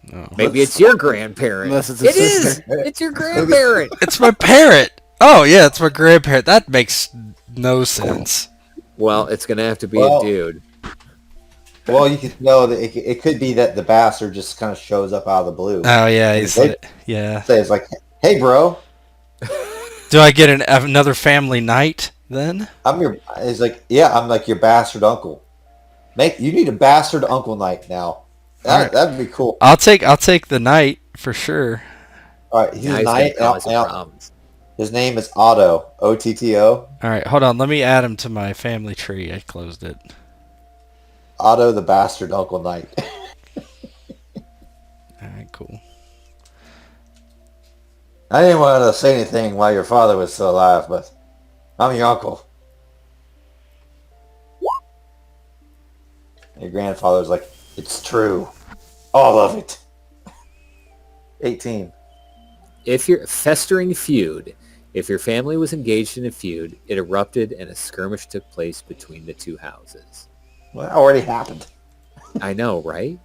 No. Maybe it's your grandparent. Unless it's a It is. sister. It's your grandparent. It's my parent. Oh yeah, it's my grandparent. That makes no sense. Well, it's gonna have to be Well- a dude. Well, you could know that it could be that the bastard just kind of shows up out of the blue. Oh yeah, he's They- yeah. Say it's like, hey, bro, Do I get another family night then? It's like, yeah, I'm like your bastard uncle. You need a bastard uncle night now. Alright. That'd be cool. I'll take the night for sure. All right, he's Now a he's gonna knight. cause some problems. His name is Otto. Otto. All right, hold on. Let me add him to my family tree. I closed it. Otto the bastard uncle knight. All right, cool. I didn't want to say anything while your father was still alive, but I'm your uncle. Your grandfather's like, it's true. All of it. 18. If your festering feud, if your family was engaged in a feud, it erupted and a skirmish took place between the two houses. Well, that already happened. I know, right?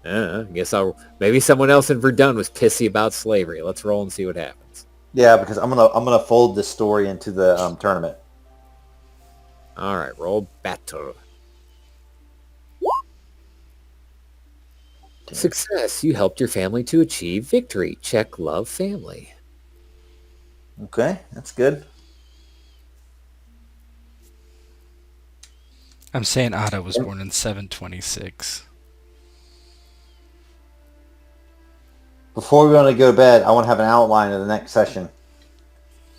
I guess maybe someone else in Verdun was pissy about slavery. Let's roll and see what happens. Yeah, because I'm gonna fold this story into the tournament. All right, roll battle. Success. You helped your family to achieve victory. Check love family. Okay, that's good. I'm saying Otto was born in 726. Before we want to go to bed, I want to have an outline of the next session.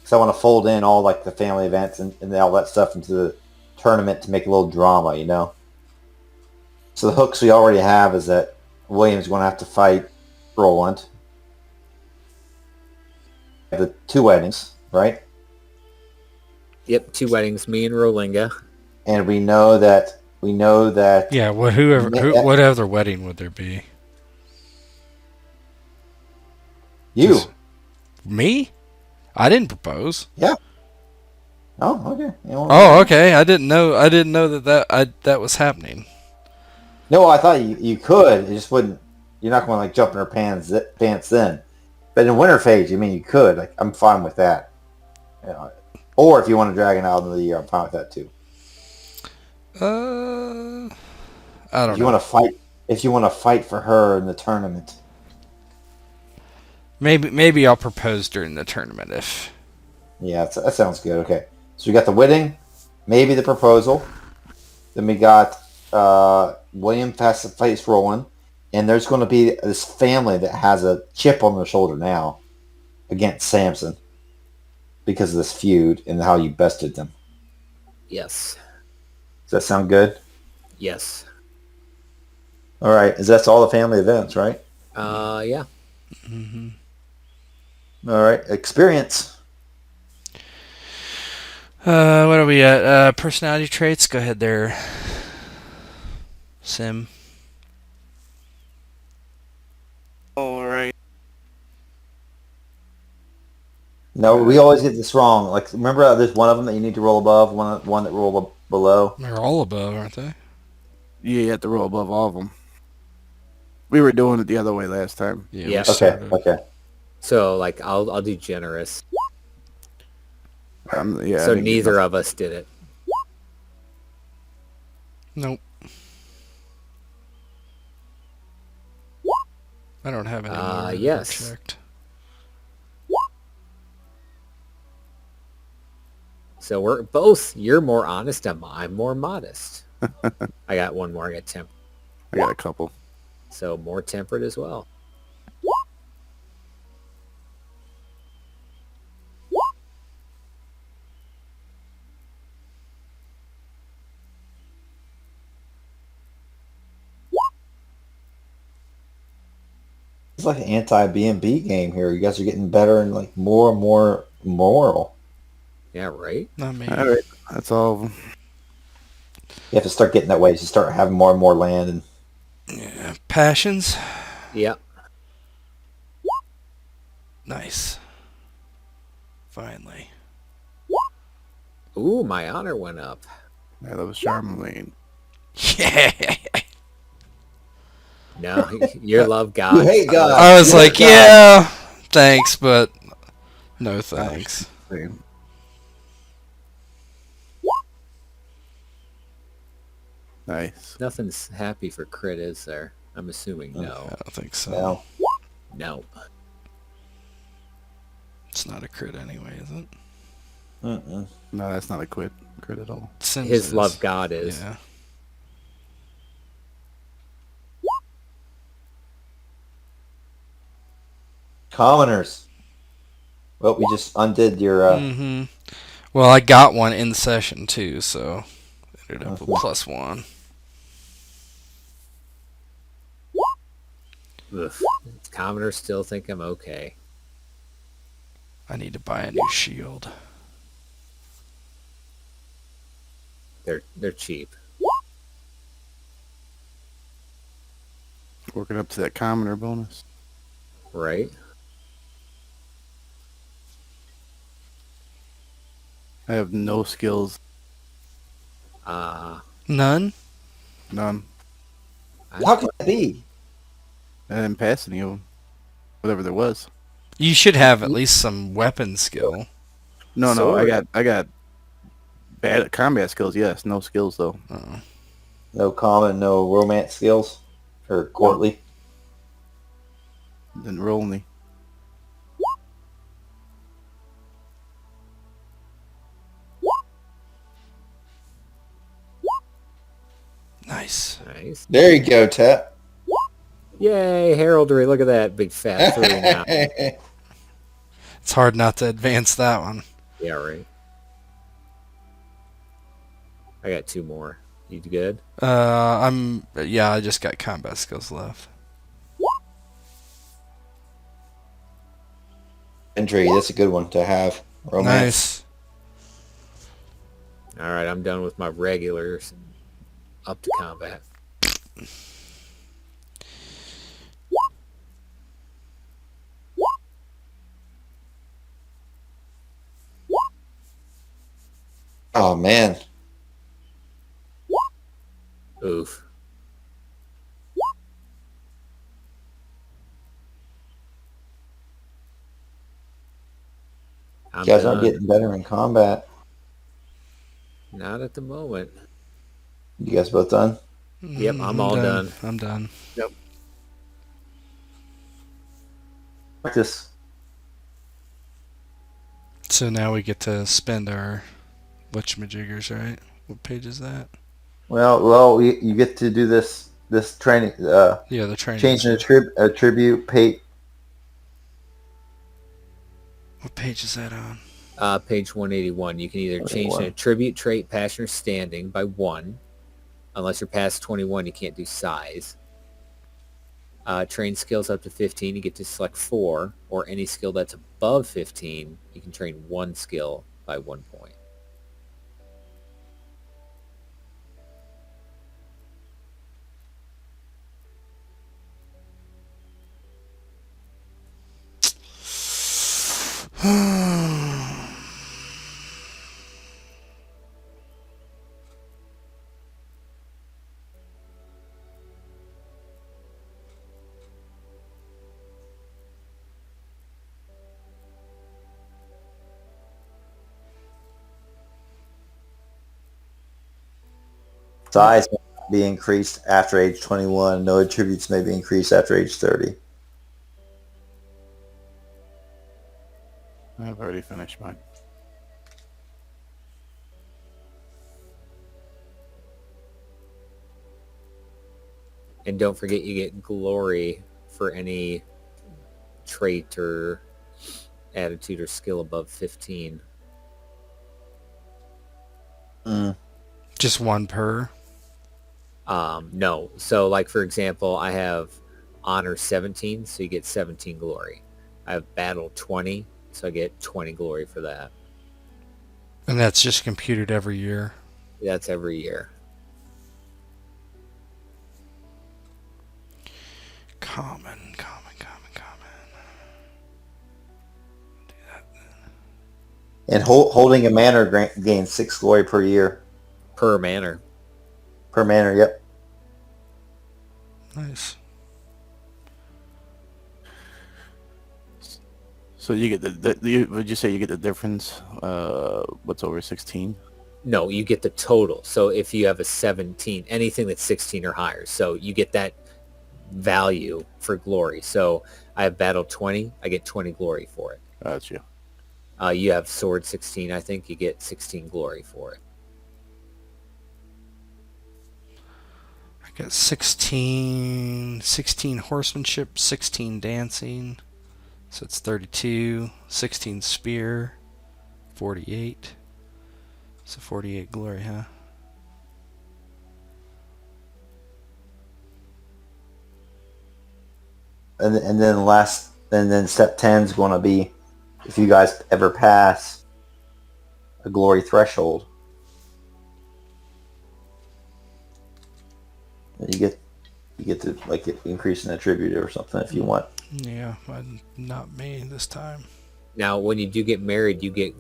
Because I want to fold in all like the family events and all that stuff into the tournament to make a little drama, you know? So the hooks we already have is that William's going to have to fight Roland. The 2 weddings, right? Yep, 2 weddings, me and Rolinga. And we know that Yeah, what other wedding would there be? You. Just me? I didn't propose. Yeah. Oh, okay. Oh, okay. I didn't know that was happening. No, I thought you could. It just wouldn't. You're not going to like jump in her pants then. But in winter phase, you mean you could. Like I'm fine with that. Or if you want to drag it out into the year, I'm fine with that too. I don't If you know. want to fight, if you want to fight for her in the tournament. Maybe I'll propose during the tournament if. Yeah, that sounds good. Okay, so we got the wedding, maybe the proposal. Then we got William has to face Roland, and there's going to be this family that has a chip on their shoulder now against Samson because of this feud and how you bested them. Yes. Does that sound good? Yes. All right, that's all the family events, right? Yeah. Mm-hmm. All right, experience. What are we at? Personality traits. Go ahead there, Sim. All right. No, we always get this wrong. Like, remember, there's one of them that you need to roll above, one that roll below. They're all above, aren't they? Yeah, you have to roll above all of them. We were doing it the other way last time. Yeah. We Okay, started. okay. So like I'll do generous. Yeah. So neither of us did it. Nope. I don't have any more. Yes. Checked. So we're both. You're more honest. I'm more modest. I got one more. I got temper. I got a couple. So more temperate as well. It's like an anti-B&B game here. You guys are getting better and like more and more moral. Yeah, right? Not me. All right. That's all of them. You have to start getting that way. You start having more and more land. And Yeah. Passions. Yeah. Nice. Finally. Ooh, my honor went up. Yeah, that was Charlemagne. Yeah. No, your love God. You hate God. I was Yeah, like, God. yeah, thanks, but no thanks. Same. Nice. Nothing's happy for crit, is there? I'm assuming I no. don't think so. no. No. It's not a crit anyway, is it? Mm-mm. No, that's not a crit at all. Sims His is. love God is. Yeah. Commoners. Well, we just undid your... Mm-hmm. Well, I got one in session too, so ended up with +1. Ugh. Commoners still think I'm okay. I need to buy a new shield. They're cheap. Working up to that commoner bonus. Right? I have no skills. None? None. How can that be? I didn't pass any of them. Whatever there was. You should have at least some weapon skill. No, Sword. I got bad combat skills, yes. No skills though. Uh-oh. No common, no romance skills? Or courtly? Didn't roll any. Nice. Nice. There you go, Tap. Yay, heraldry. Look at that big fat 3 now. It's hard not to advance that one. Yeah, right. I got 2 more. You good? I just got combat skills left. Entry, that's a good one to have. Romance. Nice. All right, I'm done with my regulars. Up to combat. Oh man. Oof. I'm You guys aren't done. getting better in combat. Not at the moment. You guys both done? Yep, I'm all done. I'm done. Yep. Practice. So now we get to spend our whatchamajiggers, right? What page is that? Well, you get to do this training. Yeah, the training. Change an attribute, pay. What page is that on? Page 181. You can either change an 181. attribute, trait, passion, or standing by 1. Unless you're past 21, you can't do size. Train skills up to 15, you get to select 4. Or any skill that's above 15, you can train 1 skill by 1 point. Size may not be increased after age 21. No attributes may be increased after age 30. I've already finished mine. And don't forget you get glory for any trait or attitude or skill above 15. Just 1 per. No. So like for example, I have honor 17, so you get 17 glory. I have battle 20, so I get 20 glory for that. And that's just computed every year. That's every year. Common. Do that then. And holding a manor gains 6 glory per year. Per manor. Per manor, yep. Nice. So you get would you say you get the difference? What's over 16? No, you get the total. So if you have a 17, anything that's 16 or higher, so you get that value for glory. So I have battle 20, I get 20 glory for it. That's you. You have sword 16, I think you get 16 glory for it. I got 16 horsemanship, 16 dancing. So it's 32, 16 spear, 48. So 48 glory, huh? And then step 10 is going to be if you guys ever pass a glory threshold. You get to like increase an attribute or something if you want. Yeah, not me this time. Now, when you do get married, you get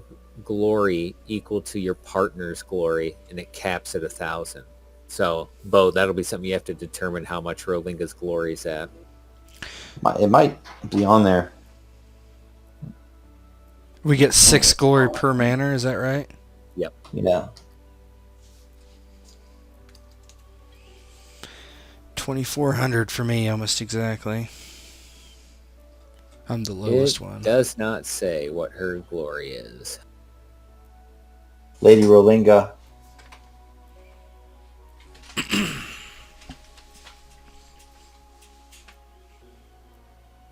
glory equal to your partner's glory, and it caps at 1,000. So, Bo, that'll be something you have to determine how much Rolinga's glory is at. It might be on there. We get 6 glory per manor, is that right? Yep. Yeah. 2,400 for me, almost exactly. I'm the lowest one. It does not say what her glory is. Lady Rolinga.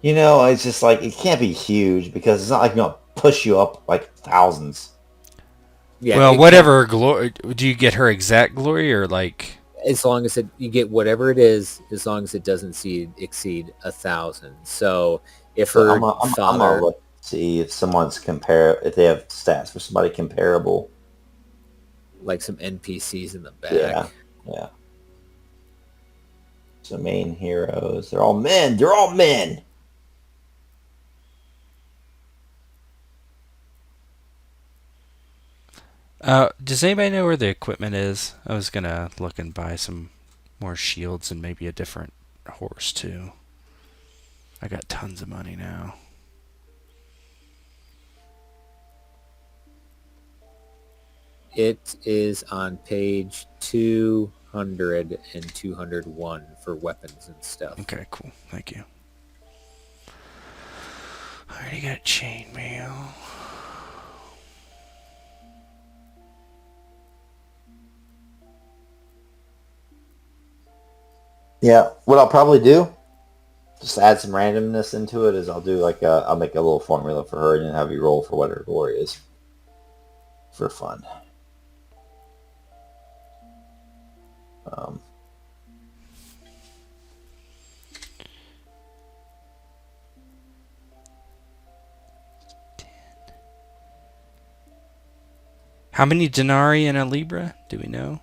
It's just like, it can't be huge because it's not like going to push you up like thousands. Yeah. Well, whatever glory. Do you get her exact glory or like? As long as you get whatever it is, as long as it doesn't exceed 1,000. So if her I'm gonna look to see if someone's if they have stats for somebody comparable. Like some NPCs in the back. Yeah. So main heroes, they're all men. They're all men. Does anybody know where the equipment is? I was gonna look and buy some more shields and maybe a different horse too. I got tons of money now. It is on page 200 and 201 for weapons and stuff. Okay, cool. Thank you. I already got chainmail. Yeah, what I'll probably do, just add some randomness into it, is I'll do like I'll make a little formula for her and then have you roll for what her glory is. For fun. How many denarii in a libra? Do we know?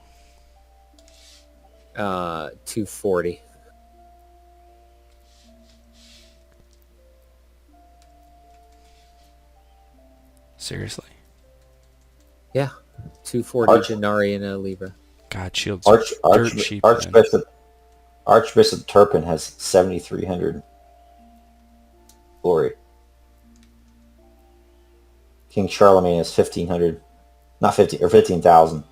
240. Seriously? Yeah, 240 Arch- denarii in a libra. God, shields are dirt cheap. Then. Archbishop Turpin has 7,300 glory. King Charlemagne has 1,500, not 15 or 15,000.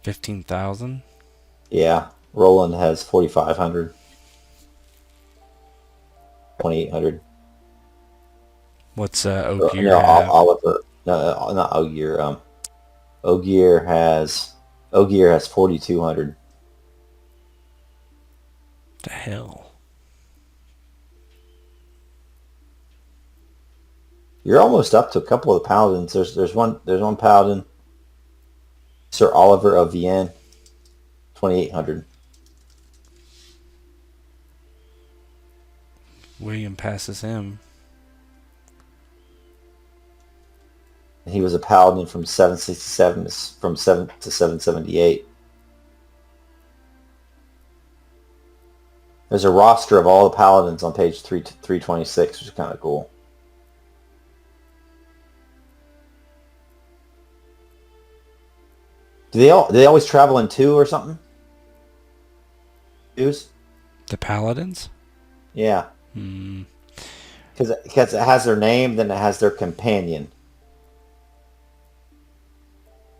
15,000? Yeah, Roland has 4,500, 2,800. What's Ogier No, have? Oliver. No, not Ogier. Ogier has 4,200. The hell? You're almost up to a couple of the paladins. There's one paladin, Sir Oliver of Vienne, 2,800. William passes him. He was a paladin from 767 from 7 to 778. There's a roster of all the paladins on page 326, which is kind of cool. Do they always travel in two or something? Twos? The paladins? Yeah. Because it has their name, then it has their companion.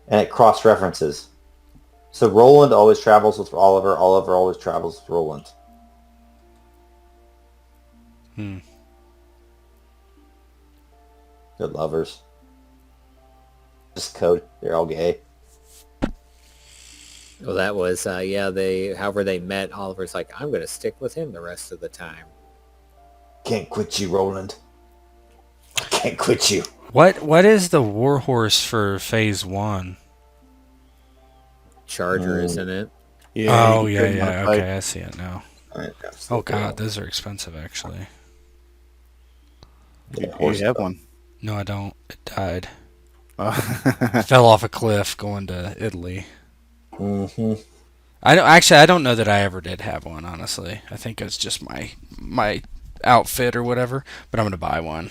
And it cross-references. So Roland always travels with Oliver. Oliver always travels with Roland. Good lovers. Just code. They're all gay. Well, that was, however they met, Oliver's like, I'm going to stick with him the rest of the time. Can't quit you, Roland. I can't quit you. What is the warhorse for phase 1? Charger, isn't it? Yeah. Oh, you yeah, can yeah. modify- Okay, I see it now. Oh, God, those are expensive, actually. You have one. No, I don't. It died. Oh. Fell off a cliff going to Italy. Mm-hmm. I don't know that I ever did have one, honestly. I think it's just my outfit or whatever, but I'm going to buy one.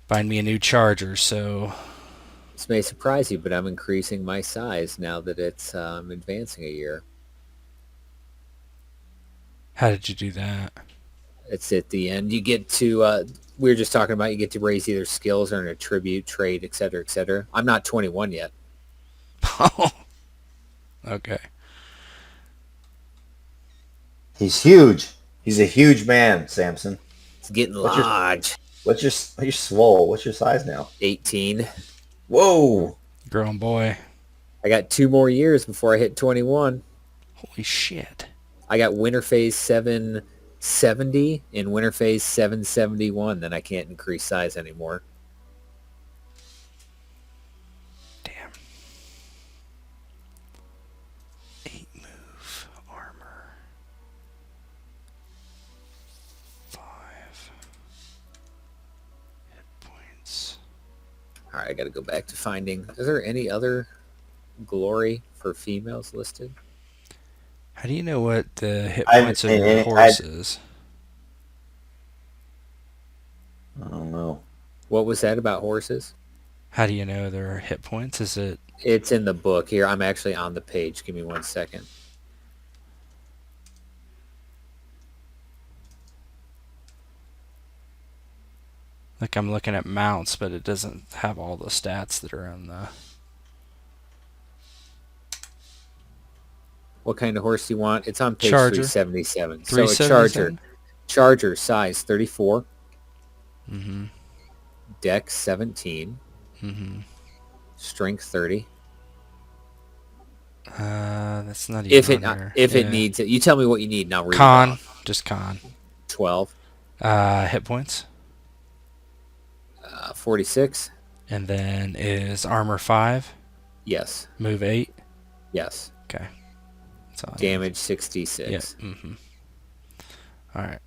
Find me a new charger, so... This may surprise you, but I'm increasing my size now that it's advancing a year. How did you do that? It's at the end. You get to, we were just talking about, you get to raise either skills or an attribute, trade, etc., etc. I'm not 21 yet. Oh, okay. He's huge. He's a huge man, Samson. It's getting What's your- large. What's your swole? What's your size now? 18. Whoa! Grown boy. I got 2 more years before I hit 21. Holy shit. I got winter phase 770 and winter phase 771. Then I can't increase size anymore. Damn. 8 move armor. 5 hit points. All right, I got to go back to finding. Is there any other glory for females listed? How do you know what the hit I haven't points of seen your any- horse is? I don't know. What was that about horses? How do you know their hit points? Is it It's in the book. Here, I'm actually on the page. Give me 1 second. like I'm looking at mounts, but it doesn't have all the stats that are on the... What kind of horse do you want? It's on page Charger. 377. So a 377? Charger size 34, Mm-hmm. dex 17, Mm-hmm. strength 30. That's not even If it needs it, you tell me what you need and I'll read it Con. off. Just con. 12, Hit points. 46. And then is armor 5. Yes. Move 8. Yes. Okay. That's all I need. Damage 66. Yeah. Mm-hmm. All right.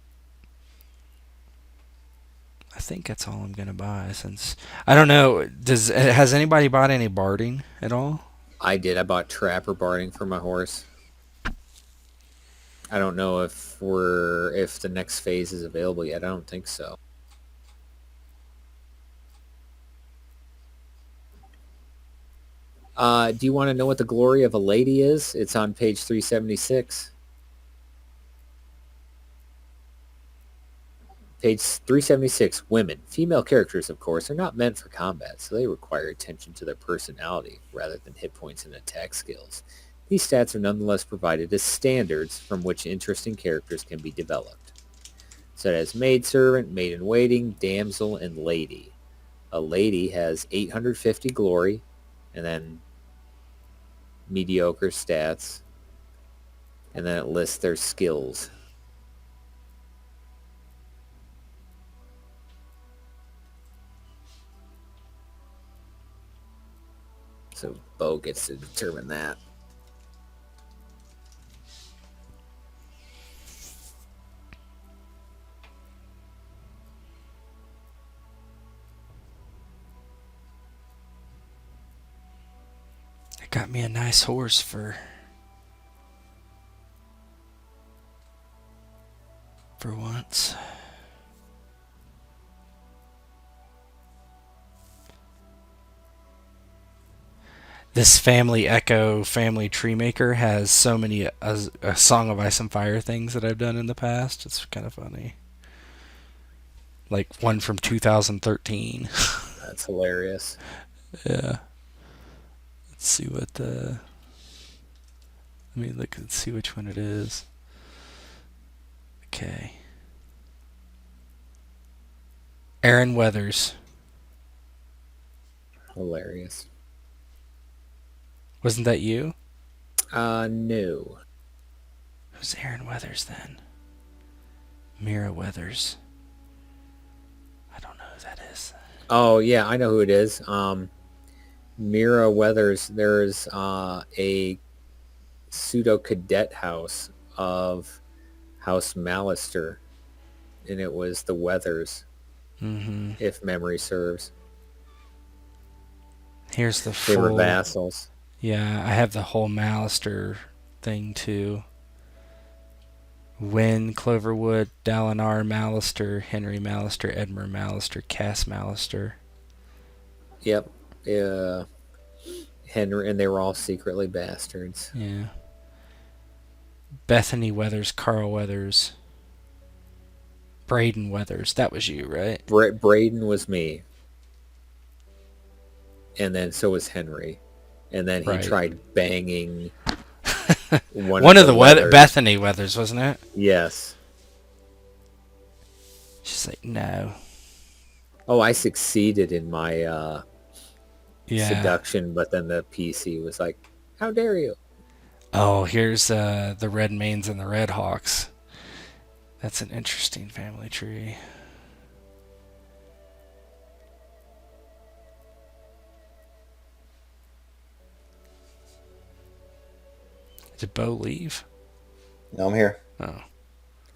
I think that's all I'm gonna buy, since I don't know. Has anybody bought any barding at all? I did. I bought trapper barding for my horse. I don't know if the next phase is available yet. I don't think so. Do you want to know what the glory of a lady is? It's on page 376. Page 376, women. Female characters, of course, are not meant for combat, so they require attention to their personality rather than hit points and attack skills. These stats are nonetheless provided as standards from which interesting characters can be developed, such as maidservant, maid-in-waiting, damsel, and lady. A lady has 850 glory, and then mediocre stats, and then it lists their skills. So Bo gets to determine that. I got me a nice horse for once. This Family Echo Family Tree Maker has so many a Song of Ice and Fire things that I've done in the past. It's kind of funny. Like one from 2013. That's hilarious. Yeah. Let's see what the... Let's see which one it is. Okay. Aaron Weathers. Hilarious. Wasn't that you? No. Who's Aaron Weathers then? Mira Weathers. I don't know who that is. Oh, yeah, I know who it is. Mira Weathers, there's a pseudo-cadet house of House Malister, and it was the Weathers, if memory serves. Here's the They were full... vassals. Yeah, I have the whole Malister thing too. Wynn, Cloverwood, Dalinar Malister, Henry Malister, Edmure Malister, Cass Malister. Yep. Henry, and they were all secretly bastards. Yeah. Bethany Weathers, Carl Weathers, Braden Weathers. That was you, right? Braden was me. And then so was Henry. And then he tried banging one of the Bethany Weathers, wasn't it? Yes. She's like, no. Oh, I succeeded in my seduction, but then the PC was like, how dare you? Oh, here's the Red Mains and the Red Hawks. That's an interesting family tree. Did Bo leave? No, I'm here. Oh.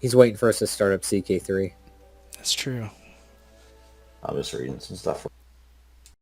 He's waiting for us to start up CK3. That's true. I'm just reading some stuff.